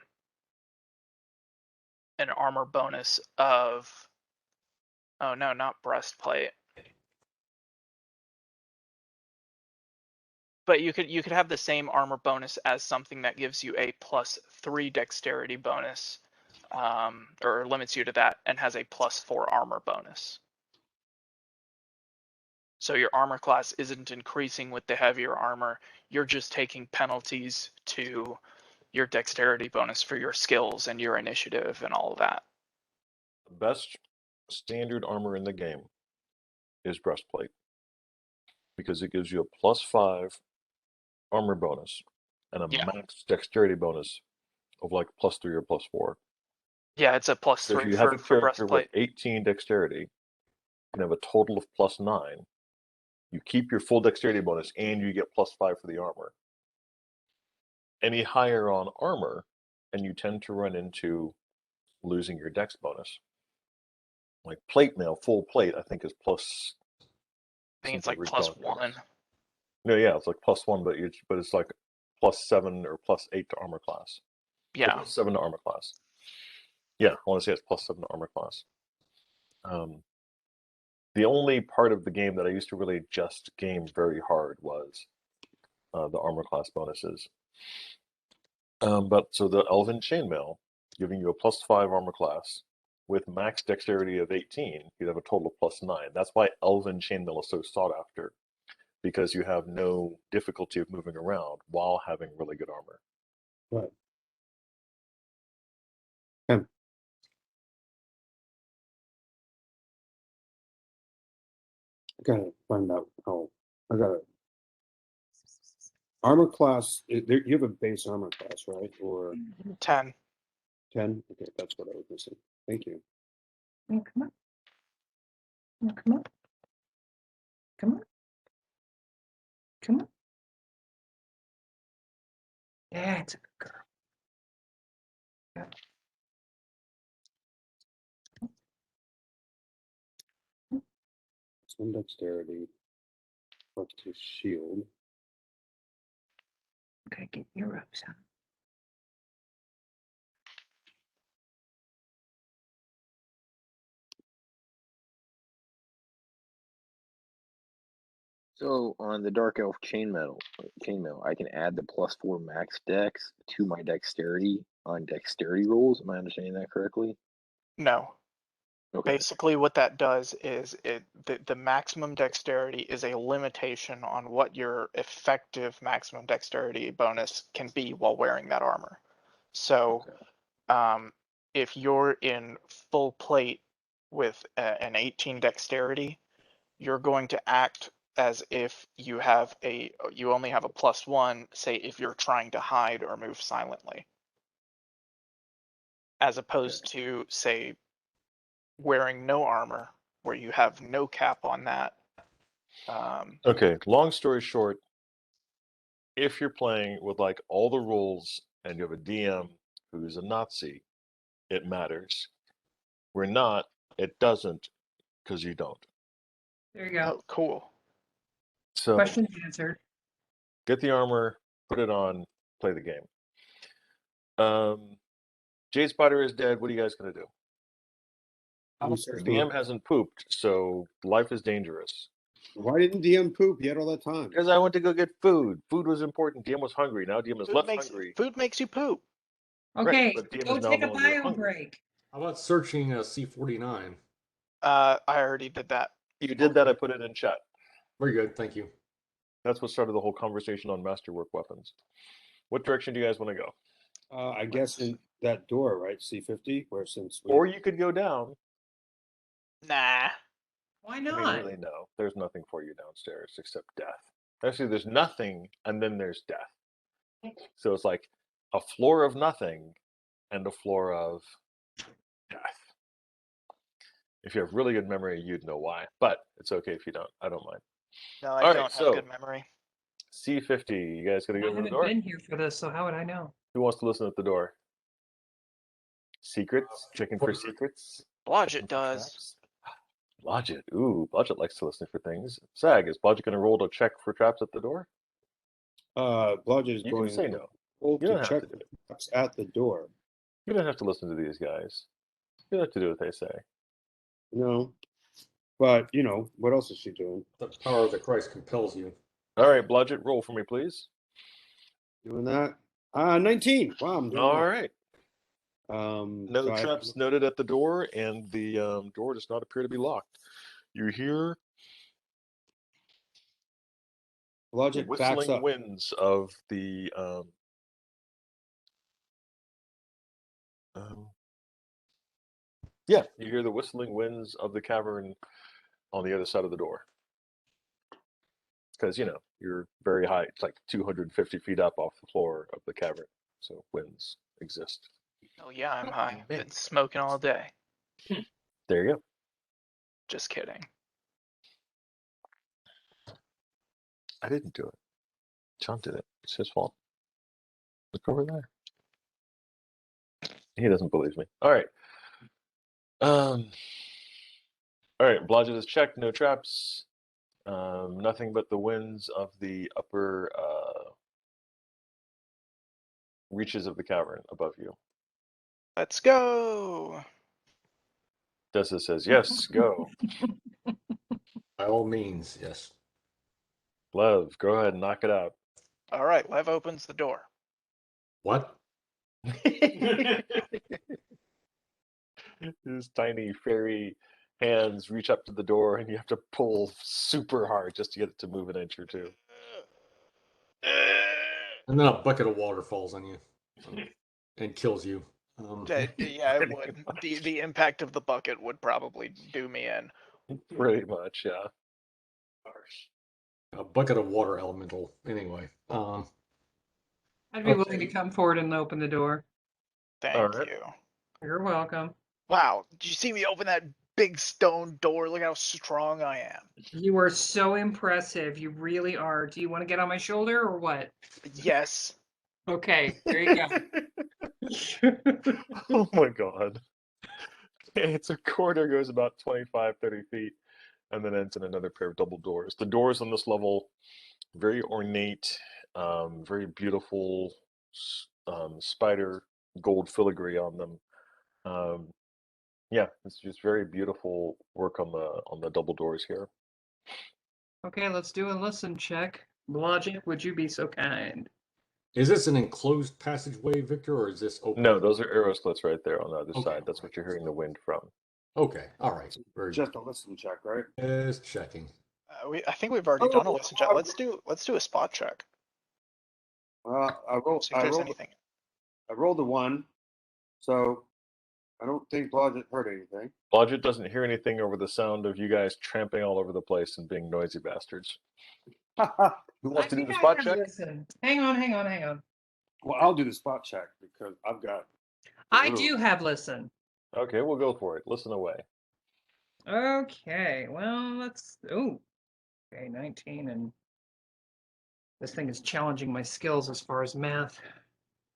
C: armor bonus of Oh no, not breastplate. But you could have the same armor bonus as something that gives you a +3 dexterity bonus, or limits you to that, and has a +4 armor bonus. So your armor class isn't increasing with the heavier armor. You're just taking penalties to your dexterity bonus for your skills and your initiative and all of that.
G: The best standard armor in the game is breastplate because it gives you a +5 armor bonus and a
C: Yeah.
G: max dexterity bonus of like +3 or +4.
C: Yeah, it's a
G: So if
C: +3
G: you have a
C: for
G: character with
C: breastplate.
G: 18 dexterity and have a total of +9, you keep your full dexterity bonus and you get +5 for the armor. Any higher on armor, and you tend to run into losing your dex bonus. Like plate mail, full plate, I think is plus.
C: I think it's
G: something
C: like
G: ridiculous.
C: +1.
G: No, yeah, it's like +1, but it's like +7 or +8 to armor class. Or
C: Yeah.
G: +7 to armor class. Yeah, I want to say it's +7 to armor class. The only part of the game that I used to really just game very hard was the armor class bonuses. But so the Elven Chainmail, giving you a +5 armor class with max dexterity of 18, you'd have a total of +9. That's why Elven Chainmail is so sought after, because you have no difficulty of moving around while having really good armor.
I: Right. I gotta find out how. I gotta. Armor class. You have a base armor class, right? Or
C: 10.
I: 10? Okay, that's what I was missing. Thank you.
D: Oh, come on. Oh, come on. Come on. Come on. That's a good girl.
I: Some dexterity. +2 shield.
D: Okay, get your ropes on.
E: So on the Dark Elf chainmail, I can add the +4 max dex to my dexterity on dexterity rolls. Am I understanding that correctly?
C: No.
E: Okay.
C: Basically what that does is the maximum dexterity is a limitation on what your effective maximum dexterity bonus can be while wearing that armor. So if you're in full plate with an 18 dexterity, you're going to act as if you only have a +1, say if you're trying to hide or move silently, as opposed to, say, wearing no armor where you have no cap on that.
G: Okay, long story short, if you're playing with like all the rules and you have a DM who's a Nazi, it matters. We're not, it doesn't, because you don't.
D: There you go.
C: Oh, cool.
G: So
D: Questions answered.
G: get the armor, put it on, play the game. Jade Spider is dead. What are you guys gonna do? The DM hasn't pooped, so life is dangerous.
I: Why didn't DM poop? He had all that time.
G: Because I went to go get food. Food was important. DM was hungry. Now DM is less hungry.
C: Food makes you poop.
D: Okay,
G: but DM
D: go
G: is now
D: take a
G: no longer
D: bio
G: hungry.
D: break.
B: How about searching C49?
C: I already did that.
G: You did that. I put it in chat.
B: Very good, thank you.
G: That's what started the whole conversation on masterwork weapons. What direction do you guys want to go?
I: I guess in that door, right? C50, where since we.
G: Or you could go down.
C: Nah.
D: Why
G: I
D: not?
G: mean, really, no. There's nothing for you downstairs except death. Actually, there's nothing, and then there's death. So it's like a floor of nothing and a floor of death. If you have really good memory, you'd know why. But it's okay if you don't. I don't mind.
C: No, I
G: All
C: don't
G: right,
C: have good memory.
G: C50. You guys gonna
D: I
G: go to the
D: haven't
G: door?
D: been here for this, so how would I know?
G: Who wants to listen at the door? Secrets? Checking for secrets?
C: Blodgett does.
G: Blodgett. Ooh, Blodgett likes to listen for things. Sag, is Blodgett going to roll to check for traps at the door?
I: Blodgett is
G: You
I: going
G: can say no.
I: to
G: You don't have
I: check
G: to do it.
I: what's at the door.
G: You don't have to listen to these guys. You have to do what they say.
I: No. But what else is she doing?
B: The power of the Christ compels you.
G: All right, Blodgett, roll for me, please.
I: Doing that. 19. Wow, I'm doing
G: All
I: well.
G: right. No
I: so
G: traps noted at the door, and the door does not appear to be locked. You hear
I: Logic backs
G: whistling
I: up.
G: winds of the yeah, you hear the whistling winds of the cavern on the other side of the door. Because you're very high. It's like 250 feet up off the floor of the cavern, so winds exist.
C: Oh yeah, I'm high. Been smoking all day.
G: There you go.
C: Just kidding.
G: I didn't do it. John did it. It's his fault. Look over there. He doesn't believe me. All right. All right. Blodgett is checked. No traps. Nothing but the winds of the upper reaches of the cavern above you.
C: Let's go.
G: Dessa says, yes, go.
B: By all means, yes.
G: Lev, go ahead and knock it out.
C: All right, Lev opens the door.
B: What?
G: His tiny fairy hands reach up to the door, and you have to pull super hard just to get it to move an inch or two.
B: And then a bucket of water falls on you and kills you.
C: Yeah, it would. The impact of the bucket would probably do me in.
G: Pretty much, yeah.
B: A bucket of water elemental. Anyway.
D: I'd be willing to come forward and open the door.
C: Thank
G: right.
C: you.
D: You're welcome.
C: Wow, did you see me open that big stone door? Look how strong I am.
D: You are so impressive. You really are. Do you want to get on my shoulder or what?
C: Yes.
D: Okay, there you go.
G: Oh my god. It's a corridor, goes about 25, 30 feet, and then ends in another pair of double doors. The doors on this level, very ornate, very beautiful spider gold filigree on them. Yeah, it's just very beautiful work on the double doors here.
D: Okay, let's do a listen check. Logic, would you be so kind?
B: Is this an enclosed passageway, Victor, or is this open?
G: No, those are arrow slits right there on the other
B: Okay,
G: side. That's what you're hearing the wind from.
B: Okay, all right. Very
I: Just a listen check, right?
B: Just checking.
C: I think we've already done a listen check. Let's do a spot check.
I: I rolled.
C: See if there's anything.
I: I rolled a 1, so I don't think Blodgett heard anything.
G: Blodgett doesn't hear anything over the sound of you guys tramping all over the place and being noisy bastards. Who wants to do the spot check?
D: Listen. Hang on.
I: Well, I'll do the spot check because I've got.
D: I do have listen.
G: Okay, we'll go for it. Listen away.
D: Okay, well, let's. Oh, okay, 19, and this thing is challenging my skills as far as math.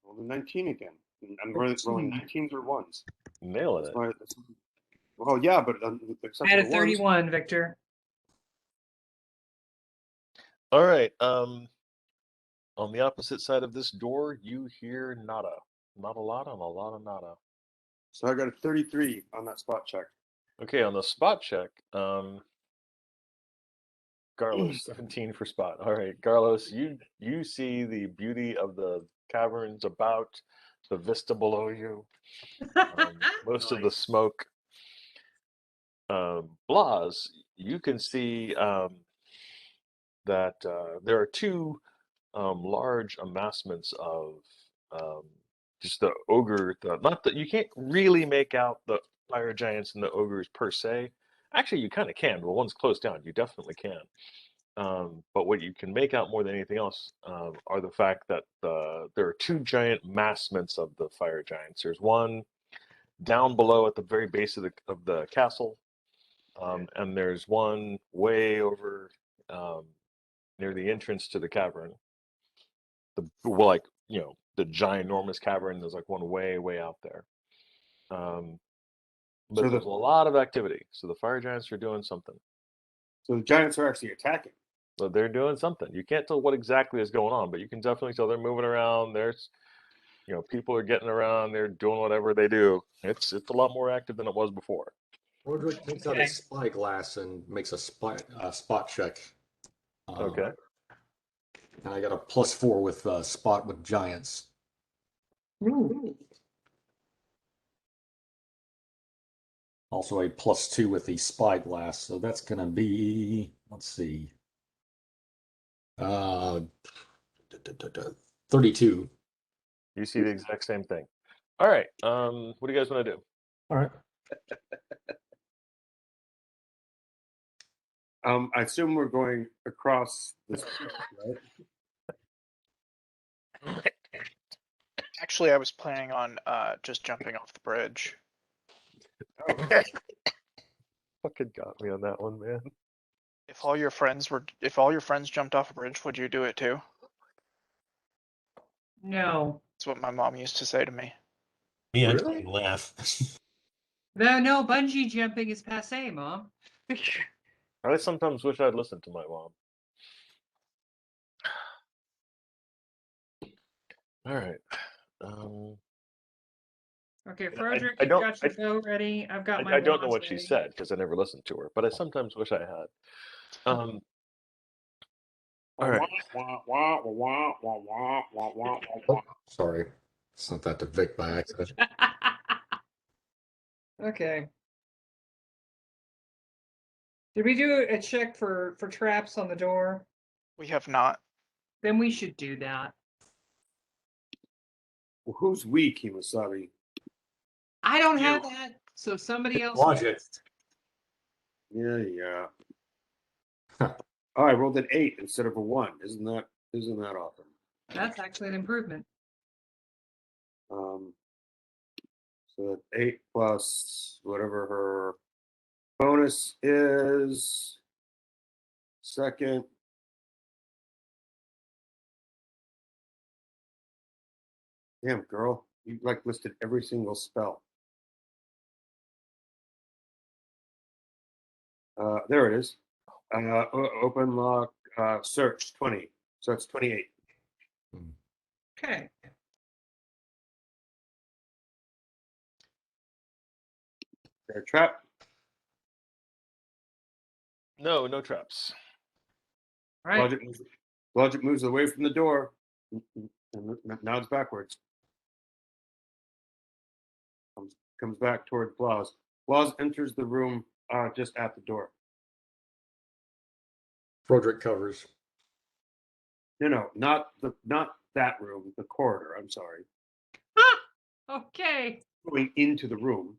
I: Roll the 19 again. I'm rolling 19s or 1s.
G: Nailing it.
I: Well, yeah, but
D: I had a 31, Victor.
G: All right. On the opposite side of this door, you hear nada. Not a lot and a lot of nada.
I: So I got a 33 on that spot check.
G: Okay, on the spot check, Garlos, 17 for spot. All right, Garlos, you see the beauty of the caverns about, the vista below you, most of the smoke. Blas, you can see that there are two large amassments of just the ogre. Not that you can't really make out the fire giants and the ogres per se. Actually, you kind of can. But one's close down. You definitely can. But what you can make out more than anything else are the fact that there are two giant massments of the fire giants. There's one down below at the very base of the castle, and there's one way over near the entrance to the cavern. The ginormous cavern. There's like one way out there. But
I: So
G: there's a lot of activity. So the fire giants are doing something.
I: So the giants are actually attacking.
G: So they're doing something. You can't tell what exactly is going on, but you can definitely tell they're moving around. There's, people are getting around. They're doing whatever they do. It's a lot more active than it was before.
B: Roderick takes out his spyglass and makes a spot check.
G: Okay.
B: And I got a +4 with spot with giants.
D: Ooh.
B: Also a +2 with the spyglass. So that's going to be, let's see, 32.
G: You see the exact same thing. All right. What do you guys want to do?
B: All right.
I: I assume we're going across this, right?
C: Actually, I was planning on just jumping off the bridge.
G: Fucking got me on that one, man.
C: If all your friends jumped off a bridge, would you do it too?
D: No.
C: That's what my mom used to say to me.
F: Me, I'd
B: Really?
F: laugh.
D: No, bungee jumping is passe, Mom.
G: I sometimes wish I'd listened to my mom. All right.
D: Okay, Frederick,
G: I
D: you've
G: don't-
D: got your bow ready. I've got my
G: I don't know
D: wands
G: what she
D: ready.
G: said because I never listened to her, but I sometimes wish I had. All right.
B: Sorry. Sent that to Vic by accident.
D: Okay. Did we do a check for traps on the door?
C: We have not.
D: Then we should do that.
I: Well, who's weak, Himasabi?
D: I don't
C: You.
D: have that, so somebody else.
B: Logic.
I: Yeah. Oh, I rolled an 8 instead of a 1. Isn't that awesome?
D: That's actually an improvement.
I: So that's 8 plus whatever her bonus is. Second. Damn, girl, you like listed every single spell. There it is. Open lock, search 20. So that's 28.
D: Okay.
I: There, trap.
G: No traps.
D: Right.
I: Logic moves away from the door and nods backwards. Comes back toward Blas. Blas enters the room just at the door.
B: Frederick covers.
I: No, not that room. The corridor. I'm sorry.
D: Okay.
I: Going into the room.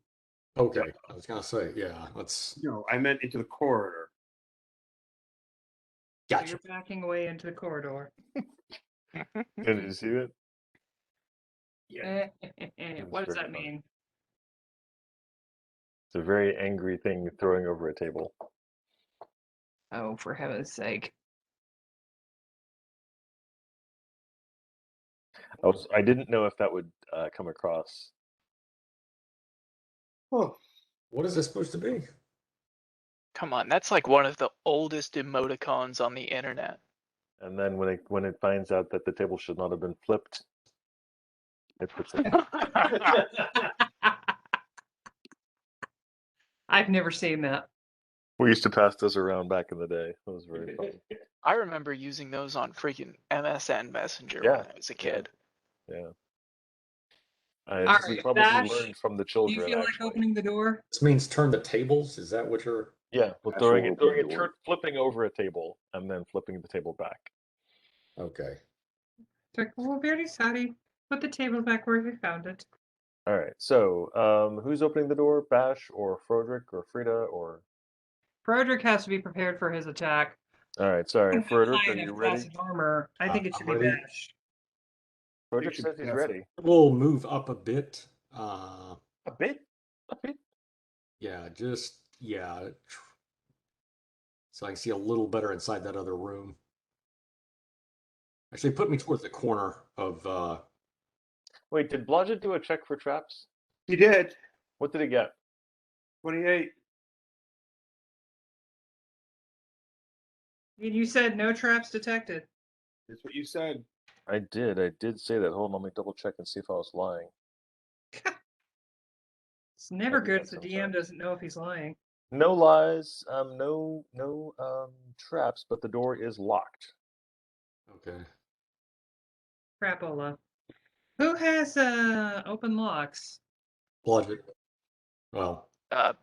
B: Okay. I was going to say, yeah, let's.
I: No, I meant into the corridor.
D: So
B: Gotcha.
D: you're backing away into the corridor.
G: Did you see it?
D: What does
G: very
D: that
G: funny.
D: mean?
G: It's a very angry thing throwing over a table.
D: Oh, for heaven's sake.
G: I didn't know if that would come across.
I: Oh,
B: What is this supposed to be?
C: Come on, that's like one of the oldest emoticons on the internet.
G: And then when it finds out that the table should not have been flipped, it puts it.
D: I've never seen that.
G: We used to pass those around back in the day. It was very funny.
C: I remember using those on freaking MSN Messenger
G: Yeah,
C: when I was a kid.
G: Yeah.
D: All
G: We
D: right,
G: probably
D: Bash,
G: learned from the
D: Do you
G: children.
D: feel like
G: Actually,
D: opening the door?
B: This means turn the tables. Is that what you're?
G: yeah. Well,
E: Actual open door.
G: flipping over a table and then flipping the table back.
B: Okay.
D: It's like, well, very sorry. Put the table back where you found it.
G: All right. So, who's opening the door? Bash or Frederick or Frida or?
D: Frederick has to be prepared for his attack.
G: All right. Sorry, Frederick.
D: High
G: Are you
D: enough
G: ready?
D: class of armor. I think it should be
B: I'm ready.
D: Bash.
G: Frederick
I: should
G: says
I: be
G: he's
I: Bash.
G: ready.
B: We'll move up a bit.
G: A bit.
B: Yeah, so I can see a little better inside that other room. Actually, put me towards the corner of.
G: Wait, did Blodgett do a check for traps?
I: he did.
G: What did he get?
I: 28.
D: You said no traps detected.
I: That's what you said.
G: I did say that. Hold on, let me double check and see if I was lying.
D: It's never
G: do
D: good
G: that
D: if the DM
G: sometimes.
D: doesn't know if he's lying.
G: No lies, no traps, but the door is locked.
B: Okay.
D: Crapola. Who has open locks?
B: Bludgeon. Well,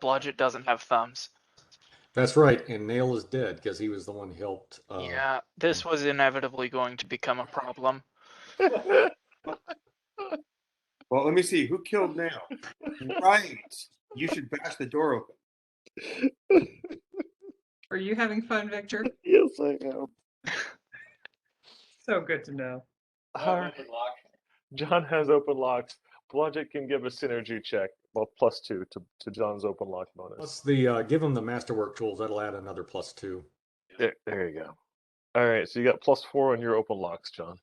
C: Bludget doesn't have thumbs.
B: that's right. And Nail is dead because he was the one who helped.
C: Yeah, this was inevitably going to become a problem.
H: Well, let me see. Who killed Nail? Right. You should bash the door open.
D: Are you having fun, Victor?
G: Yes, I am.
D: So good to know.
G: John has open locks. Blodgett can give a synergy check, well, +2 to John's open lock bonus.
B: Plus the give him the masterwork tools. That'll add another +2.
G: There you go. All right, so you got +4 on your open locks, John.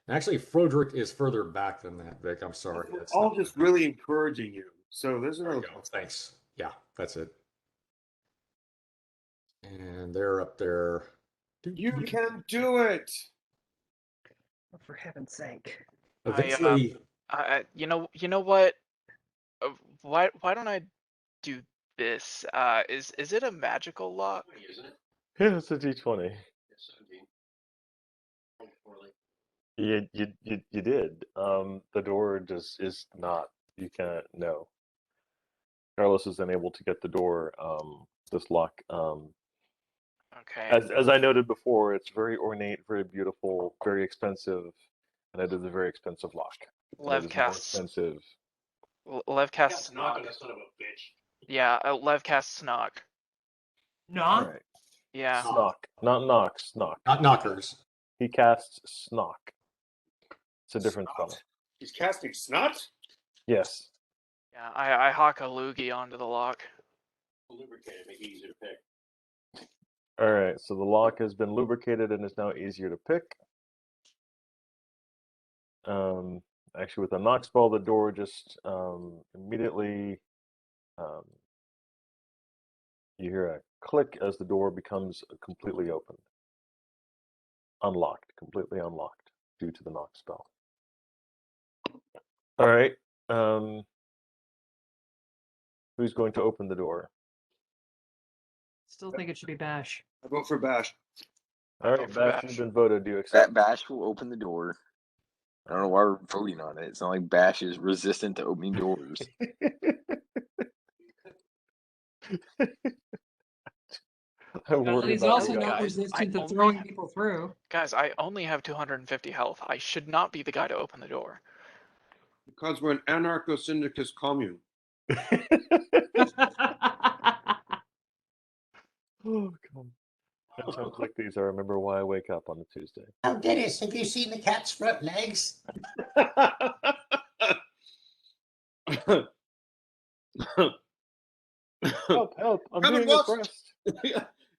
B: Actually, Froderick is further back than that, Vic. I'm sorry.
H: We're
B: That's
H: all
B: not-
H: just really encouraging you. So there's
B: There you
H: another.
B: go. Thanks. Yeah, that's it. And they're up there.
H: You can do it.
D: Oh, for heaven's sake.
B: Eventually,
C: You know what? Why don't I do this? Is it a magical lock?
G: Yeah, it's a D20. You did. The door just is not. You can't. No. Carlos is unable to get the door. This lock.
C: Okay.
G: As I noted before, it's very ornate, very beautiful, very expensive, and it is a very expensive lock. And it
C: Lev
G: is more
C: casts.
G: expensive.
C: Lev casts knock.
F: Son of a bitch.
C: Yeah, Lev casts knock.
D: Nah.
G: Right.
C: Yeah.
G: Snock, not knock. Snock.
B: not knockers.
G: He casts Snock. It's a different spell.
H: He's casting snot.
G: Yes.
C: Yeah. I hawk a loogie onto the lock.
F: Lubricated, make it easier to pick.
G: All right. So the lock has been lubricated and is now easier to pick. Actually, with a knock spell, the door just immediately you hear a click as the door becomes completely open, completely unlocked due to the knock spell. All right. Who's going to open the door?
D: Still think it should be Bash.
H: I vote for Bash.
G: All right,
C: vote for
G: Bash
C: Bash.
G: has been voted. Do you accept?
K: Bash will open the door. I don't know why we're voting on it. It's not like Bash is resistant to opening doors.
G: I worry
D: He's
G: about
D: also
G: you
D: not
G: guys.
D: resistant to
C: only
D: throwing
C: have-
D: people through.
C: Guys, I only have 250 health. I should not be the guy to open the door.
H: Because we're an anarcho-syndicist commune.
G: Oh, God. At times like these, I remember why I wake up on a Tuesday.
F: Oh, Dennis, have you seen the cat's front legs?
G: Help! I'm
H: Come and
G: being
H: watch.
G: oppressed.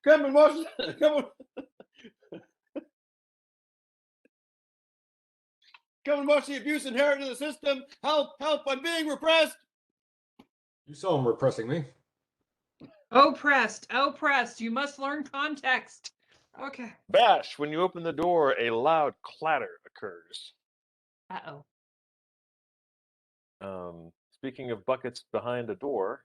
H: Come and watch. Come on. Come and watch the abuse inherent in the system. Help! I'm being repressed.
B: You saw him repressing me.
D: Oppressed. You must learn context. Okay.
G: Bash, when you open the door, a loud clatter occurs.
D: Uh-oh.
G: Speaking of buckets behind a door,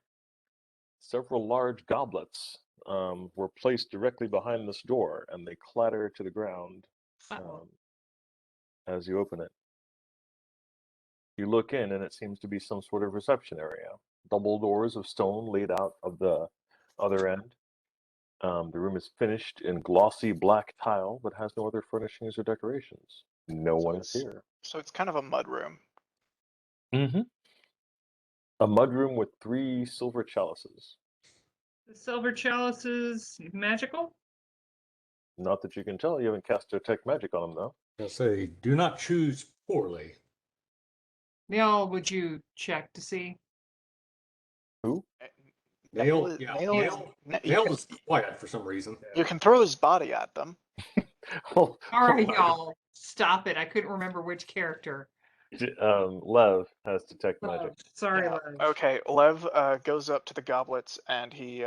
G: several large goblets were placed directly behind this door, and they clatter to the ground as you open it. You look in, and it seems to be some sort of reception area. Double doors of stone laid out of the other end. The room is finished in glossy black tile, but has no other furnishings or decorations. No one is here.
C: So it's kind of a mud room.
G: Mm-hmm. A mudroom with 3 silver chalices.
D: The silver chalice is magical?
G: Not that you can tell. You haven't cast detect magic on them, though.
B: I'll say, do not choose poorly.
D: Neil, would you check to see?
G: Who?
B: Nail,
C: is-
B: yeah,
C: Nail is-
B: Nail is quiet for some reason.
C: You can throw his body at them.
G: Oh,
D: All right,
G: my
D: y'all. Stop it. I couldn't remember which character.
G: Lev has detect magic.
D: Oh, sorry,
C: Yeah.
D: Lev.
C: Okay, Lev goes up to the goblets and he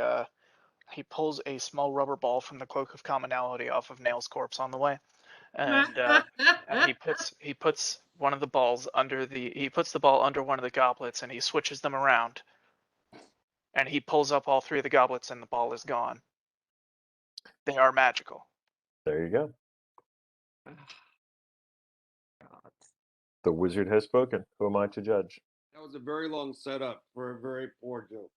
C: pulls a small rubber ball from the Cloak of Commonality off of Nail's corpse on the way, and he puts one of the balls he puts the ball under one of the goblets, and he switches them around, and he pulls up all 3 of the goblets, and the ball is gone. They are magical.
G: There you go.
D: God.
G: The wizard has spoken. Who am I to judge?
I: That was a very long setup for a very poor joke.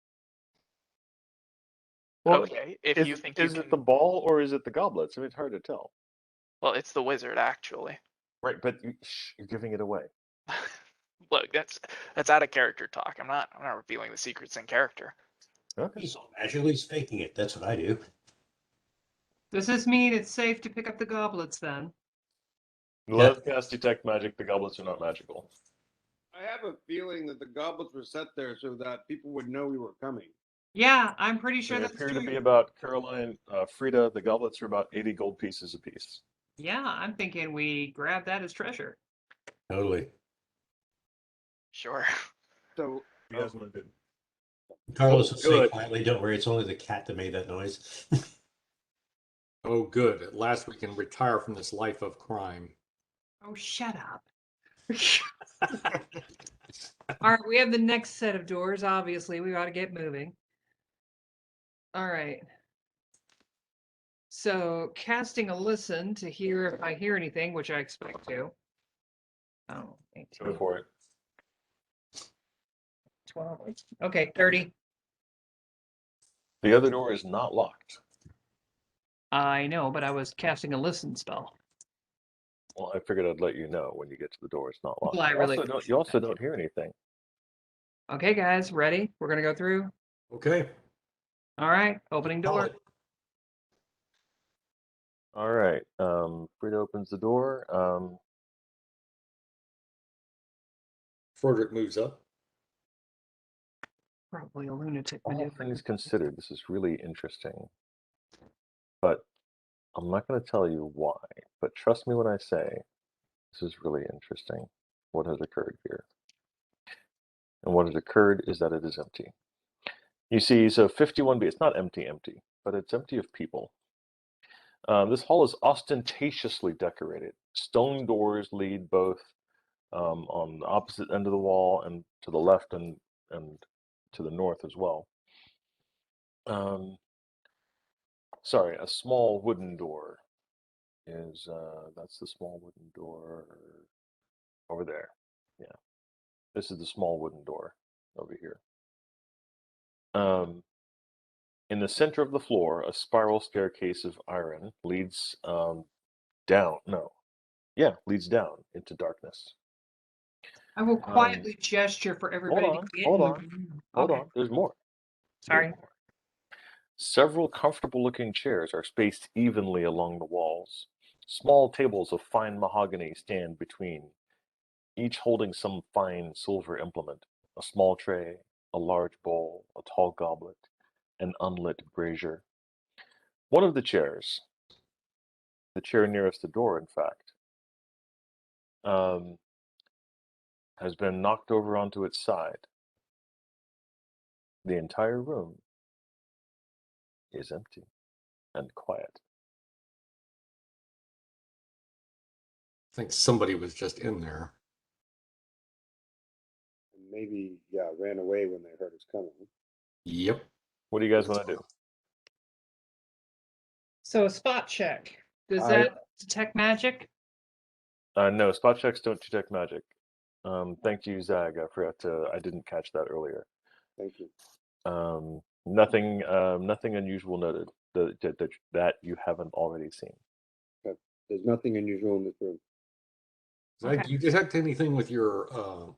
G: Well,
C: Okay, if
G: is,
C: you think
G: is
C: you
G: it
C: can,
G: the ball or is it the goblets? I mean, it's hard to tell.
C: well, it's the wizard actually.
G: Right, but you're giving it away.
C: Look, that's out of character talk. I'm not revealing the secrets in character.
G: Okay.
F: He's all magically faking it. That's what I do.
D: Does this mean it's safe to pick up the goblets then?
G: Let us cast detect magic. The goblets are not magical.
I: I have a feeling that the goblets were set there so that people would know we were coming.
D: Yeah, I'm pretty sure
G: They
D: that's
G: appear
D: true.
G: to be about Caroline, Frida. The goblets are about 80 gold pieces apiece.
D: Yeah, I'm thinking we grab that as treasure.
F: Totally.
C: Sure.
I: So
G: You guys want to do?
F: Carlos will say
B: good.
F: quietly, "Don't worry, it's only the cat that made that noise."
B: Oh, good. At last we can retire from this life of crime.
D: Oh, shut up. All right, we have the next set of doors. Obviously, we got to get moving. All right. So, casting a listen to hear if I hear anything, which I expect to. Oh, 18,
G: Go for it.
D: 12. Okay, 30.
G: The other door is not locked.
D: I know, but I was casting a listen spell.
G: Well, I figured I'd let you know when you get to the door. It's not locked.
D: Well, I really
G: You also don't hear anything.
D: Okay, guys, ready? We're gonna go through.
B: Okay.
D: All right, opening
F: Call
D: door.
F: it.
G: All right. Frida opens the door.
B: Frederick moves up.
D: Probably a lunatic
G: All
D: maneuver.
G: things considered, this is really interesting. But I'm not going to tell you why. But trust me when I say this is really interesting. What has occurred here? And what has occurred is that it is empty. You see, so 51B, it's not empty, but it's empty of people. This hall is ostentatiously decorated. Stone doors lead both on the opposite end of the wall and to the left and to the north as well. Sorry, a small wooden door is, that's the small wooden door over there. Yeah. This is the small wooden door over here. In the center of the floor, a spiral staircase of iron leads down. No. Yeah, leads down into darkness.
D: I will quietly gesture for everybody to get
G: Hold
D: in the
G: on.
D: room.
G: Hold
D: Okay.
G: on. There's more.
D: Sorry.
G: There's more. Several comfortable looking chairs are spaced evenly along the walls. Small tables of fine mahogany stand between, each holding some fine silver implement, a small tray, a large bowl, a tall goblet, an unlit brazier. One of the chairs, the chair nearest the door, in fact, has been knocked over onto its side. The entire room is empty and quiet.
B: I think somebody was just in there.
I: maybe, yeah, ran away when they heard us coming.
B: Yep.
G: What do you guys want to do?
D: So a spot check. Does
I: I-
D: that detect magic?
G: No, spot checks don't detect magic. Thank you, Zag. I didn't catch that earlier.
I: Thank you.
G: Nothing unusual noted that you haven't already seen.
I: There's nothing unusual in this room.
B: Zach, do you detect anything with your,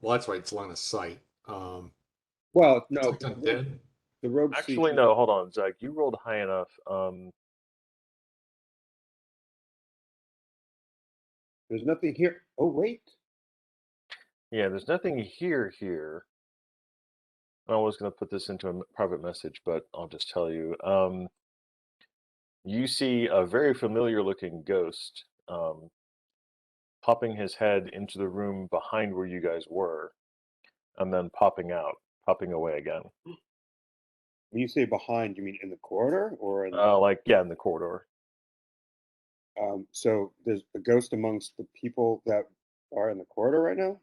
B: well, that's right, it's line of sight.
I: Well, no,
B: Detect undead?
I: the rogue
G: Actually,
I: sees-
G: no, hold on, Zach. You rolled high enough.
I: There's nothing here. Oh, wait.
G: Yeah, there's nothing here. I was going to put this into a private message, but I'll just tell you. You see a very familiar looking ghost popping his head into the room behind where you guys were, and then popping away again.
I: When you say behind, you mean in the corridor or in
G: In the corridor.
I: So there's a ghost amongst the people that are in the corridor right now.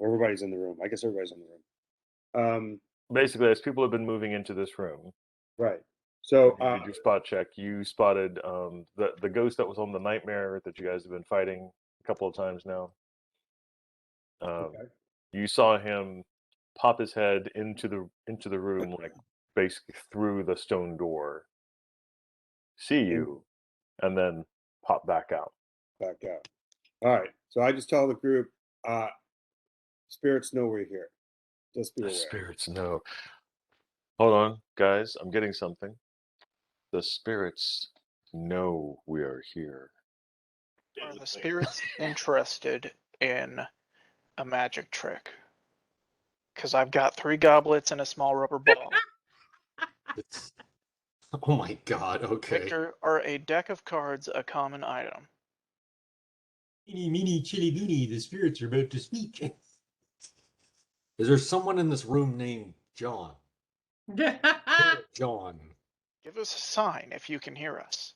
I: Everybody's in the room. I guess everybody's in the room.
G: Basically, as people have been moving into this room,
I: Right. So
G: when you did your spot check, you spotted the ghost that was on the nightmare that you guys have been fighting a couple of times now.
I: okay.
G: You saw him pop his head into the room, like basically through the stone door, see you, and then pop back out.
I: Back out. All right. So I just tell the group, spirits know we're here. Just be
G: The
I: aware.
G: spirits know. Hold on, guys. I'm getting something. The spirits know we are here.
C: Are the spirits interested in a magic trick? Because I've got 3 goblets and a small rubber ball.
B: It's, oh my God. Okay.
C: Victor, are a deck of cards a common item?
F: Meeny, meeny, chili, beanie, the spirits are about to speak.
B: Is there someone in this room named John? John.
C: Give us a sign if you can hear us.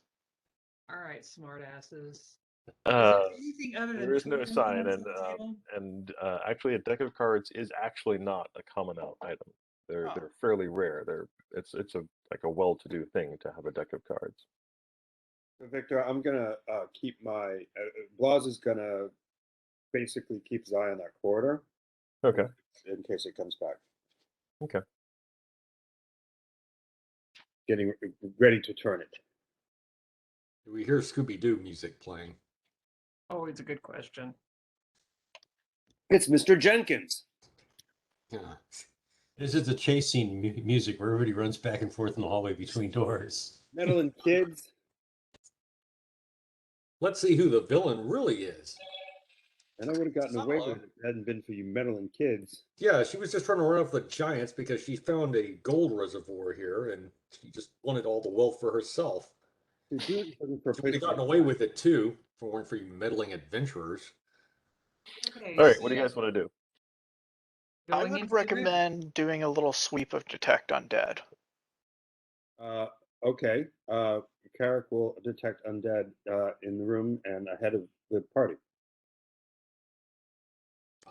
D: All right, smartasses.
G: Uh,
D: Anything other than
G: there is no
D: twinkling
G: sign,
D: things on the table?
G: and actually, a deck of cards is actually not a common item. They're
C: Oh.
G: fairly rare. It's a like a well-to-do thing to have a deck of cards.
I: So Victor, I'm gonna keep my Blas is gonna basically keep his eye on that corridor.
G: Okay.
I: In case it comes back.
G: Okay.
I: Getting ready to turn it.
B: Do we hear Scooby-Doo music playing?
D: Oh, it's a good question.
I: It's Mr. Jenkins.
B: Yeah.
F: This is the chase scene music where everybody runs back and forth in the hallway between doors.
I: Meddling kids.
B: Let's see who the villain really is.
I: And I would have gotten away
C: Hello.
I: with it if it hadn't been for you meddling kids.
B: Yeah, she was just trying to run off the giants because she found a gold reservoir here and she just wanted all the wealth for herself.
I: You're doing something for a
B: She would
I: place
B: have gotten away with it too, if it weren't for you meddling adventurers.
D: Okay,
G: All right. What do
D: so
G: you guys want to do?
C: I
D: going
C: would
D: into the room.
C: recommend doing a little sweep of detect undead.
I: Okay. Carrick will detect undead in the room and ahead of the party.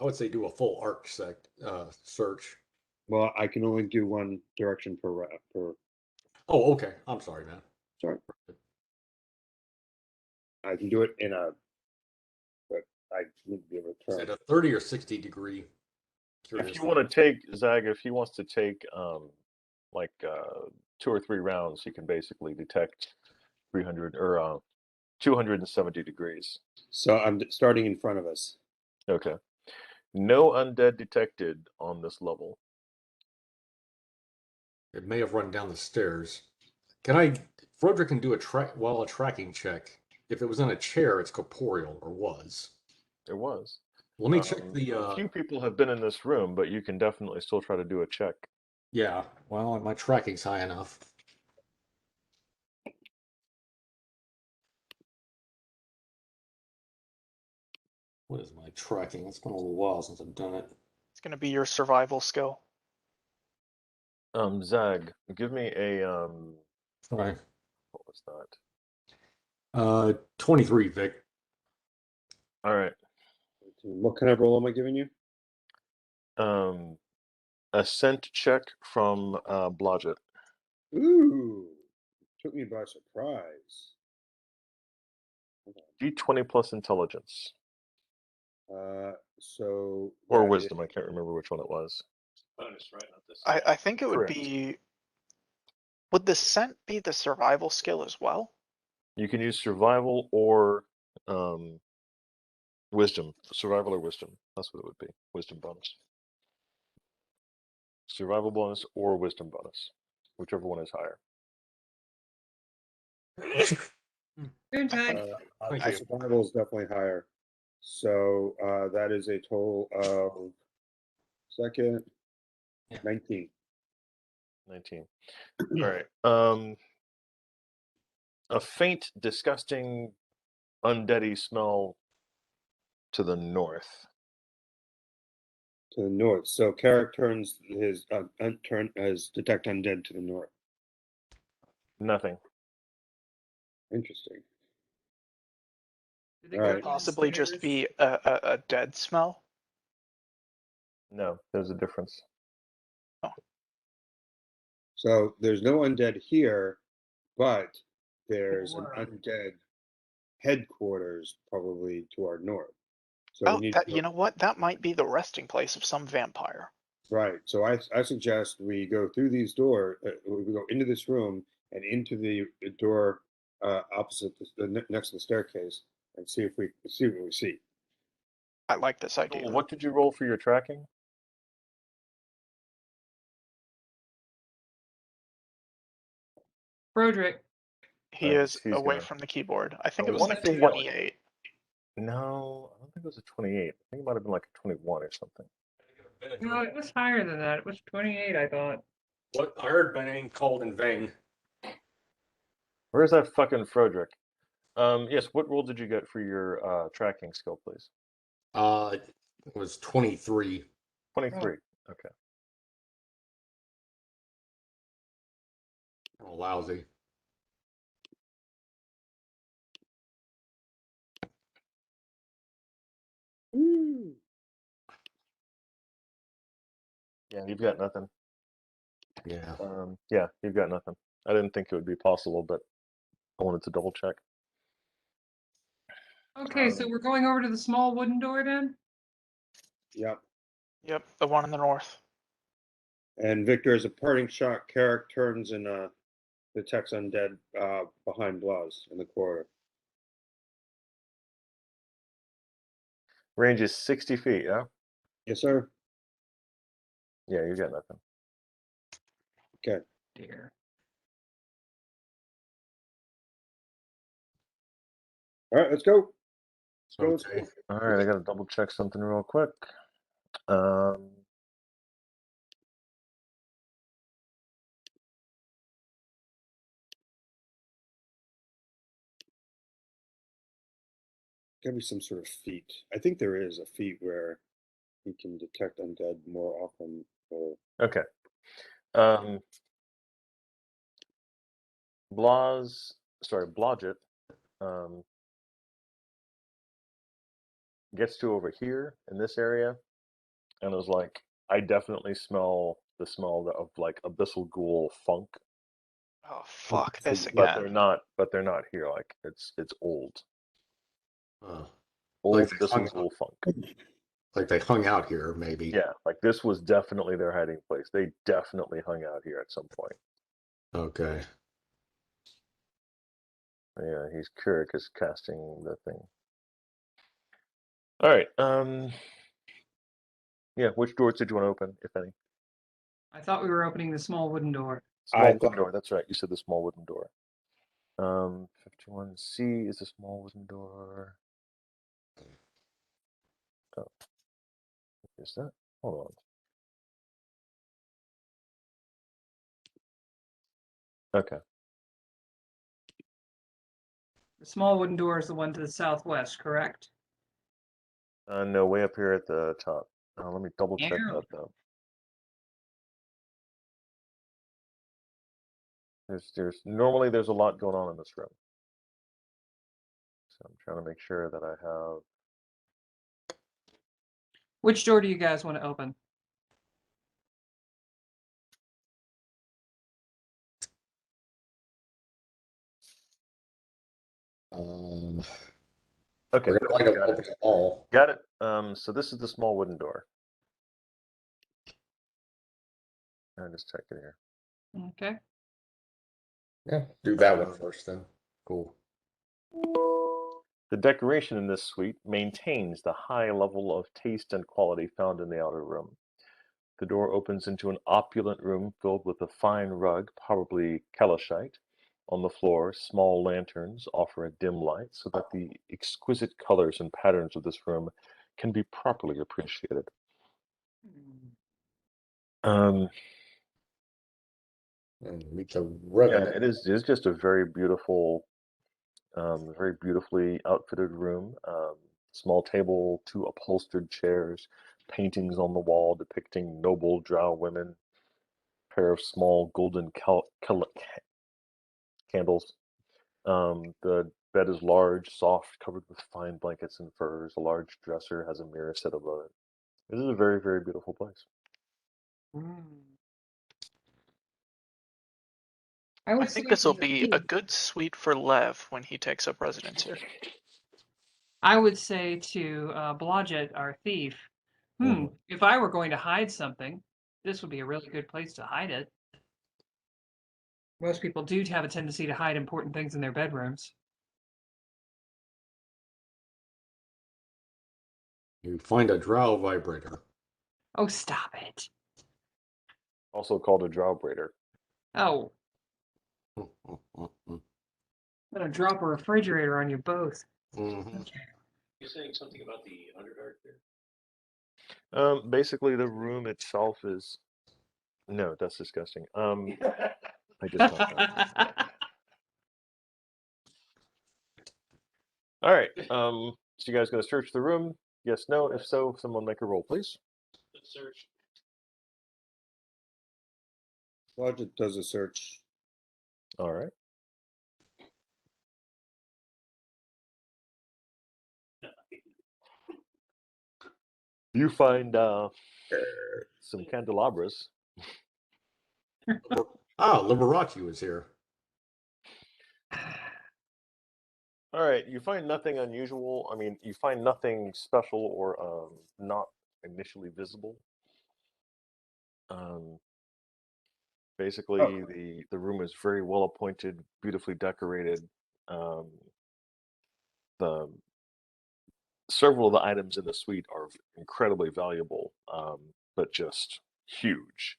B: I would say do a full arc search.
I: Well, I can only do one direction per.
B: Oh, okay. I'm sorry, man.
I: Sorry. I can do it in a. But I need to be able to
B: Is
I: turn.
B: it a 30 or 60 degree?
G: If you want to take Zag, if he wants to take like 2 or 3 rounds, he can basically detect 300 or 270 degrees.
I: So I'm starting in front of us.
G: Okay. No undead detected on this level.
B: It may have run down the stairs. Froderick can do a tracking check. If it was in a chair, it's corporeal, or was.
G: It was.
B: Let me check
G: A few people have been in this room, but you can definitely still try to do a check.
B: Yeah, well, my tracking's high enough. What is my tracking? It's been a little while since I've done it.
C: It's going to be your survival skill.
G: Zag, give me a
B: Right.
G: what was that?
B: 23, Vic.
G: All right.
I: What kind of roll am I giving you?
G: A scent check from Blodgett.
I: Ooh, took me by surprise.
G: D20 plus intelligence.
I: So
G: Or
I: that
G: wisdom, I can't remember which one it was.
C: I think it would
G: Correct.
C: be. Would the scent be the survival skill as well?
G: You can use survival or wisdom. Survival or wisdom. That's what it would be. Wisdom bonus. Survival bonus or wisdom bonus. Whichever one is higher.
D: Spoon time.
B: Thank
I: the
B: you.
I: survival is definitely higher. So that is a total of second
B: Yeah.
I: 19.
G: 19. All right. A faint, disgusting, undeady smell to the north.
I: To the north. So Carrick turns his detect undead to the north.
G: Nothing.
I: Interesting.
D: Did it
I: All
D: go
I: right.
C: Possibly just
D: downstairs?
C: be a dead smell.
G: No, there's a difference.
I: So there's no undead here, but there's an
D: Were.
I: undead headquarters probably to our north. So we
C: Oh,
I: need
C: that
I: to
C: you know what? That might be the resting place of some vampire.
I: right. So I suggest we go through these doors. We go into this room and into the door opposite next to the staircase and see what we see.
C: I like this idea.
G: Well, what did you roll for your tracking?
D: Broderick,
C: He
G: Right,
C: is
G: he's
C: away
G: gonna.
C: from the keyboard. I think
G: I
C: it was
G: wanna
C: a
G: say he got,
C: 28.
G: No, I don't think it was a 28. I think it might have been like a 21 or something.
D: no, it was higher than that. It was 28, I thought.
B: What I heard my name called in vain.
G: Where's that fucking Frederick? Yes, what roll did you get for your tracking skill, please?
B: It was 23.
G: 23. Okay.
B: Oh, lousy.
I: Ooh.
G: Yeah, you've got nothing.
B: Yeah.
G: Yeah, you've got nothing. I didn't think it would be possible, but I wanted to double check.
D: Okay, so we're going over to the small wooden door then?
I: Yep.
C: Yep, the one in the north.
I: And Victor, as a parting shot, Carrick turns and detects undead behind Blas in the corridor.
G: Range is 60 feet, yeah?
I: Yes, sir.
G: Yeah, you got nothing.
I: Okay.
D: Dear.
I: All right, let's go. Let's
B: Okay.
I: go.
G: All right, I got to double check something real quick. Um,
I: Gotta be some sort of feat. I think there is a feat where he can detect undead more often. Or
G: okay. Um, Blodgett gets to over here in this area and was like, I definitely smell the smell of like abyssal ghoul funk.
C: Oh fuck this
G: But
C: again.
G: they're not here. Like it's old.
B: Uh,
G: Old
B: like they hung
G: abyssal ghoul funk.
B: like they hung out here, maybe.
G: Yeah, like this was definitely their hiding place. They definitely hung out here at some point.
B: Okay.
G: Yeah, he's Keurig is casting the thing. All right. Yeah, which doors did you want to open, if any?
D: I thought we were opening the small wooden door.
G: Small wooden door. That's right. You said the small wooden door. 51C is a small wooden door. Oh, is that? Hold on. Okay.
D: The small wooden door is the one to the southwest, correct?
G: No, way up here at the top. Let me double check
D: Yeah.
G: that though. There's normally there's a lot going on in this room. So I'm trying to make sure that I have.
D: Which door do you guys want to open?
G: Okay,
B: We're gonna
G: got
B: open them all.
G: Got it. So this is the small wooden door. I'll just check it here.
D: Okay.
B: Yeah, do that one first then. Cool.
G: The decoration in this suite maintains the high level of taste and quality found in the outer room. The door opens into an opulent room filled with a fine rug, probably calashite. On the floor, small lanterns offer a dim light so that the exquisite colors and patterns of this room can be properly appreciated.
B: And meet the
G: Yeah,
B: Revenant.
G: it's just a very beautifully outfitted room. Small table, 2 upholstered chairs, paintings on the wall depicting noble drow women, pair of small golden candles. The bed is large, soft, covered with fine blankets and furs. A large dresser has a mirror set above it. This is a very, very beautiful place.
D: I
C: I
D: would
C: think
D: say
C: this will
D: he's a
C: be a
D: thief.
C: good suite for Lev when he takes up residence here.
D: I would say to Blodgett, our thief, if I were going to hide something, this would be a really good place to hide it. Most people do have a tendency to hide important things in their bedrooms.
B: You find a drow vibrator.
D: Oh, stop it.
G: Also called a drawbrader.
D: Oh,
B: Mhm.
D: I'm gonna drop a refrigerator on you both.
B: Mhm.
F: You're saying something about the Underdark there?
G: Basically, the room itself is. No, that's disgusting. I just thought that. All right. So you guys gonna search the room? Yes, no. If so, someone make a roll, please.
F: Let's search.
I: Logic does a search.
G: All right. You find some candelabras.
B: Liberace was here.
G: All right. You find nothing unusual. I mean, you find nothing special or not initially visible. Basically,
I: Oh.
G: the room is very well appointed, beautifully decorated. The several of the items in the suite are incredibly valuable, but just huge.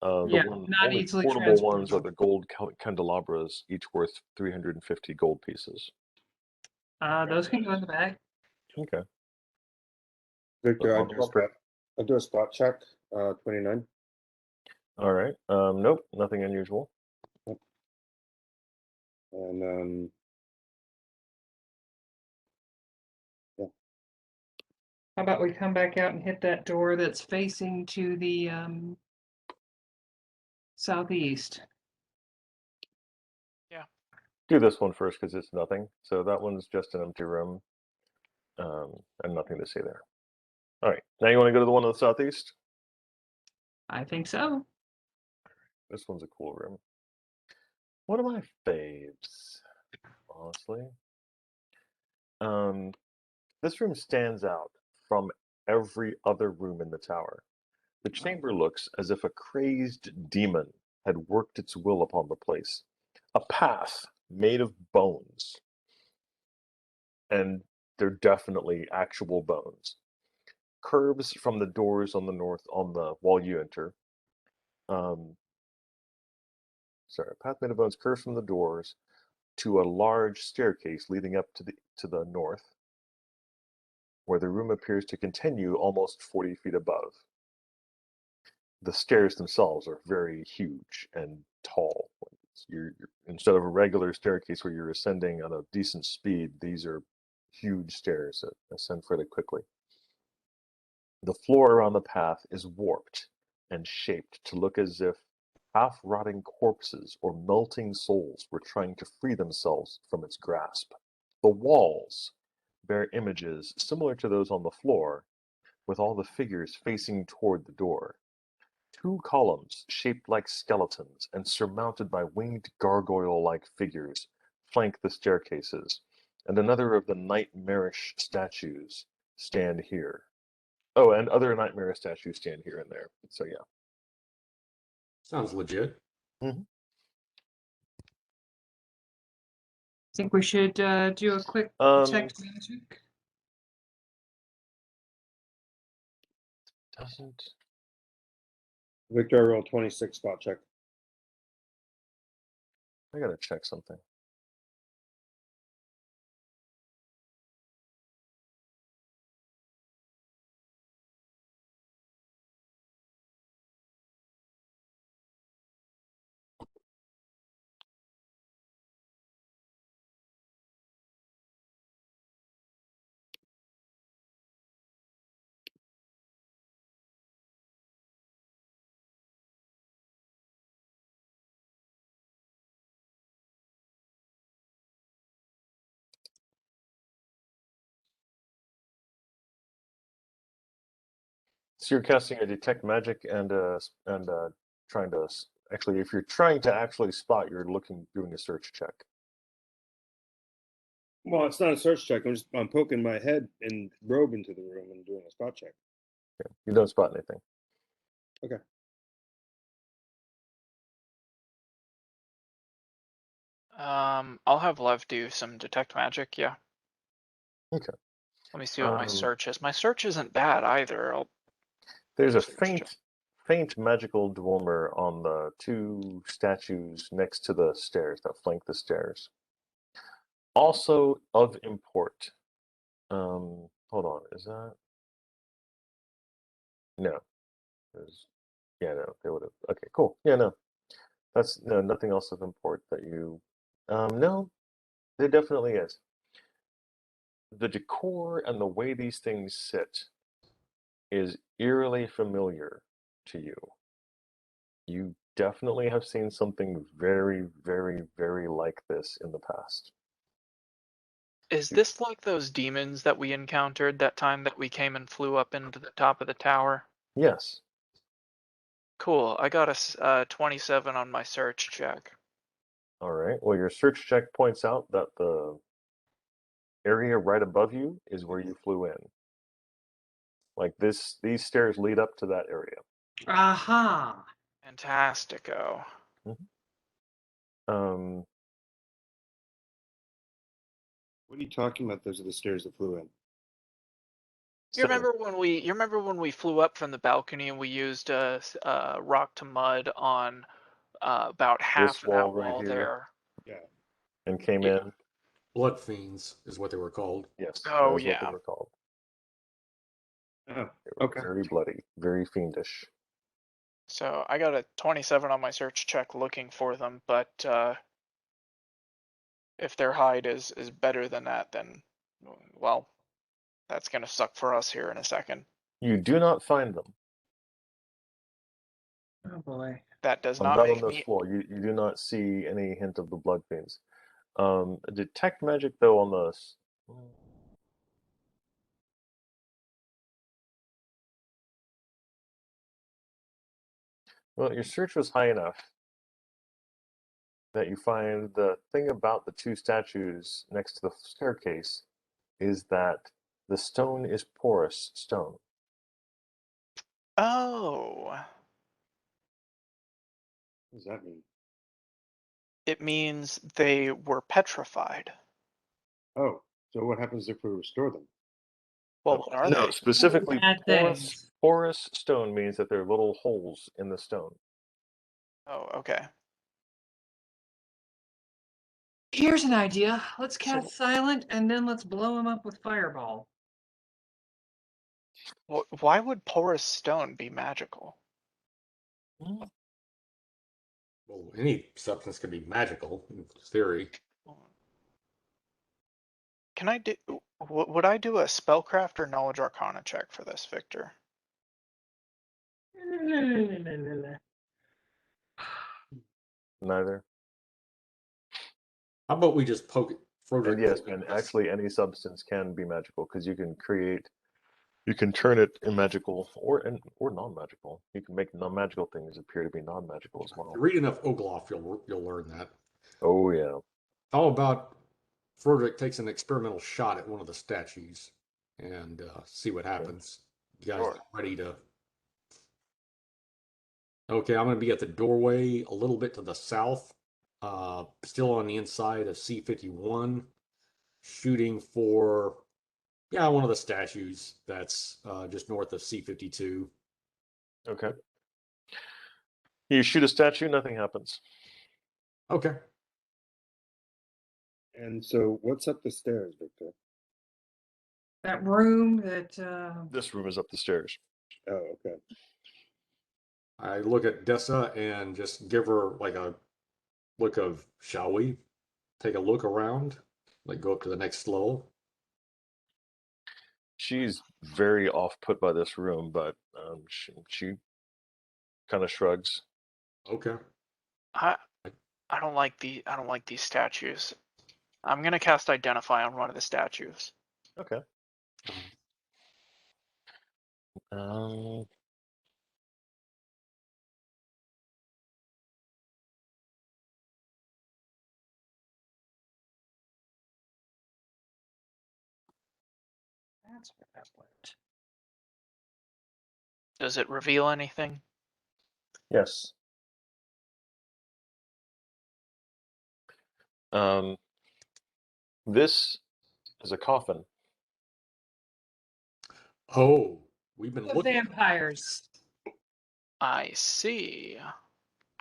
D: Yeah,
G: The
D: not
G: only
D: easily
G: portable ones are
D: transportable.
G: the gold candelabras, each worth 350 gold pieces.
D: Those can go in the bag.
G: Okay.
I: Victor,
G: On the spot.
I: I do a spot check. 29.
G: All right. Nope, nothing unusual.
I: And yeah.
D: How about we come back out and hit that door that's facing to the southeast?
C: Yeah.
G: Do this one first because it's nothing. So that one's just an empty room, and nothing to see there. All right. Now you want to go to the one to the southeast?
D: I think so.
G: This one's a cool room. One of my faves, honestly. This room stands out from every other room in the tower. The chamber looks as if a crazed demon had worked its will upon the place. A path made of bones. And they're definitely actual bones. Curves from the doors on the north on the wall you enter. A path made of bones curves from the doors to a large staircase leading up to the north, where the room appears to continue almost 40 feet above. The stairs themselves are very huge and tall. You're instead of a regular staircase where you're ascending at a decent speed, these are huge stairs that ascend fairly quickly. The floor around the path is warped and shaped to look as if half-rotting corpses or melting souls were trying to free themselves from its grasp. The walls bear images similar to those on the floor, with all the figures facing toward the door. Two columns shaped like skeletons and surmounted by winged gargoyle-like figures flank the staircases, and another of the nightmarish statues stand here. Oh, and other nightmare statues stand here and there. So yeah.
B: Sounds legit.
D: Think we should do a quick
G: Um,
D: detect magic?
G: doesn't
I: Victor, I rolled 26 spot check.
G: I gotta check something. So you're casting a detect magic and trying to actually, if you're trying to actually spot, you're doing a search check.
I: Well, it's not a search check. I'm poking my head and robe into the room and doing a spot check.
G: Okay. You don't spot anything.
I: Okay.
C: I'll have Lev do some detect magic. Yeah.
G: Okay.
C: Let me see what my search is. My search isn't bad either.
G: There's a
C: search
G: faint magical dwemer on the two statues next to the stairs that flank the stairs. Also of import. Hold on, is that? No. Yeah, no, they would have. Okay, cool. Yeah, no. That's nothing else of import that you. No, there definitely is. The decor and the way these things sit is eerily familiar to you. You definitely have seen something very, very, very like this in the past.
C: Is this like those demons that we encountered that time that we came and flew up into the top of the tower?
G: Yes.
C: Cool. I got a 27 on my search check.
G: All right. Well, your search check points out that the area right above you is where you flew in. Like these stairs lead up to that area.
D: Aha.
C: Fantastico.
G: Um,
I: What are you talking about? Those are the stairs that flew in.
C: You remember when we flew up from the balcony and we used rock to mud on about half of that
G: wall right
C: wall
G: here.
C: there?
I: Yeah.
G: And came
C: Yeah.
G: in.
B: Blood fiends is what they were called.
G: Yes.
C: Oh,
G: that was what
C: yeah.
G: they were called.
I: Oh,
G: They were
I: okay.
G: very bloody, very fiendish.
C: So I got a 27 on my search check looking for them, but if their hide is better than that, then, well, that's gonna suck for us here in a second.
G: You do not find them.
D: Oh boy.
C: That does
G: Not
C: not
G: on
C: make
G: this
C: me.
G: floor. You do not see any hint of the blood fiends. Detect magic though on the. Well, your search was high enough that you find the thing about the two statues next to the staircase is that the stone is porous stone.
C: Oh,
I: What does that mean?
C: it means they were petrified.
I: Oh, so what happens if we restore them?
C: Well, what are
G: No,
C: they?
G: specifically
D: Bad
G: porous.
D: things.
G: Porous stone means that there are little holes in the stone.
C: Oh, okay.
D: Here's an idea. Let's cast
C: So,
D: silent and then let's blow him up with fireball.
C: why would porous stone be magical?
B: Well, any substance can be magical in theory.
C: Can I do? Would I do a spellcraft or knowledge arcana check for this, Victor?
G: Neither.
B: How about we just poke it?
G: And yes, and actually any substance can be magical because you can turn it in magical or non-magical. You can make non-magical things appear to be non-magical as well.
B: If you read enough Ogloff, you'll learn that.
G: Oh yeah.
B: How about Frederick takes an experimental shot at one of the statues and see what happens? You guys
H: Sure.
B: get ready to. Okay, I'm going to be at the doorway a little bit to the south, still on the inside of C51, shooting for, one of the statues that's just north of C52.
G: Okay. You shoot a statue, nothing happens.
B: Okay.
I: And so, what's up the stairs, Victor?
D: That room that
G: This room is up the stairs.
I: Oh, okay.
B: I look at Dessa and just give her like a look of, shall we take a look around? Like go up to the next level?
G: She's very off put by this room, but she kind of shrugs.
B: Okay.
C: I don't like these statues. I'm gonna cast identify on one of the statues.
G: Okay. Um,
D: That's where that went.
C: Does it reveal anything?
G: yes. This is a coffin.
B: Oh, we've been
D: The
B: looking.
D: vampires.
C: I see.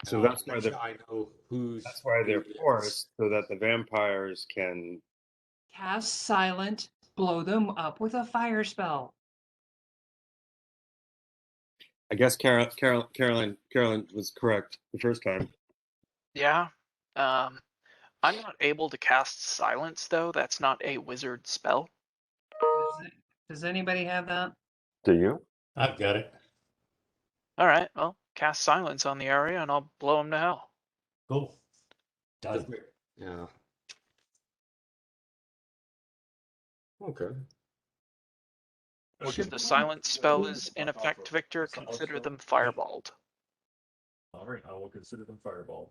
I: So
B: And
I: that's
B: I'll
I: why
B: bet you I know who's.
I: that's why they're
B: who it is.
I: forced, so that the vampires can.
D: Cast silent, blow them up with a fire spell.
I: I guess Caroline was correct the first time.
C: Yeah. I'm not able to cast silence though. That's not a wizard spell.
D: Does anybody have that?
G: Do you?
F: I've got it.
C: All right. Well, cast silence on the area, and I'll blow him to hell.
F: Cool. Done.
B: Yeah. Okay.
C: If the silence spell is in effect, Victor, consider them fireballed.
A: All right, I will consider them fireballs.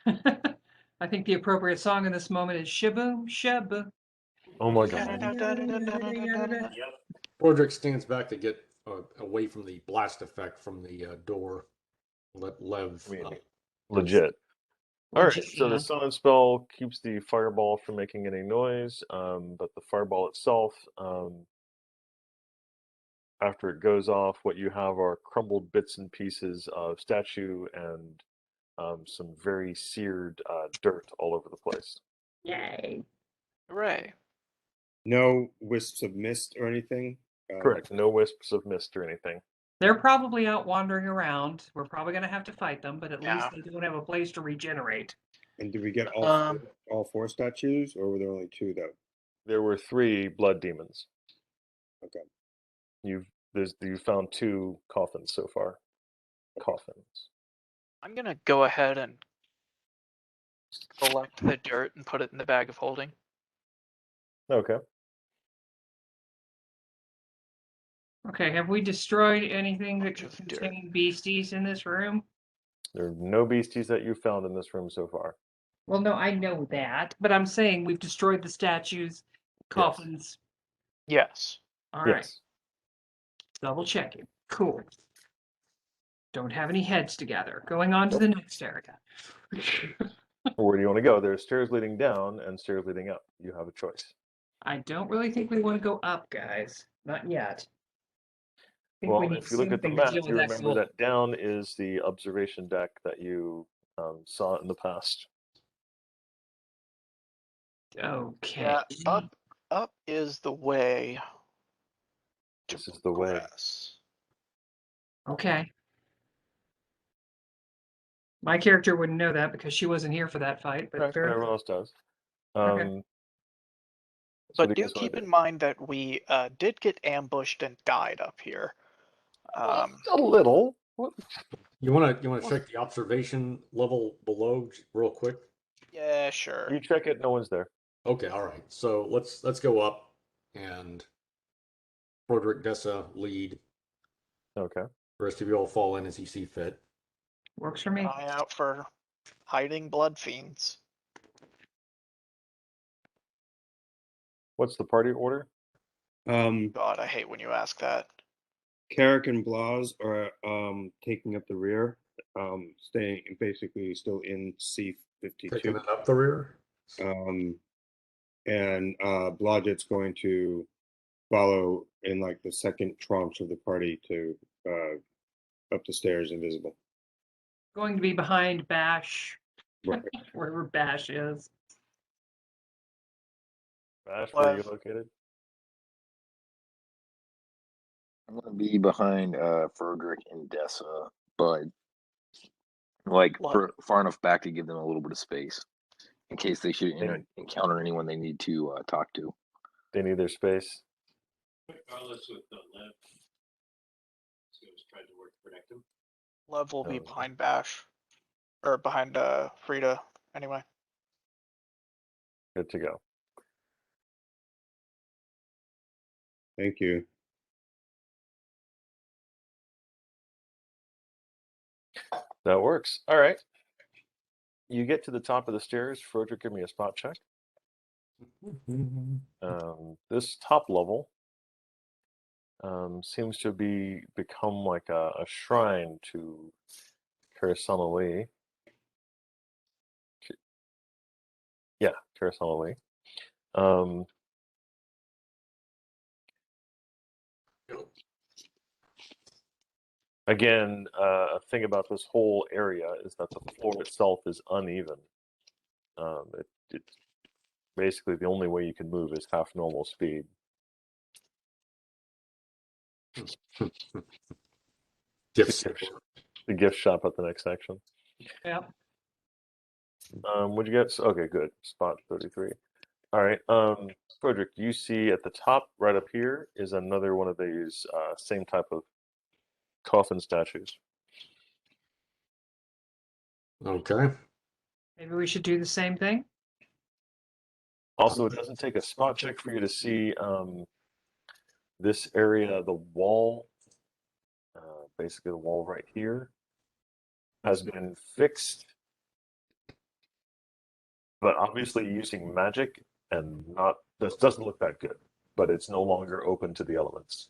D: I think the appropriate song in this moment is Shaboom Shaboom.
G: Oh my god.
A: Yep.
B: Broderick stands back to get away from the blast effect from the door. Let Lev.
G: I mean, legit. All right, so the silent spell keeps the fireball from making any noise, but the fireball itself, after it goes off, what you have are crumbled bits and pieces of statue and some very seared dirt all over the place.
D: Yay.
C: Hooray.
I: No wisps of mist or anything.
G: Correct. No wisps of mist or anything.
D: They're probably out wandering around. We're probably going to have to fight them, but at least
C: Yeah.
D: they don't have a place to regenerate.
I: And did we get
C: Um,
I: all four statues, or were there only two though?
G: There were 3 blood demons.
I: Okay.
G: You found 2 coffins so far. Coffins.
C: I'm gonna go ahead and collect the dirt and put it in the bag of holding.
G: Okay.
D: Okay, have we destroyed anything that could
C: Bunch of dirt.
D: contain beasties in this room?
G: There are no beasties that you found in this room so far.
D: Well, no, I know that, but I'm saying we've destroyed the statues, coffins.
C: Yes.
D: All right,
G: Yes.
D: double checking. Cool. Don't have any heads together. Going on to the next area.
G: Where do you want to go? There's stairs leading down and stairs leading up. You have a choice.
D: I don't really think we want to go up, guys. Not yet. I think we
G: Well,
D: need
G: if you look at the
D: something to
G: map,
D: deal
G: you
D: with
G: remember
D: Exel.
G: that down is the observation deck that you saw in the past.
D: Okay.
C: Yeah. Up is the way.
G: This is the way.
C: Progress.
D: Okay. My character wouldn't know that because she wasn't here for that fight, but
G: Correct, but
D: fair
G: everyone else does.
D: Okay.
G: So what
C: But
G: do you
C: do
G: guys wanna
C: keep
G: do?
C: in mind that we did get ambushed and died up here.
G: A little. What?
B: You want to check the observation level below real quick?
C: Yeah, sure.
G: You check it. No one's there.
B: Okay, all right. So let's go up and Broderick Dessa lead.
G: Okay.
B: The rest of you all fall in as you see fit.
D: Works for me.
C: Eye out for hiding blood fiends.
G: What's the party order?
C: God, I hate when you ask that.
I: Carrick and Blas are taking up the rear, staying basically still in
B: Taking
I: C-52.
B: it up the rear.
I: And Blodgett's going to follow in like the second tranche of the party to up the stairs invisible.
D: Going to be behind Bash,
I: Right.
D: wherever Bash is.
G: Bash, where are you
C: Lev.
G: located?
K: I'm gonna be behind Frederick and Dessa, but like
C: What?
K: far enough back to give them a little bit of space in case they should
G: They-
K: encounter anyone they need to talk to.
G: They need their space.
F: Regardless with the left. So it's tried to work to protect him.
C: Lev will be
G: Oh.
C: behind Bash. Or behind Frida, anyway.
G: Good to go.
I: Thank you.
G: That works. All right. You get to the top of the stairs. Frederick, give me a spot check. This top level seems to become like a shrine to Karisana Lee. Yeah, Karisana Lee. Again, a thing about this whole area is that the floor itself is uneven. It's basically the only way you can move is half normal speed. The gift shop at the next section.
D: Yeah.
G: What'd you get? Okay, good. Spot 33. All right. Frederick, you see at the top right up here is another one of these same type of coffin statues.
B: Okay.
D: Maybe we should do the same thing.
G: Also, it doesn't take a spot check for you to see this area, the wall, basically the wall right here, has been fixed, but obviously using magic, and not, this doesn't look that good, but it's no longer open to the elements.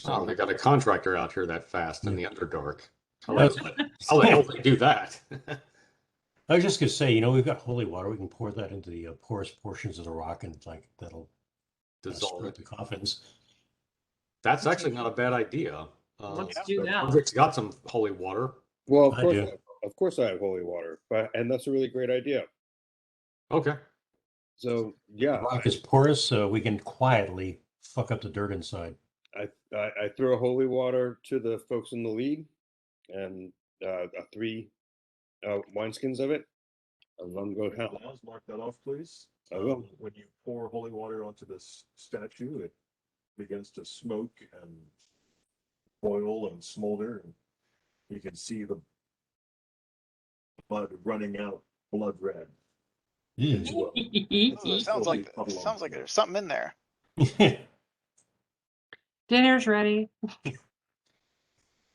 B: Oh, they got a contractor out here that fast in the Underdark. How
F: That's
B: the hell do they do that?
F: I was just gonna say, you know, we've got holy water. We can pour that into the porous portions of the rock, and like that'll
B: Dissolve
F: spread
B: it.
F: the coffins.
B: That's actually not a bad idea.
D: Let's do that.
B: Frederick's got some holy water.
I: Well,
F: I do.
I: of course, I have holy water, and that's a really great idea.
B: Okay.
I: So yeah,
F: The rock is porous, so we can quietly fuck up the dirt inside.
I: I throw holy water to the folks in the league, and 3 wineskins of it. And let them go down.
A: Laws, mark that off, please.
I: I will.
A: When you pour holy water onto this statue, it begins to smoke and boil and smolder, and you can see the blood running out, blood red.
F: Yeah.
A: As well.
C: Ooh, sounds like there's something in there.
D: Dinner's ready.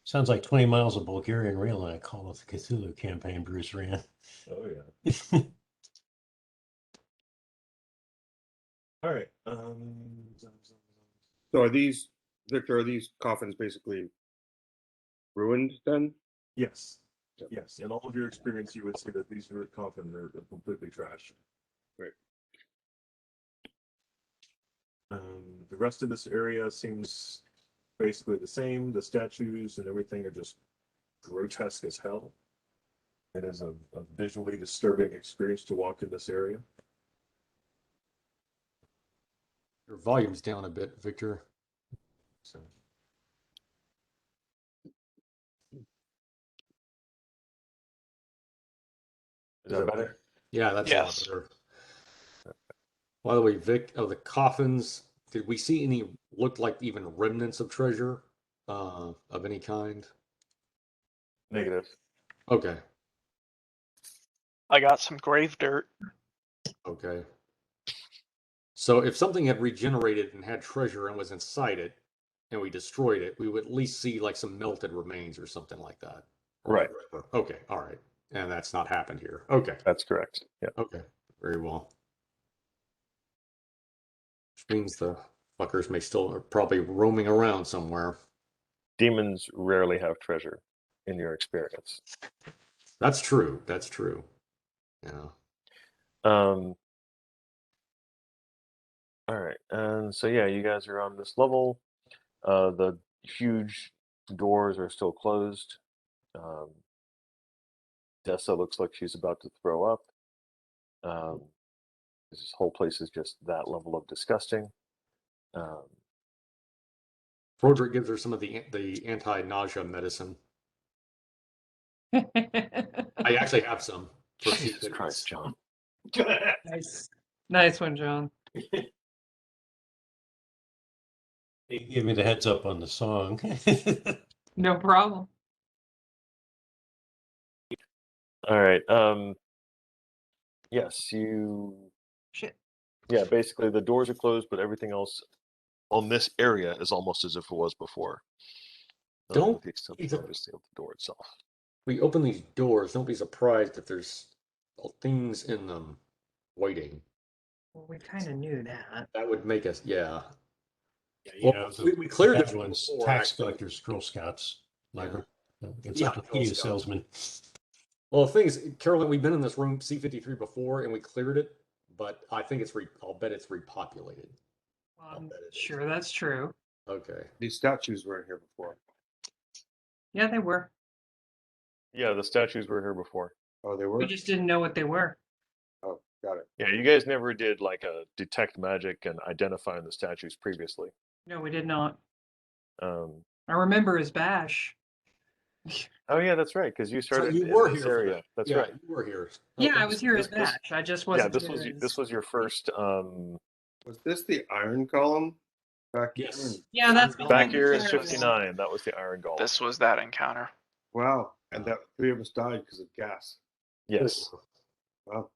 F: Sounds like 20 miles of Bulgarian rail in a Call of Cthulhu campaign Bruce ran.
A: Oh yeah. All right.
I: So are these, Victor? Are these coffins basically ruined then?
A: Yes. Yes. In all of your experience, you would say that these coffins are completely trashed.
I: Right.
A: The rest of this area seems basically the same. The statues and everything are just grotesque as hell. It is a visually disturbing experience to walk in this area.
B: Your volume's down a bit, Victor.
A: So. Is that better?
B: Yeah, that's a lot better. By the way, Vic, of the coffins, did we see any look like even remnants of treasure of any kind?
G: Negative.
B: Okay.
C: I got some grave dirt.
B: Okay. So if something had regenerated and had treasure and was inside it, and we destroyed it, we would at least see like some melted remains or something like that.
G: Right.
B: Okay. All right. And that's not happened here. Okay.
G: That's correct. Yeah.
B: Okay. Very well. Which means the fuckers may still are probably roaming around somewhere.
G: Demons rarely have treasure in your experience.
B: That's true. That's true. Yeah.
G: All right. And so, yeah, you guys are on this level. The huge doors are still closed. Dessa looks like she's about to throw up. This whole place is just that level of disgusting.
B: Broderick gives her some of the anti-nausea medicine. I actually have some.
G: Jesus Christ, John.
D: Nice one, John.
F: He gave me the heads up on the song.
D: No problem.
G: All right. Yes, you.
D: Shit.
G: Yeah, basically the doors are closed, but everything else on this area is almost as if it was before.
B: Don't
G: with the exception,
B: either-
G: obviously, of the door itself.
B: We open these doors. Don't be surprised if there's things in them waiting.
D: Well, we kind of knew that.
B: That would make us, yeah.
F: Yeah, you
B: Well,
F: know, the
B: we cleared
F: bad
B: this
F: ones,
B: before,
F: tax
B: actually.
F: collectors, Girl Scouts, like
B: Yeah.
F: encyclopedia
B: Girl Scouts.
F: salesman.
B: Well, the thing is, Carolyn, we've been in this room C53 before, and we cleared it, but I think it's I'll bet it's repopulated.
D: Sure, that's true.
B: Okay.
H: These statues weren't here before.
D: Yeah, they were.
G: Yeah, the statues were here before.
H: Oh, they were?
D: We just didn't know what they were.
H: Oh, got it.
G: Yeah, you guys never did like a detect magic and identifying the statues previously.
D: No, we did not.
G: Um,
D: I remember as Bash.
G: oh yeah, that's right, because you started
B: you
G: in
B: were
G: this
B: here for
G: area.
B: that.
G: That's
B: Yeah,
G: right.
B: you were here.
D: Yeah, I was here as
G: this-
D: Bash. I just
G: Yeah,
D: wasn't.
G: this was your first.
H: Was this the iron column? Back
B: Yes.
D: Yeah, that's
G: Back here in
D: Iron Golem.
G: 59, that was the Iron Golem.
C: This was that encounter.
H: Wow. And that 3 of us died because of gas.
G: Yes,
H: Wow.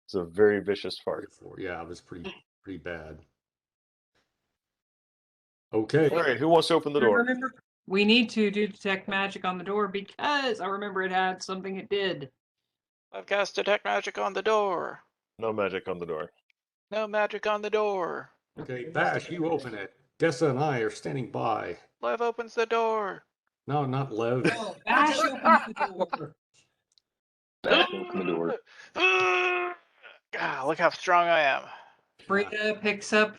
G: it's a very vicious fart.
B: Yeah, it was pretty bad. Okay.
G: All right, who wants to open the
D: I
G: door?
D: remember we need to do detect magic on the door because I remember it had something it did.
C: I've cast detect magic on the door.
G: No magic on the door.
C: No magic on the door.
B: Okay, Bash, you open it. Dessa and I are standing by.
C: Lev opens the door.
B: No, not Lev.
D: No, Bash opens the door.
K: Bash open the door.
C: God, look how strong I am.
D: Brita picks up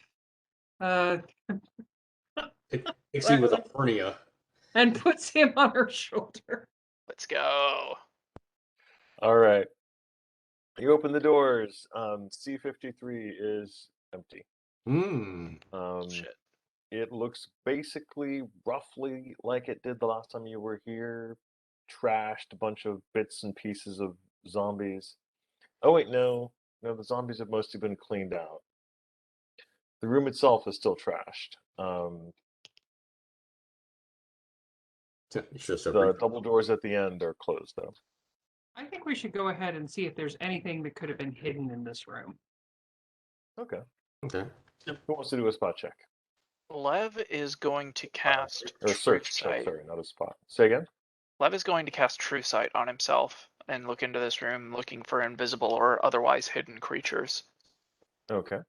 B: Pixie with a hernia.
D: and puts him on her shoulder.
C: Let's go.
G: All right. You open the doors. C53 is empty.
C: Shit.
G: It looks basically roughly like it did the last time you were here. Trashed, a bunch of bits and pieces of zombies. Oh wait, no. No, the zombies have mostly been cleaned out. The room itself is still trashed.
B: It's just a
G: The double doors at the end are closed though.
D: I think we should go ahead and see if there's anything that could have been hidden in this room.
G: Okay.
B: Okay.
G: Who wants to do a spot check?
C: Lev is going to cast
G: Or
C: True
G: search check,
C: Sight.
G: sorry, not a spot. Say again?
C: Lev is going to cast True Sight on himself and look into this room looking for invisible or otherwise hidden creatures.
G: Okay.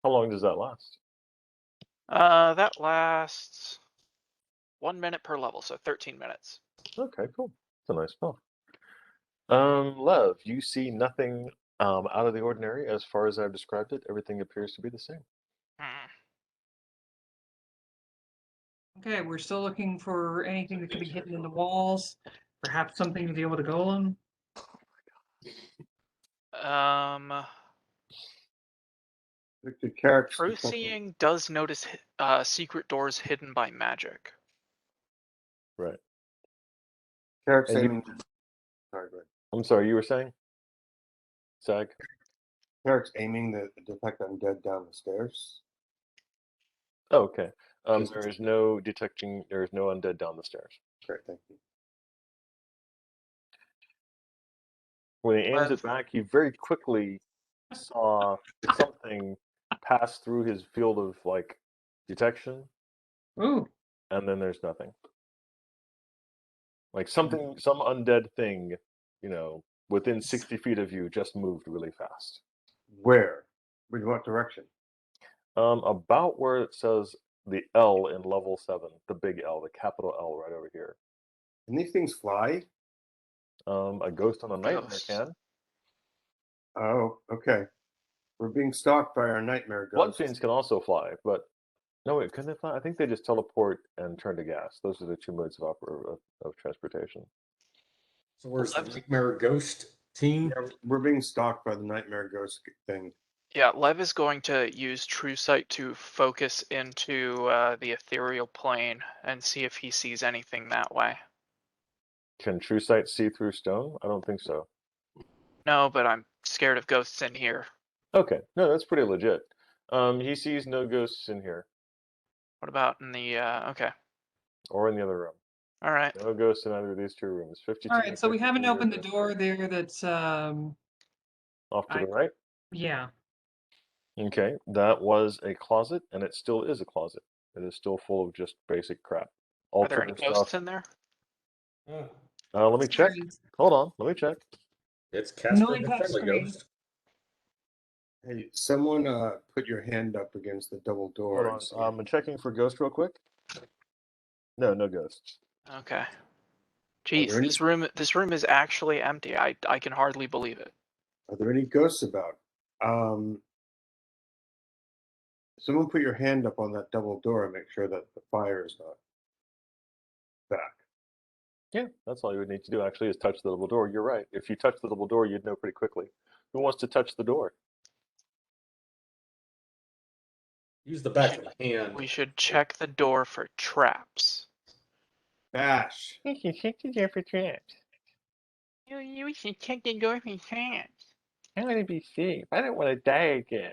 G: How long does that last?
C: That lasts 1 minute per level, so 13 minutes.
G: Okay, cool. It's a nice spell. Lev, you see nothing out of the ordinary as far as I've described it. Everything appears to be the same.
D: Okay, we're still looking for anything that could be hidden in the walls. Perhaps something to deal with a golem.
H: The character.
C: True Seeing does notice secret doors hidden by magic.
G: Right.
H: Character
G: And you-
H: aiming. Sorry, go ahead.
G: I'm sorry, you were saying? Zag?
H: Eric's aiming the detect undead down the stairs.
G: Oh, okay. There is no undead down the stairs.
H: Great, thank you.
G: When he aims it back, he very quickly saw something pass through his field of like detection.
D: Ooh.
G: And then there's nothing. Like some undead thing, within 60 feet of you just moved really fast.
H: Where? In what direction?
G: About where it says the L in level 7, the big L, the capital L right over here.
H: Can these things fly?
G: A ghost on a nightmare
C: Ghosts.
G: can.
H: Oh, okay. We're being stalked by our nightmare ghosts.
G: Bloodfiends can also fly, but no, wait, can they fly? I think they just teleport and turn to gas. Those are the two modes of transportation.
B: So where's the Nightmare Ghost team?
H: Yeah, we're being stalked by the nightmare ghost thing.
C: Yeah, Lev is going to use True Sight to focus into the ethereal plane and see if he sees anything that way.
G: Can True Sight see through stone? I don't think so.
C: No, but I'm scared of ghosts in here.
G: Okay, no, that's pretty legit. He sees no ghosts in here
C: What about in the, okay.
G: or in the other room.
C: All right.
G: No ghosts in either of these two rooms. 52.
D: All right, so we haven't
G: 53
D: opened the
G: are
D: door there that's
G: Off to
D: I-
G: the right.
D: Yeah.
G: Okay, that was a closet, and it still is a closet. It is still full of just basic crap.
C: Are there any
G: Alternative
C: ghosts
G: stuff.
C: in there?
G: Let me check. Hold on, let me check.
B: It's Casper
D: Annoying
B: the
D: touch
B: Friendly
D: screen.
B: Ghost.
I: Hey, someone put your hand up against the double door.
G: Hold on, I'm checking for ghosts real quick. No, no ghosts.
C: Okay.
I: there
C: Jeez,
I: any-
C: this room is actually empty. I can hardly believe it.
I: Are there any ghosts about? Someone put your hand up on that double door and make sure that the fire is not back.
G: Yeah, that's all you would need to do actually is touch the double door. You're right. If you touch the double door, you'd know pretty quickly. Who wants to touch the door?
B: Use the back of the hand.
C: We should check the door for traps.
I: Bash.
G: You can check the door for traps.
C: You should check the door for traps.
G: I want to be safe. I don't want to die again.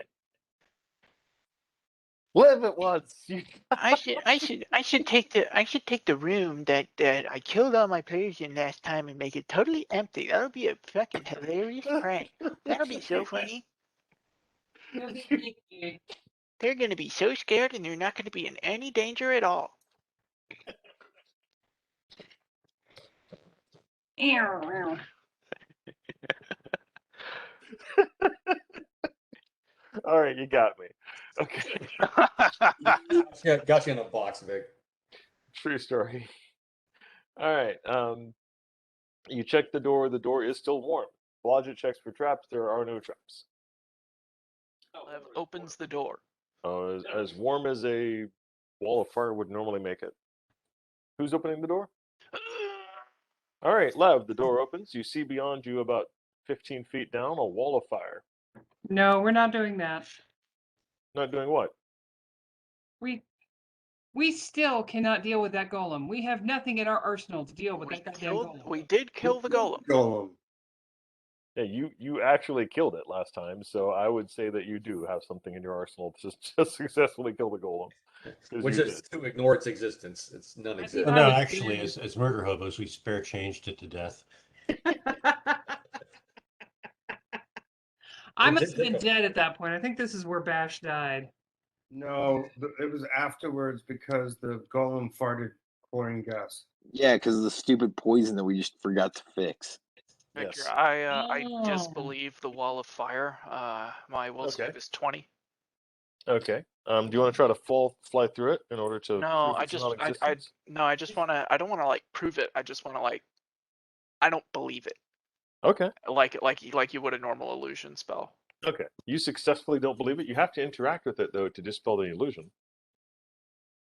G: Live it once.
C: I should take the room that I killed all my players in last time and make it totally empty. That'll be a fucking hilarious prank. That'll be so funny. They're gonna be so scared and they're not gonna be in any danger at all.
G: All right, you got me. Okay.
B: Got you in a box, Vic.
G: True story. All right. You check the door. The door is still warm. Logic checks for traps. There are no traps.
C: Lev opens the door.
G: As warm as a wall of fire would normally make it. Who's opening the door? All right, Lev. The door opens. You see beyond you about 15 feet down a wall of fire.
D: No, we're not doing that.
G: Not doing what?
D: We still cannot deal with that golem. We have nothing in our arsenal to deal with that goddamn golem.
C: We did kill the golem.
I: Golem.
G: Yeah, you actually killed it last time, so I would say that you do have something in your arsenal to just successfully kill the golem.
B: Which is to ignore its existence. It's non-existent.
F: No, actually, as murder hobos, we spare changed it to death.
D: I must have been dead at that point. I think this is where Bash died.
I: No, it was afterwards because the golem farted chlorine gas.
K: Yeah, because of the stupid poison that we just forgot to fix.
C: Victor,
G: Yes.
C: I
D: Oh.
C: disbelieve the wall of fire. My will
G: Okay.
C: save is 20.
G: Okay. Do you want to try to fly through it in order to
C: No,
G: prove its non-existence?
C: I just wanna. I don't wanna like prove it. I just wanna like. I don't believe it.
G: Okay.
C: Like you would a normal illusion spell.
G: Okay. You successfully don't believe it. You have to interact with it though to dispel the illusion.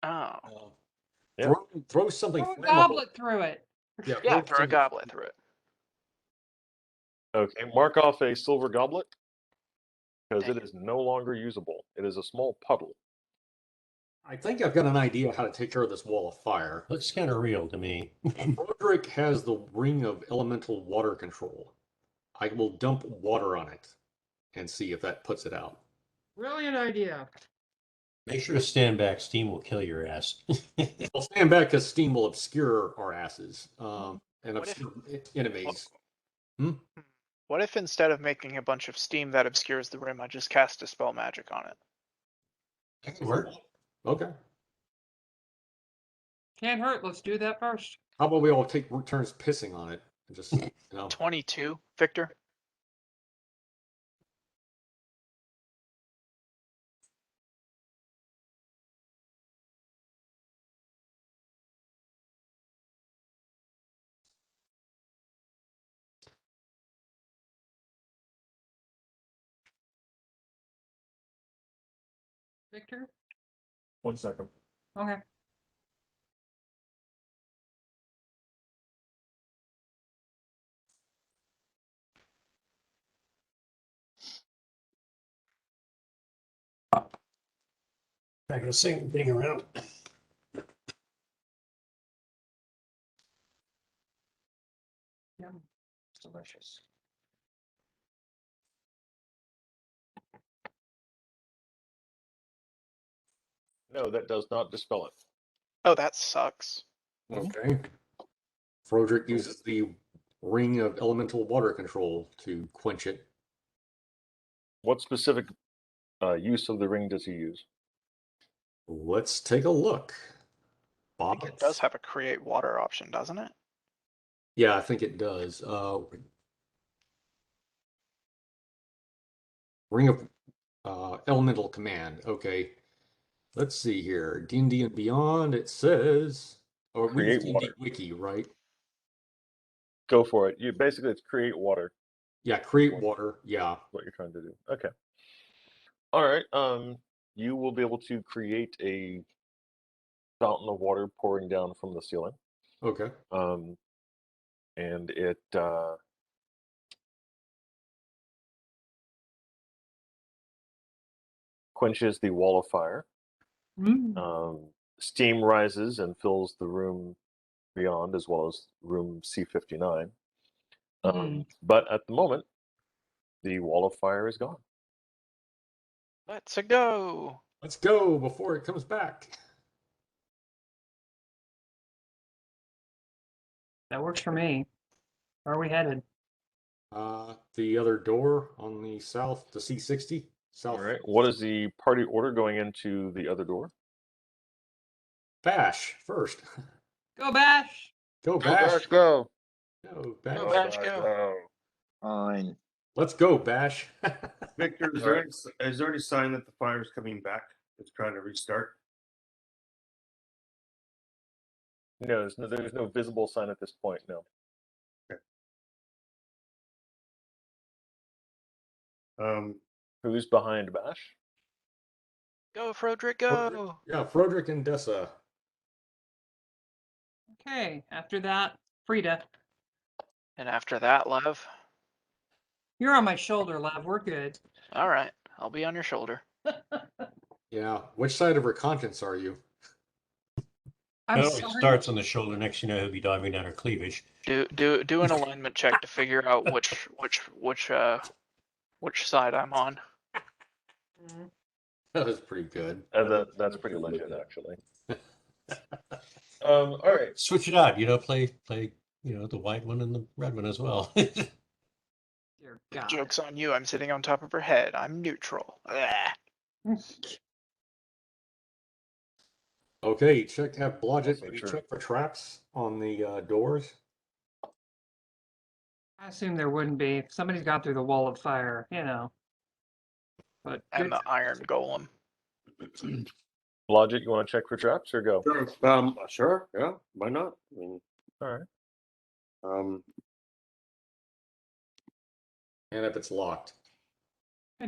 C: Oh.
G: Yeah.
B: Throw something
D: Throw a
B: flammable.
D: goblet through it.
C: Yeah, throw a goblet through it.
G: Okay. Mark off a silver goblet because it is no longer usable. It is a small puddle.
B: I think I've got an idea how to take care of this wall of fire.
F: Looks kind of real to me.
B: Roderick has the ring of elemental water control. I will dump water on it and see if that puts it out.
D: Brilliant idea.
F: Make sure to stand back. Steam will kill your ass.
B: I'll stand back because steam will obscure our asses and
C: What if-
B: obscure enemies.
C: What if instead of making a bunch of steam that obscures the room, I just cast Dispel Magic on it?
F: That could work.
B: Okay.
D: Can't hurt. Let's do that first.
B: How about we all take turns pissing on it and just,
C: 22, Victor.
D: Victor?
G: 1 second.
D: Okay.
F: Back to the same thing around.
D: Yum. It's delicious.
G: No, that does not dispel it.
C: Oh, that sucks.
B: okay. Froderick uses the ring of elemental water control to quench it.
G: What specific use of the ring does he use?
B: Let's take a look.
C: I think it does have a create water option, doesn't it?
B: Yeah, I think it does. Ring of Elemental Command. Okay. Let's see here. D&D and Beyond, it says, or we use
G: Create
B: D&D
G: water.
B: Wiki, right?
G: Go for it. You basically it's create water.
B: Yeah, create water. Yeah.
G: What you're trying to do. Okay. All right. You will be able to create a fountain of water pouring down from the ceiling.
B: Okay.
G: And it quenches the wall of fire. Steam rises and fills the room beyond, as well as room C59. But at the moment, the wall of fire is gone.
C: Let's go.
B: Let's go before it comes back.
D: That works for me. Where are we headed?
B: The other door on the south, the C60. South.
G: All right. What is the party order going into the other door?
B: Bash first.
D: Go Bash!
B: Go Bash.
K: Let's go.
B: Go Bash.
C: Go Bash, go.
K: Fine.
B: Let's go Bash.
H: Victor, is there any sign that the fire is coming back? It's trying to restart.
G: No, there's no visible sign at this point. No. Who's behind Bash?
C: Go, Frodrick, go.
B: Yeah, Frodrick and Dessa.
D: Okay, after that, Frida.
C: And after that, Lev.
D: You're on my shoulder, Lev. We're good.
C: All right, I'll be on your shoulder.
B: Yeah, which side of her conscience are you?
D: I'm
F: It
D: sorry.
F: starts on the shoulder. Next, you know, he'll be diving down her cleavage.
C: Do an alignment check to figure out which side I'm on.
B: That was pretty good.
G: That's pretty legit, actually. All right.
F: Switch it out. You know, play. You know, the white one and the red one as well.
D: Dear God.
C: Joke's on you. I'm sitting on top of her head. I'm neutral.
B: Okay, have Blodgett
G: Also
B: maybe
G: true.
B: check for traps on the doors.
D: I assume there wouldn't be. If somebody's got through the wall of fire, you know. But
C: And the iron golem.
G: Logic, you want to check for traps or go?
H: Sure. Sure. Yeah. Why not? I mean,
G: all right.
B: And if it's locked.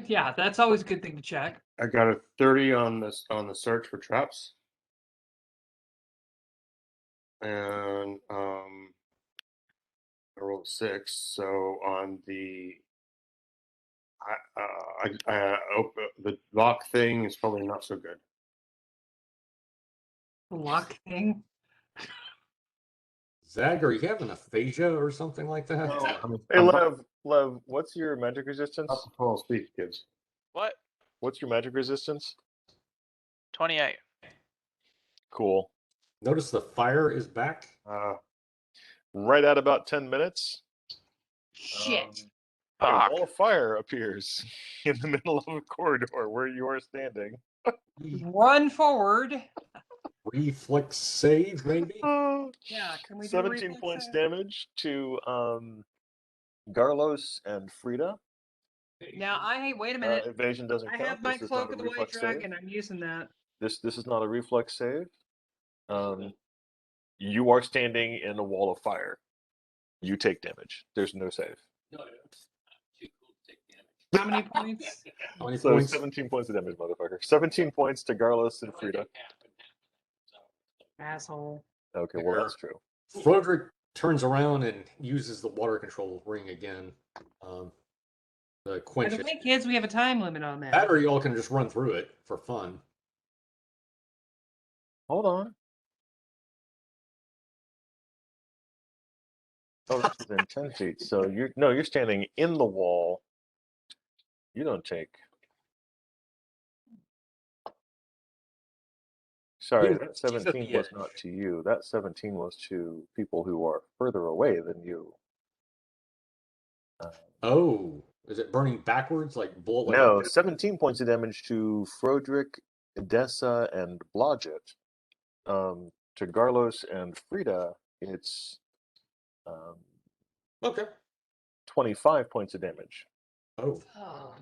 D: Yeah, that's always a good thing to check.
H: I got a 30 on this on the search for traps. And I rolled a 6. So on the the lock thing is probably not so good.
D: The lock thing.
B: Zag, are you having aphasia or something like that?
G: Hey, Lev, what's your magic resistance?
H: Up to Paul speak, kids.
C: What?
G: What's your magic resistance?
C: 28.
G: Cool.
B: Notice the fire is back.
G: Right at about 10 minutes,
D: Shit.
G: a
C: Fuck.
G: wall of fire appears in the middle of a corridor where you are standing.
D: Run forward.
B: Reflex save, maybe?
D: Yeah, can we do
G: 17
D: reflex
G: points
D: save?
G: damage to Garlos and Frida.
D: Now, wait a minute.
G: Evasion doesn't
D: I
G: count.
D: have my
G: This is not
D: Cloak
G: a
D: of the White
G: reflex save.
D: Dragon. I'm using that.
G: This is not a reflex save. You are standing in a wall of fire. You take damage. There's no save.
D: How many points?
B: How many
G: So
B: points?
G: 17 points of damage, motherfucker. 17 points to Garlos and Frida.
D: Asshole.
G: Okay, well, that's true.
B: Frodrick turns around and uses the water control ring again. The
D: By
B: quench
D: the
B: it.
D: way, kids, we have a time limit on that.
B: That or y'all can just run through it for fun.
G: Hold on. Oh, this is in 10 feet. So you're standing in the wall. You don't take. Sorry, that 17 was not to you. That 17 was to people who are further away than you.
B: Oh, Is it burning backwards like bullet? Like
G: No, 17 points of damage to Frodrick, Dessa, and Blodgett. To Garlos and Frida, it's
B: okay.
G: 25 points of damage.
B: Oh,
D: Oh.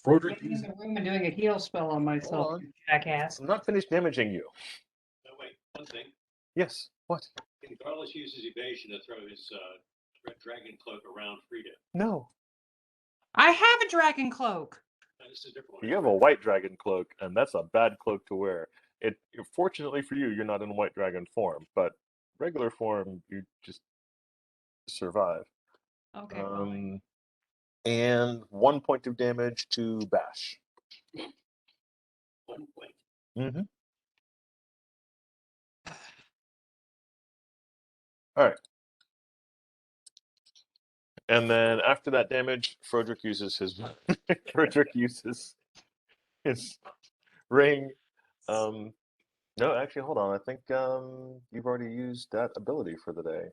B: Frodrick
D: Getting in
B: uses.
D: the room and doing a heal spell on myself,
G: on.
D: you jackass.
G: I'm not finished damaging you.
F: No, wait, one thing.
G: Yes. What?
F: Can Carlos use his evasion to throw his red dragon cloak around Frida?
G: No.
D: I have a dragon cloak.
F: No, this is a different one.
G: You have a white dragon cloak, and that's a bad cloak to wear. Fortunately for you, you're not in white dragon form, but regular form, you just survive.
D: Okay, fine.
G: And 1 point of damage to Bash.
F: 1 point.
G: Mm-hmm. All right. And then after that damage, Frederick uses his his ring. No, actually, hold on. I think you've already used that ability for the day.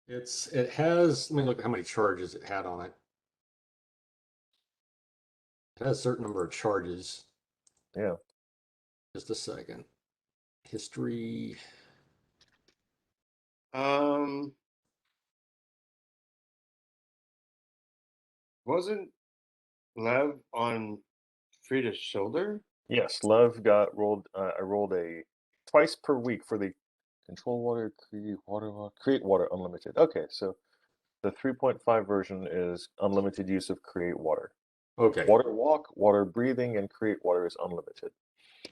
B: It has. Let me look at how many charges it had on it. It has a certain number of charges.
G: Yeah.
B: Just a second. History.
H: Wasn't Lev on Frida's shoulder?
G: Yes, Lev got rolled. I rolled a twice per week for the control water, create water unlimited. Okay, so the 3.5 version is unlimited use of create water.
B: Okay.
G: Water walk, water breathing, and create water is unlimited.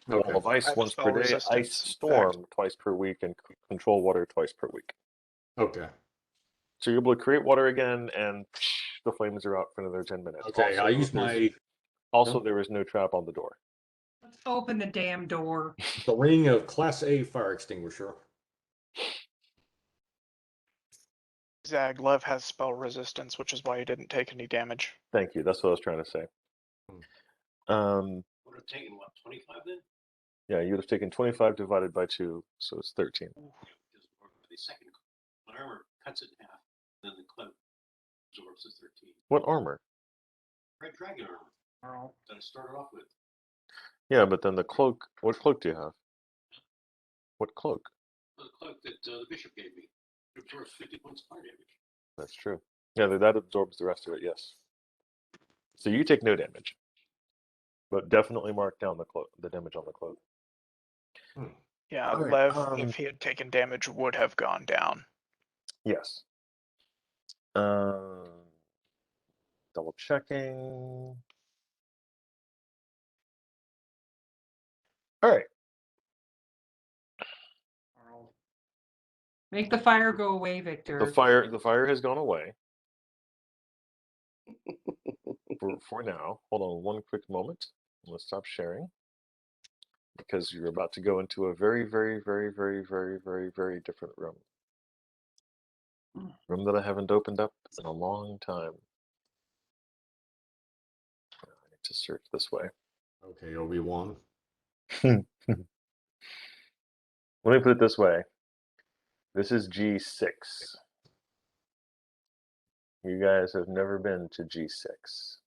B: Okay.
G: Wall of ice
C: have
G: once
C: spell
G: per day, ice
C: resistance, in
G: storm twice per week, and control water twice per week.
B: Okay.
G: So you're able to create water again, and the flames are out for another 10 minutes.
B: Okay. I use my.
G: Also, there is no trap on the door.
D: Let's open the damn door.
B: The ring of Class A fire extinguisher.
C: Zaglev has spell resistance, which is why he didn't take any damage.
G: Thank you. That's what I was trying to say.
F: Would have taken what, 25 then?
G: Yeah, you would have taken 25 divided by 2, so it's 13.
F: The second one armor cuts it in half, then the cloak absorbs the 13.
G: What armor?
F: Red dragon armor that I started off with.
G: Yeah, but then the cloak. What cloak do you have? What cloak?
F: The cloak that the bishop gave me. It absorbs 50 points of fire damage.
G: That's true. Yeah, that absorbs the rest of it, yes. So you take no damage. But definitely mark down the damage on the cloak.
C: Yeah,
G: All right,
C: Lev, if he had taken damage, would have gone down.
G: Yes. Double checking. All right.
D: Make the fire go away, Victor.
G: The fire has gone away. for now. Hold on one quick moment. Let's stop sharing. Because you're about to go into a very, very, very, very, very, very, very different room. Room that I haven't opened up in a long time. I need to search this way.
B: Okay, Obi-Wan.
G: Let me put it this way. This is G6. You guys have never been to G6.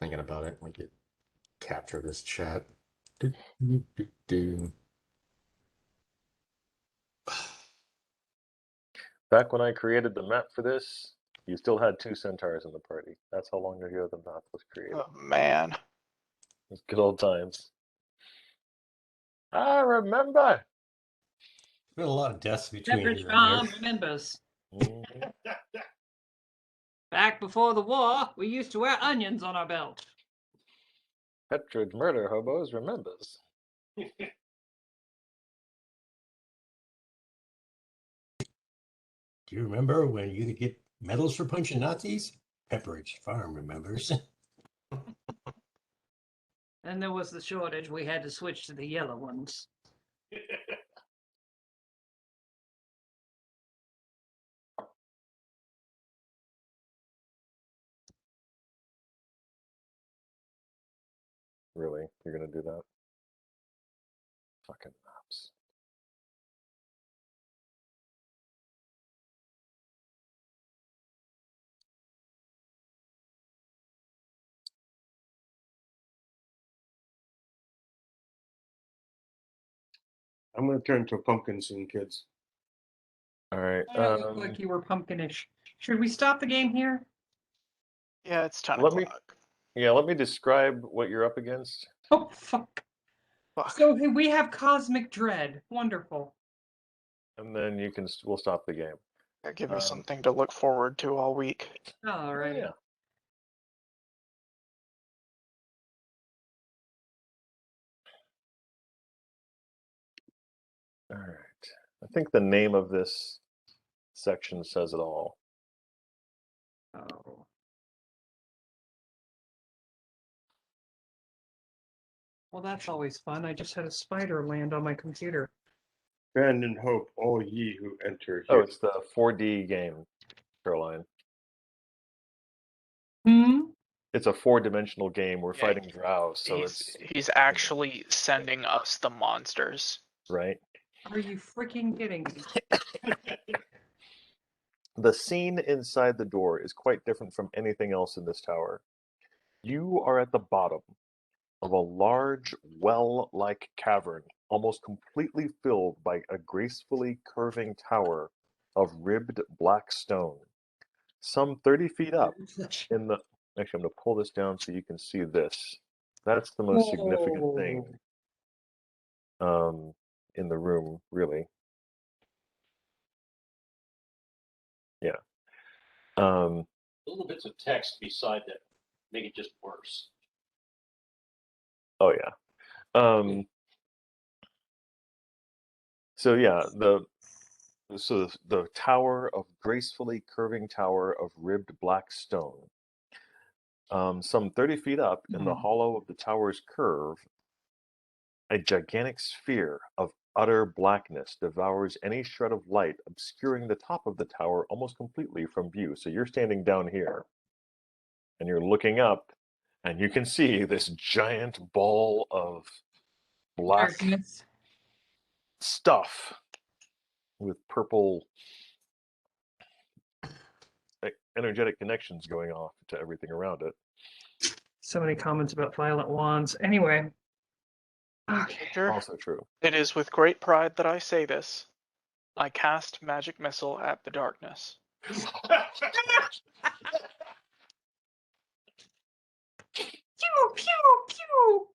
B: Thinking about it. Let me capture this chat. Do, do, do, do.
G: Back when I created the map for this, you still had 2 centaurs in the party. That's how long ago the map was created.
C: Oh, man.
G: It's good old times. I remember.
F: Been a lot of deaths between
D: Pepperidge
F: here
D: Farm
F: and there.
D: remembers.
G: Mhm.
D: Back before the war, we used to wear onions on our belt.
G: Petridge Murder Hobos remembers.
F: Do you remember when you could get medals for punching Nazis? Pepperidge Farm remembers.
D: Then there was the shortage. We had to switch to the yellow ones.
G: Really? You're going to do that? Fucking maps.
I: I'm gonna turn to a pumpkin soon, kids.
G: All right.
D: It looked like you were pumpkinish. Should we stop the game here?
C: Yeah, it's 10
G: Let me-
C: o'clock.
G: Yeah, let me describe what you're up against.
D: Oh, fuck.
C: Fuck.
D: So we have Cosmic Dread. Wonderful.
G: And then we'll stop the game.
C: Give me something to look forward to all week.
D: All right.
G: Yeah. All right. I think the name of this section says it all.
D: Oh. Well, that's always fun. I just had a spider land on my computer.
I: Bend and hope, all ye who enter
G: Oh,
I: here.
G: it's the 4D game, Caroline.
D: Hmm?
G: It's a 4-dimensional game. We're
C: Yeah,
G: fighting drow, so
C: he's actually sending us the monsters.
G: right.
D: Are you freaking kidding me?
G: The scene inside the door is quite different from anything else in this tower. You are at the bottom of a large well-like cavern, almost completely filled by a gracefully curving tower of ribbed black stone. Some 30 feet up in the... Actually, I'm going to pull this down so you can see this. That's the most significant thing in the room, really. Yeah.
F: Little bits of text beside that make it just worse.
G: Oh yeah. So yeah, the tower of gracefully curving tower of ribbed black stone. Some 30 feet up in the hollow of the tower's curve, a gigantic sphere of utter blackness devours any shred of light, obscuring the top of the tower almost completely from view. So you're standing down here, and you're looking up, and you can see this giant ball of black
D: Darkness.
G: stuff with purple energetic connections going off to everything around it.
D: So many comments about violent wands. Anyway. Okay.
C: Victor,
G: Also true.
C: it is with great pride that I say this. I cast magic missile at the darkness.
D: Pew, pew, pew.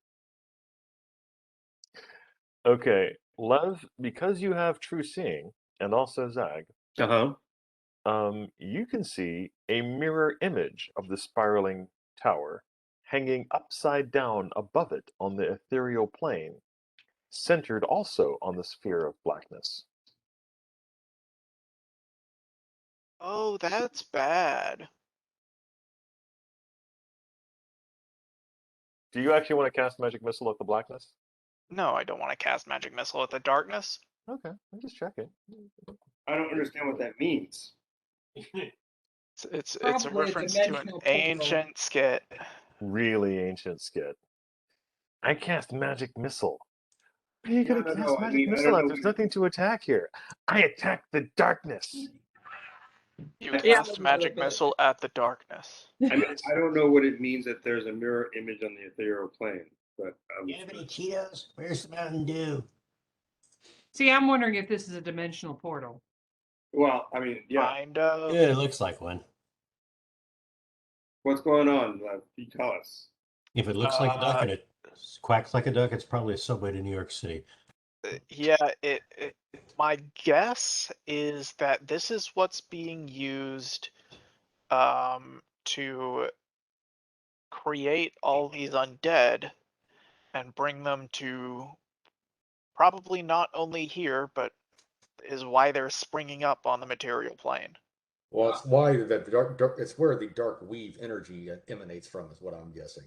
G: Okay, Lev, because you have true seeing, and also Zag, you can see a mirror image of the spiraling tower hanging upside down above it on the ethereal plane, centered also on the sphere of blackness.
C: Oh, that's bad.
G: Do you actually want to cast magic missile at the blackness?
C: No, I don't want to cast magic missile at the darkness.
G: Okay, I'm just checking.
I: I don't understand what that means.
C: It's a
D: Probably a
C: reference to an
D: dimensional portal.
C: ancient skit.
G: Really ancient skit. I cast magic missile. What are you gonna
I: No,
G: cast
I: I
G: magic
I: mean, I
G: missile
I: don't
G: at?
I: know.
G: There's nothing to attack here. I attack the darkness.
C: You
D: Yeah,
C: cast magic missile at the darkness.
I: I mean, I don't know what it means that there's a mirror image on the ethereal plane, but
F: You have any Cheetos? Where's the Mountain Dew?
D: See, I'm wondering if this is a dimensional portal.
I: well, I mean, yeah.
C: Kind of.
F: Yeah, it looks like one.
I: What's going on? You tell us.
F: If it looks like a duck and it quacks like a duck, it's probably a subway to New York City.
C: Yeah, my guess is that this is what's being used to create all these undead and bring them to probably not only here, but is why they're springing up on the material plane.
B: Well, it's why the dark it's where the dark weave energy emanates from, is what I'm guessing.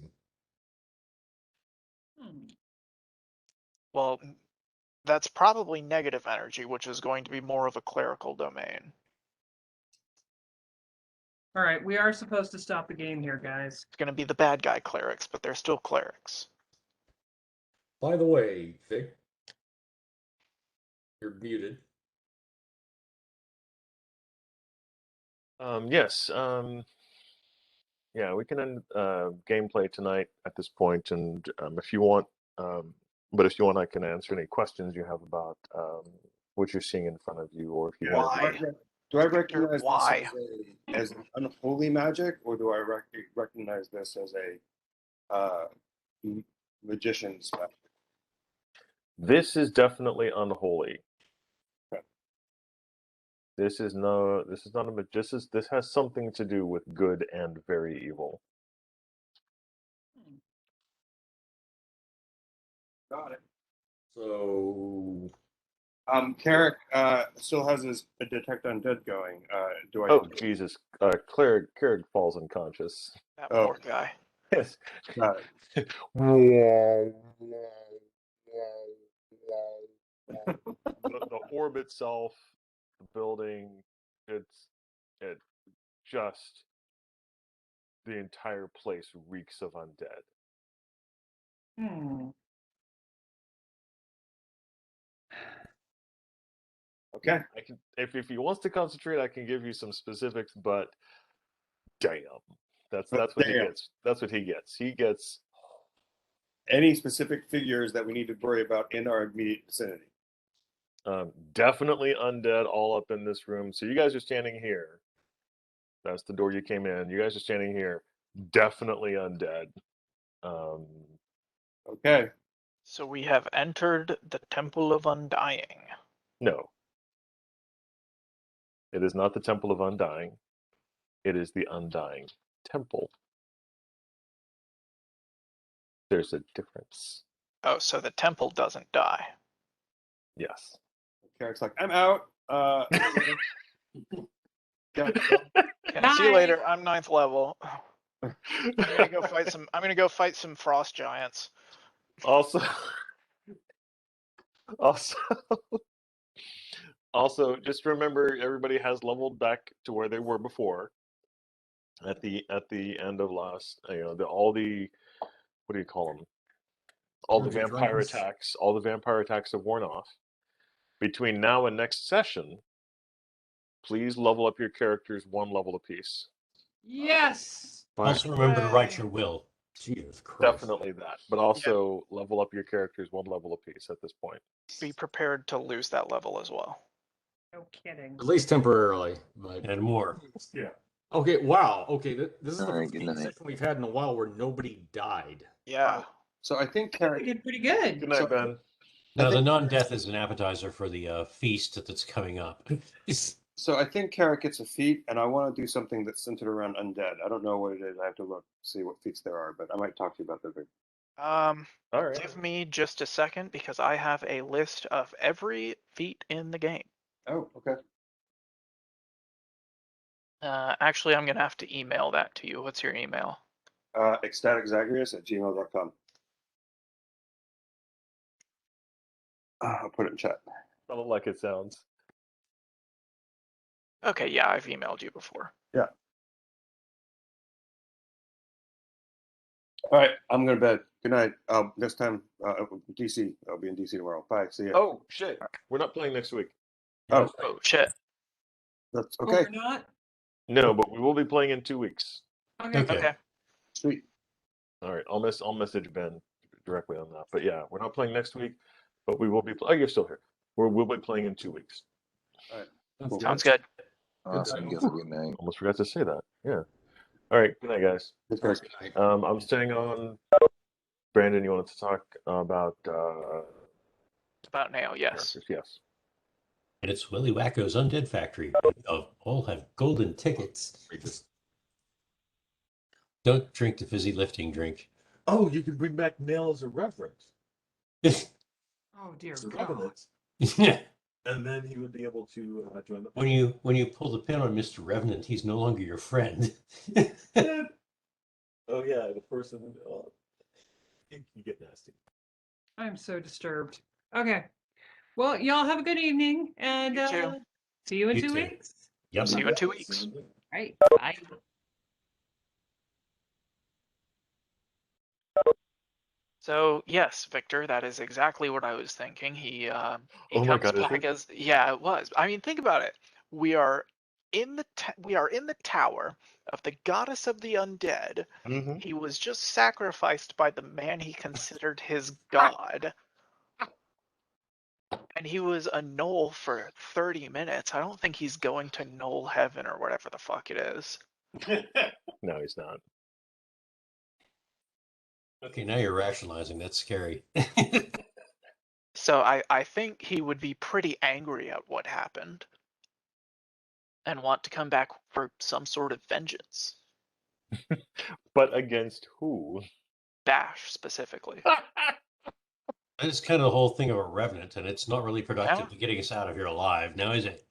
C: Well, that's probably negative energy, which is going to be more of a clerical domain.
D: All right, we are supposed to stop the game here, guys.
C: It's going to be the bad guy clerics, but they're still clerics.
B: By the way, Vic, You're muted.
G: Yes. Yeah, we can end gameplay tonight at this point, and if you want, but if you want, I can answer any questions you have about what you're seeing in front of you, or if you
H: Yeah.
G: want.
C: Why?
I: Do I
C: Victor,
I: recognize
C: why?
I: this as an unholy magic, or do I recognize this as a magician's magic?
G: This is definitely unholy.
I: Okay.
G: This is not a this has something to do with good and very evil.
I: Got it.
B: So
I: Carrick still has his detect undead going. Do I?
G: Oh Jesus! Cleric falls unconscious.
C: That
I: Oh.
C: poor guy.
G: Yes.
I: Got it.
G: The orb itself, the building, it just the entire place reeks of undead.
D: Hmm.
I: Okay.
G: I can, if he wants to concentrate, I can give you some specifics, but damn, that's what he
I: Damn.
G: gets. That's what he gets. He gets
I: Any specific figures that we need to worry about in our immediate vicinity?
G: definitely undead all up in this room. So you guys are standing here. That's the door you came in. You guys are standing here. Definitely undead.
I: Okay.
C: So we have entered the Temple of Undying.
G: No. It is not the Temple of Undying. It is the Undying Temple. There's a difference.
C: Oh, so the temple doesn't die.
G: Yes.
I: Carrick's like, I'm out. Yeah.
C: Yeah, see you
D: Bye.
C: later. I'm 9th level. I'm gonna go fight some. I'm gonna go fight some frost giants.
G: Also, also, also, just remember, everybody has leveled back to where they were before. At the end of last, all the what do you call them? All the
B: Dungeon
G: vampire
B: dragons.
G: attacks. All the vampire attacks have worn off. Between now and next session, please level up your characters 1 level apiece.
D: Yes.
F: Also remember to write your will.
B: Jesus Christ.
G: Definitely that, but also level up your characters 1 level apiece at this point.
C: Be prepared to lose that level as well.
D: No kidding.
B: At least temporarily. But
F: And more.
G: Yeah.
B: okay, wow. Okay, this is the
K: All right,
B: first
K: good
B: game
K: night.
B: session we've had in a while where nobody died.
C: Yeah.
I: So I think
D: We
I: Carrick.
D: did pretty good.
G: Good night, Ben.
F: Now, the
I: think-
F: non-death is an appetizer for the feast that's coming up.
I: So I think Carrick gets a feat, and I want to do something that's centered around undead. I don't know what it is. I have to look, see what feats there are, but I might talk to you about that.
G: All right.
C: Give me just a second because I have a list of every feat in the game.
I: Oh, okay.
C: Actually, I'm gonna have to email that to you. What's your email?
I: ecstaticZagreus@gmail.com. I'll put it in chat.
G: Sounded like it sounds.
C: Okay, yeah, I've emailed you before.
I: Yeah. All right, I'm going to bed. Good night. Next time, DC. I'll be in DC tomorrow. Bye. See you.
G: Oh shit! We're not playing next week.
I: Oh,
C: Oh shit.
I: that's
D: But
I: okay.
D: we're not.
G: No, but we will be playing in 2 weeks.
D: Okay.
F: Okay.
C: Okay.
I: Sweet.
G: All right, I'll message Ben directly on that. But yeah, we're not playing next week, but we will be. Oh, you're still here. We'll be playing in 2 weeks.
I: All right.
B: Cool.
C: Sounds good.
K: Awesome. You have a good night.
G: Almost forgot to say that. Yeah. All right. Good night, guys.
I: Thanks, guys.
B: Good night.
G: I'm staying on. Brandon, you wanted to talk about
C: About nail, yes.
G: characters? Yes.
F: And it's Willy Wacko's Undead Factory. All have golden tickets. Don't drink the fizzy lifting drink.
G: Oh, you can bring back Nail as a reference.
D: Oh dear
G: As a
D: God.
G: revenant, and then he would be able to join the.
F: when you pull the pin on Mr. Revenant, he's no longer your friend.
G: Oh yeah, the person. You get nasty.
D: I'm so disturbed. Okay. Well, y'all have a good evening, and
C: You too.
D: see you in
F: You
D: 2
F: too.
D: weeks.
F: Yep.
C: See you in 2 weeks.
D: All right. Bye.
C: So yes, Victor, that is exactly what I was thinking. He
G: Oh my
C: comes
G: God, is
C: back
G: it?
C: as yeah, it was. I mean, think about it. We are we are in the tower of the goddess of the undead.
G: Mm-hmm.
C: He was just sacrificed by the man he considered his god. And he was a knoll for 30 minutes. I don't think he's going to knoll heaven or whatever the fuck it is.
G: No, he's not.
F: Okay, now you're rationalizing. That's scary.
C: So I think he would be pretty angry at what happened and want to come back for some sort of vengeance.
G: But against who?
C: Bash specifically.
F: That's kind of the whole thing of a revenant, and it's not really productive
C: Yeah.
F: to getting us out of here alive. Now, is it?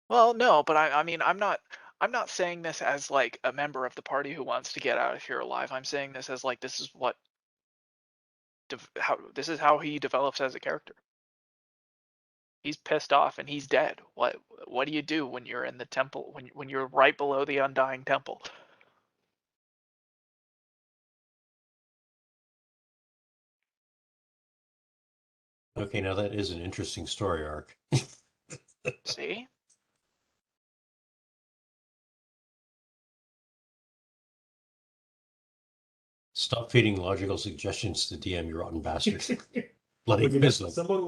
C: Well, no, but I mean I'm not saying this as like a member of the party who wants to get out of here alive. I'm saying this as like this is what this is how he develops as a character. He's pissed off and he's dead. What do you do when you're in the temple when you're right below the undying temple?
F: Okay, now that is an interesting story arc.
C: See?
F: Stop feeding logical suggestions to DM, you rotten bastard. Bloody fizzling.
G: Somebody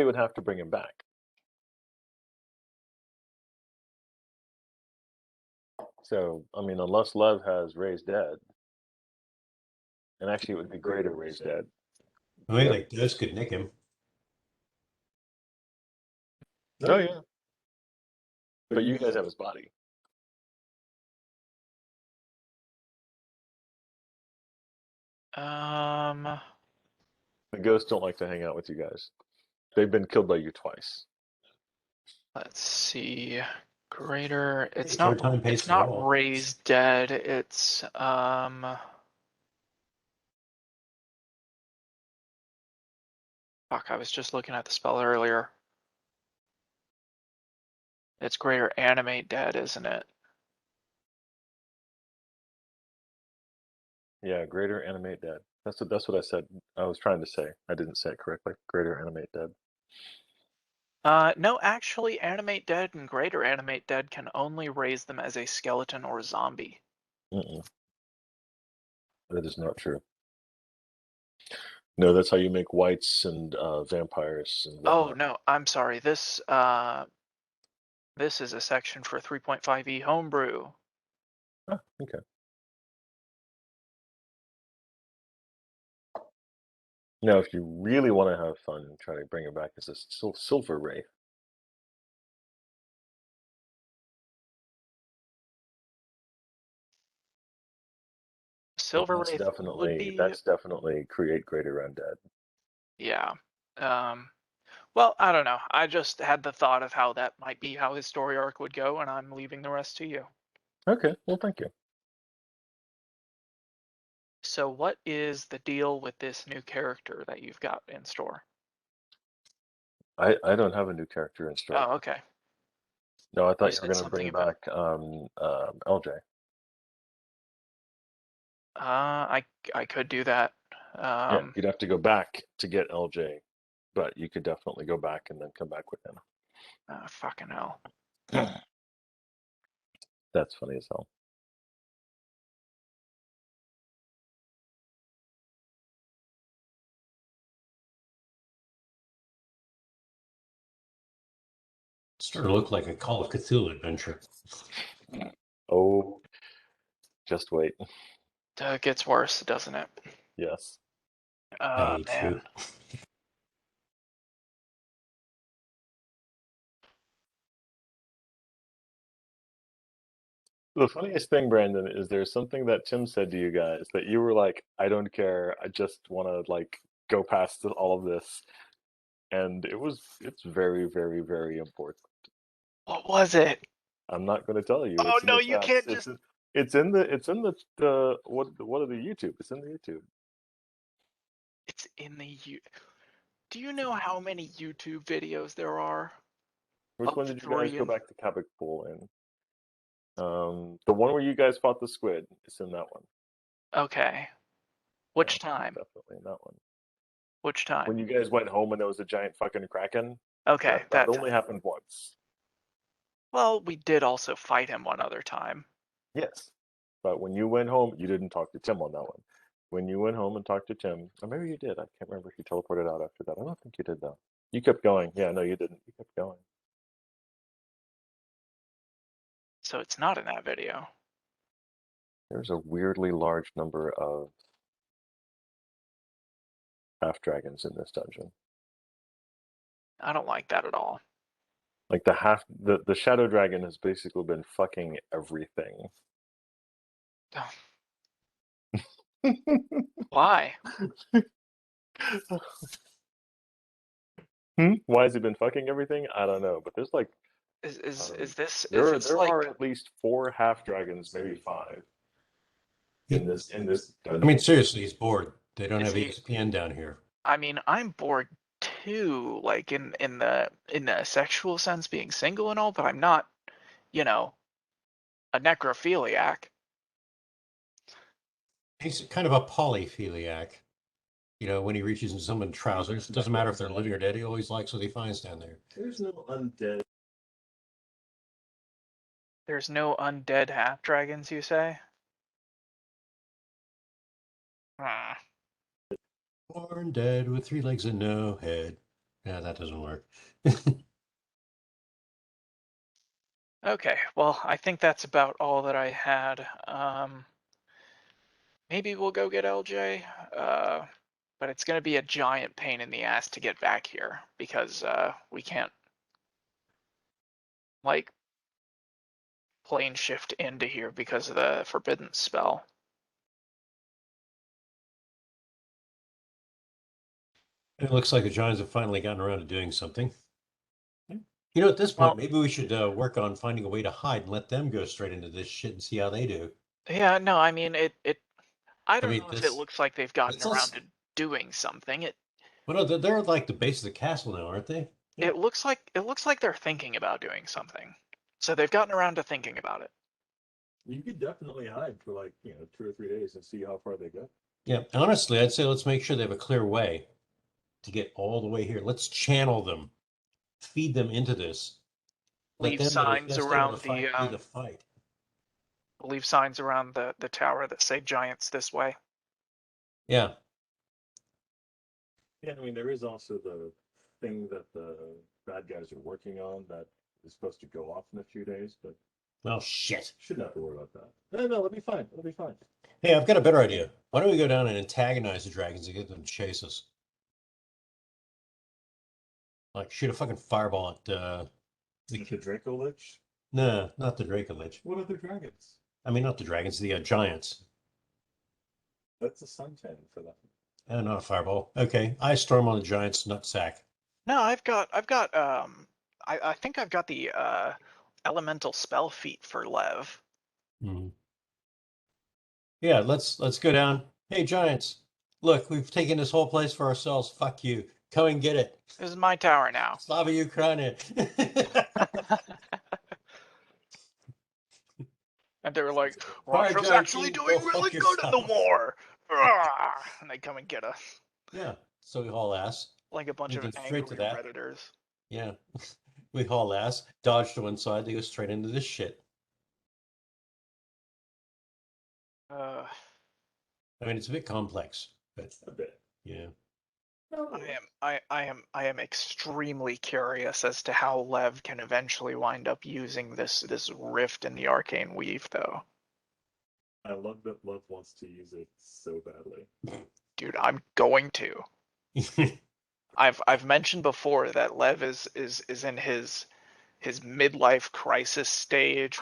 G: would have to bring him back. So, I mean, unless Lev has raised dead, and actually it would be greater raised dead.
F: I mean, like, this could nick him.
G: Oh yeah. But you guys have his body.
C: Um,
G: The ghosts don't like to hang out with you guys. They've been killed by you twice.
C: let's see. Greater. It's
F: Hey, short
C: not.
F: time pays
C: It's
F: for
C: not
F: all.
C: raised dead. It's Fuck. I was just looking at the spell earlier. It's greater animate dead, isn't it?
G: Yeah, greater animate dead. That's what I said. I was trying to say. I didn't say it correctly. Greater animate dead.
C: No, actually, animate dead and greater animate dead can only raise them as a skeleton or zombie.
G: Mm-mm. That is not true. No, that's how you make whites and vampires and
C: Oh
G: whatnot.
C: no, I'm sorry. This is a section for 3.5e homebrew.
G: Ah, okay. Now, if you really want to have fun, try to bring it back as a silver ray.
C: Silver Wraith would be,
G: That's definitely create greater undead.
C: yeah. Well, I don't know. I just had the thought of how that might be how his story arc would go, and I'm leaving the rest to you.
G: Okay, well, thank you.
C: So, what is the deal with this new character that you've got in store?
G: I don't have a new character in store.
C: Oh, okay.
G: No, I
C: You
G: thought you were
C: said
G: going to
C: something
G: bring
C: about.
G: back LJ.
C: I could do that.
G: Yeah, you'd have to go back to get LJ, but you could definitely go back and then come back with him.
C: Fucking hell.
G: That's funny as hell.
F: Starting to look like a Call of Cthulhu adventure.
G: Oh, just wait.
C: It gets worse, doesn't it?
G: Yes.
F: I hate
C: Man.
F: you.
G: The funniest thing, Brandon, is there's something that Tim said to you guys that you were like, I don't care. I just want to like go past all of this. And it's very, very, very important.
C: What was it?
G: I'm not going to tell you.
C: Oh
G: It's in
C: no,
G: the
C: you
G: chats.
C: can't just.
G: It's in the what are the YouTube? It's in the YouTube.
C: It's in the Do you know how many YouTube videos there are?
G: Which
C: Of
G: one did you guys
C: 3
G: go
C: and
G: back to Cabot Pool in? The one where you guys fought the squid is in that one.
C: Okay. Which
G: Yeah,
C: time?
G: definitely in that one.
C: Which time?
G: When you guys went home and there was a giant fucking kraken.
C: Okay,
G: that only happened once.
C: Well, we did also fight him one other time.
G: Yes, but when you went home, you didn't talk to Tim on that one. When you went home and talked to Tim, or maybe you did. I can't remember if you teleported out after that. I don't think you did though. You kept going. Yeah, no, you didn't. You kept going.
C: So it's not in that video.
G: There's a weirdly large number of half dragons in this dungeon.
C: I don't like that at all.
G: Like the shadow dragon has basically been fucking everything.
C: Why?
G: Why has he been fucking everything? I don't know, but there's like
C: Is this
G: there
C: like
G: are at least 4 half dragons, maybe 5 in this dungeon.
F: I mean, seriously, he's bored. They don't
C: Is
F: have
C: he-
F: ESPN down here.
C: I mean, I'm bored too, like in the sexual sense, being single and all, but I'm not, you know, a necrophiliac.
F: He's kind of a polyphiliac. You know, when he reaches in someone's trousers, it doesn't matter if they're living or dead. He always likes what he finds down there.
G: There's no undead.
C: There's no undead half dragons, you say? Hmm.
F: Born dead with 3 legs and no head. Yeah, that doesn't work.
C: Okay, well, I think that's about all that I had. Maybe we'll go get LJ, but it's gonna be a giant pain in the ass to get back here because we can't like plane shift into here because of the forbidden spell.
F: It looks like the Giants have finally gotten around to doing something. You know, at this point,
C: Well,
F: maybe we should work on finding a way to hide and let them go straight into this shit and see how they do.
C: yeah, no, I mean I don't
F: mean,
C: know if it looks like they've gotten around
F: let's-
C: to doing something.
F: Well, no, they're like the base of the castle now, aren't they?
C: It looks like they're thinking about doing something. So they've gotten around to thinking about it.
G: You could definitely hide for like 2 or 3 days and see how far they go.
F: Yeah, honestly, I'd say let's make sure they have a clear way to get all the way here. Let's channel them, feed them into this.
C: Leave
F: Let them that
C: signs
F: if they want
C: around
F: to fight, do the fight.
C: Leave signs around the tower that say giants this way.
F: Yeah.
G: Yeah, I mean, there is also the thing that the bad guys are working on that is supposed to go off in a few days, but
F: Well, shit.
G: shouldn't have to worry about that. No, it'll be fine. It'll be fine.
F: Hey, I've got a better idea. Why don't we go down and antagonize the dragons and get them to chase us? Like shoot a fucking fireball at
G: The Draco Lich?
F: no, not the Dracolich.
G: What other dragons?
F: I mean, not the dragons, the giants.
G: That's a suntan for them.
F: Oh, not a fireball. Okay, I storm on the giant's nutsack.
C: No, I've got I think I've got the elemental spell feat for Lev.
F: Mhm. Yeah, let's go down. Hey, giants! Look, we've taken this whole place for ourselves. Fuck you. Come and get it.
C: This is my tower now.
F: Slava Ukraine.
C: And they were like,
F: Alright,
C: Russia's
F: giant
C: actually
F: team,
C: doing
F: go
C: really
F: fuck
C: good in the
F: yourself.
C: war. And they come and get us
F: Yeah, so we haul ass.
C: like a bunch
F: We
C: of
F: go straight to
C: angry
F: that.
C: Redditors.
F: Yeah, we haul ass, dodge to one side, they go straight into this shit. I mean, it's a bit complex, but
G: A bit.
F: yeah.
C: I am extremely curious as to how Lev can eventually wind up using this rift in the arcane weave, though.
G: I love that Love wants to use it so badly.
C: Dude, I'm going to. I've mentioned before that Lev is in his midlife crisis stage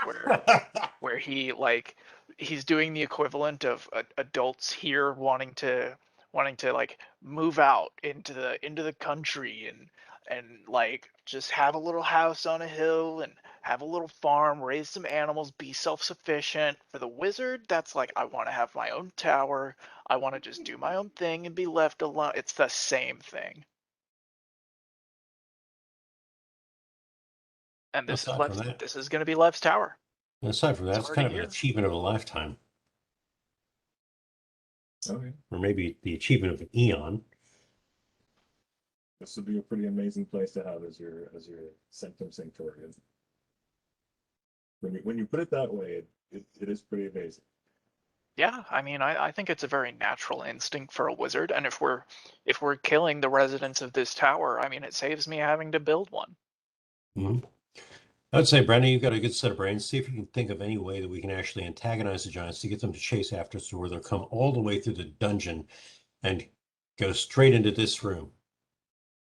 C: where he like he's doing the equivalent of adults here wanting to like move out into the country and like just have a little house on a hill and have a little farm, raise some animals, be self-sufficient. For the wizard, that's like I want to have my own tower. I want to just do my own thing and be left alone. It's the same thing. And
F: Aside from that,
C: this is going to be Lev's tower.
F: And aside from that, it's
C: Sorry
F: kind
C: to
F: of an
C: hear.
F: achievement of a lifetime,
A: Okay.
F: or maybe the achievement of an eon.
A: This would be a pretty amazing place to have as your sanctum sanctorum. When you put it that way, it is pretty amazing.
C: Yeah, I mean, I think it's a very natural instinct for a wizard, and if we're killing the residents of this tower, I mean, it saves me having to build one.
F: Mm-hmm. I would say, Brendan, you've got a good set of brains. See if you can think of any way that we can actually antagonize the giants to get them to chase after us, to where they'll come all the way through the dungeon and go straight into this room.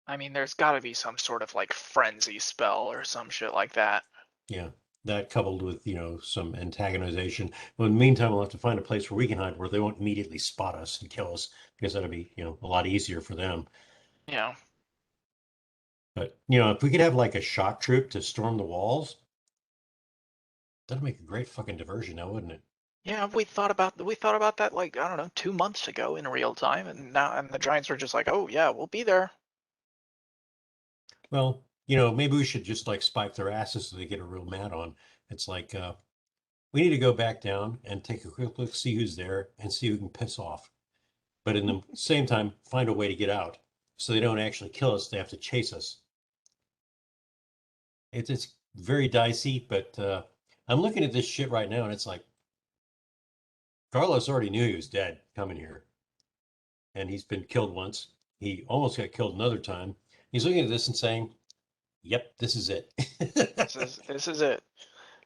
C: I mean, there's got to be some sort of like frenzy spell or some shit like that.
F: Yeah, that coupled with, some antagonization. Well, in the meantime, we'll have to find a place where we can hide, where they won't immediately spot us and kill us, because that'll be, a lot easier for them.
C: Yeah.
F: But, if we could have like a shock troop to storm the walls, that'd make a great fucking diversion now, wouldn't it?
C: Yeah, we thought about that like, I don't know, 2 months ago in real time, and the giants were just like, "Oh yeah, we'll be there."
F: Well, maybe we should just like spike their asses so they get a real mad on. It's like, we need to go back down and take a quick look, see who's there, and see who can piss off. But in the same time, find a way to get out so they don't actually kill us. They have to chase us. It's very dicey, but I'm looking at this shit right now, and it's like, Carlos already knew he was dead coming here, and he's been killed once. He almost got killed another time. He's looking at this and saying, "Yep, this is it."
C: This is it.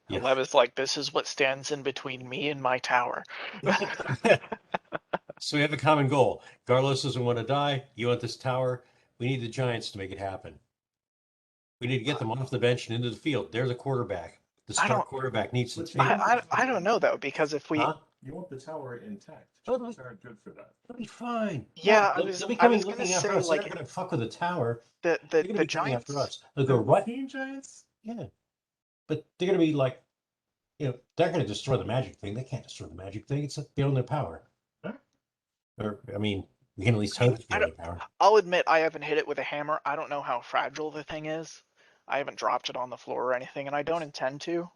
F: Yeah.
C: Lev is like, "This is what stands in between me and my tower."
F: So we have a common goal. Carlos doesn't want to die. You want this tower. We need the Giants to make it happen. We need to get them off the bench and into the field. They're the quarterback. The star quarterback needs to take.
C: I don't know though, because if we,
F: Huh?
A: You want the tower intact.
F: Totally.
A: Giants aren't good for that.
F: It'll be fine.
C: yeah,
F: They'll be
C: I
F: coming
C: was gonna
F: looking after
C: say
F: us. They're
C: like
F: not going to fuck with the tower.
C: the
F: They're going to
C: the
F: be coming after
C: giants.
F: us. They'll go right.
A: Team Giants?
F: Yeah, but they're going to be like, they're going to destroy the magic thing. They can't destroy the magic thing. It's beyond their power.
A: Huh?
F: Or, I mean, we can at least hope it's beyond their power.
C: I'll admit I haven't hit it with a hammer. I don't know how fragile the thing is. I haven't dropped it on the floor or anything, and I don't intend to.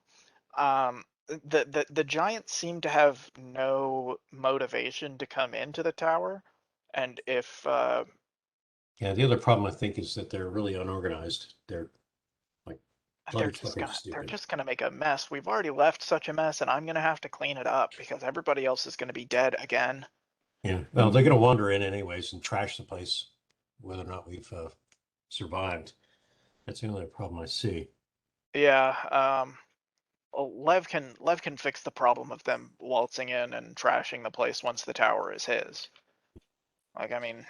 C: The giants seem to have no motivation to come into the tower, and if
F: Yeah, the other problem I think is that they're really unorganized. They're like
C: they're
F: fucking stupid.
C: just gonna make a mess. We've already left such a mess, and I'm gonna have to clean it up because everybody else is gonna be dead again.
F: Yeah, well, they're going to wander in anyways and trash the place, whether or not we've survived. That's the only problem I see.
C: Yeah, well, Lev can fix the problem of them waltzing in and trashing the place once the tower is his. Like, I mean,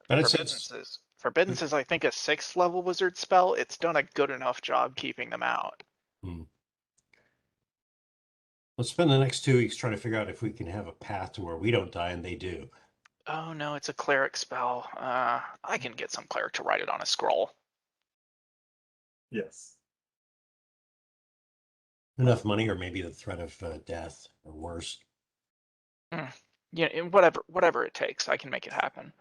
F: But it's
C: Forbiddance is I think a 6th level wizard spell. It's done a good enough job keeping them out.
F: Let's spend the next 2 weeks trying to figure out if we can have a path to where we don't die and they do.
C: Oh no, it's a cleric spell. I can get some cleric to write it on a scroll.
A: Yes.
F: Enough money, or maybe the threat of death, or worse.
C: Yeah, whatever it takes, I can make it happen.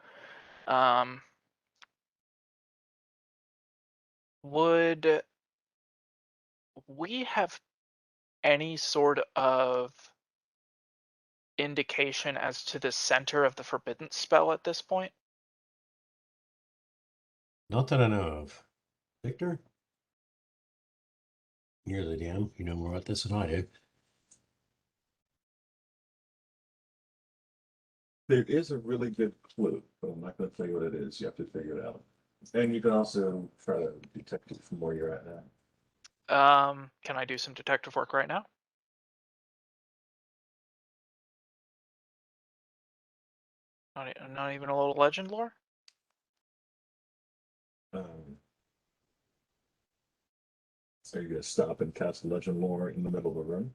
C: Would we have any sort of indication as to the center of the forbidden spell at this point?
F: Not that I know of. Victor? You're the DM. You know more about this than I do.
A: There is a really good clue, but I'm not going to tell you what it is. You have to figure it out. And you can also try to detect it from where you're at now.
C: Can I do some detective work right now? Not even a little legend lore?
A: So you're going to stop and cast legend lore in the middle of the room?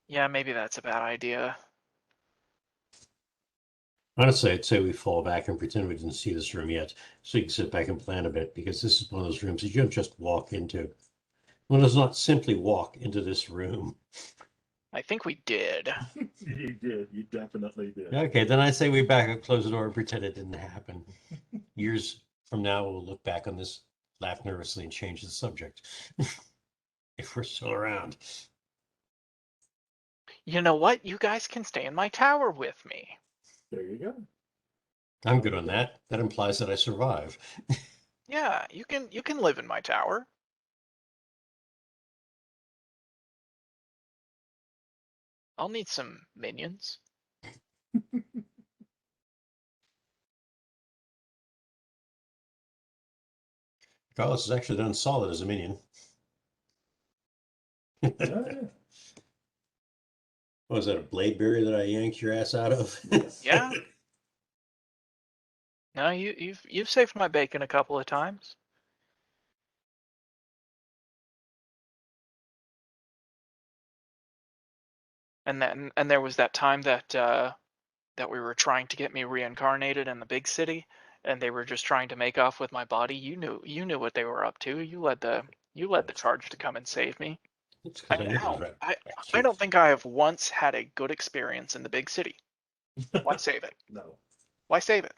C: Yeah, maybe that's a bad idea.
F: Honestly, I'd say we fall back and pretend we didn't see this room yet, so you can sit back and plan a bit, because this is one of those rooms that you don't just walk into. One does not simply walk into this room.
C: I think we did.
A: You did. You definitely did.
F: Okay, then I say we back up, close the door, and pretend it didn't happen. Years from now, we'll look back on this, laugh nervously, and change the subject. If we're still around.
C: You know what? You guys can stay in my tower with me.
A: There you go.
F: I'm good on that. That implies that I survive.
C: Yeah, you can live in my tower. I'll need some minions.
F: Carlos has actually done solid as a minion. What was that, a blade berry that I yanked your ass out of?
C: Yeah. No, you've saved my bacon a couple of times. And there was that time that that we were trying to get me reincarnated in the big city, and they were just trying to make off with my body. You knew what they were up to. You led the charge to come and save me.
F: It's
C: I
F: because
C: mean,
F: I knew
C: hell,
F: it was
C: I don't think I have once had a good experience in the big city. Why save it?
A: No.
C: Why save it?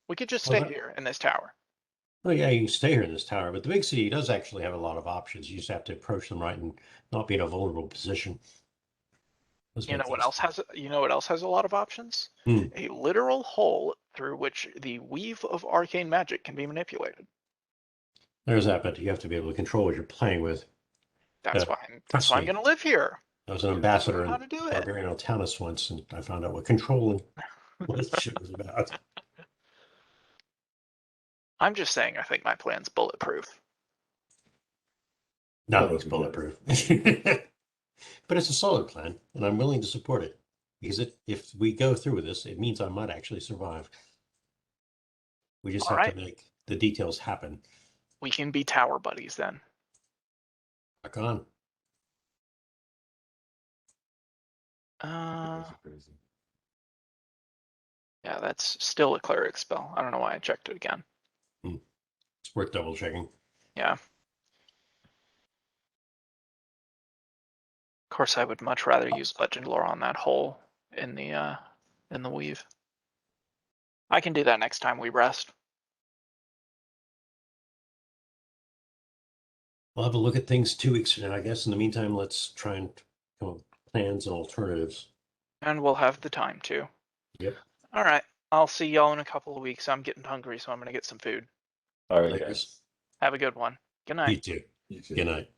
C: We could just
F: Well,
C: stay here in this tower.
F: Well, yeah, you can stay here in this tower, but the big city does actually have a lot of options. You just have to approach them right and not be in a vulnerable position. Let's
C: You know
F: make
C: what
F: things-
C: else has a lot of options?
F: Hmm.
C: A literal hole through which the weave of arcane magic can be manipulated.
F: There's that, but you have to be able to control what you're playing with.
C: That's why I'm going to live here.
F: I was an ambassador
C: How
F: in
C: to do it.
F: Barbarian Altanus once, and I found out what controlling what this shit was about.
C: I'm just saying I think my plan's bulletproof.
F: Nothing's bulletproof. But it's a solid plan, and I'm willing to support it. Because if we go through with this, it means I might actually survive. We just
C: All
F: have
C: right.
F: to make the details happen.
C: We can be tower buddies then.
F: Rock on.
C: Yeah, that's still a cleric spell. I don't know why I checked it again.
F: It's worth double checking.
C: Yeah. Of course, I would much rather use legend lore on that hole in the weave. I can do that next time we rest.
F: We'll have a look at things 2 weeks from now, I guess. In the meantime, let's try and come up with plans and alternatives.
C: And we'll have the time too.
F: Yep.
C: All right. I'll see y'all in a couple of weeks. I'm getting hungry, so I'm gonna get some food.
K: All right,
F: Laters.
K: guys.
C: Have a good one. Good night.
F: You too. Good night.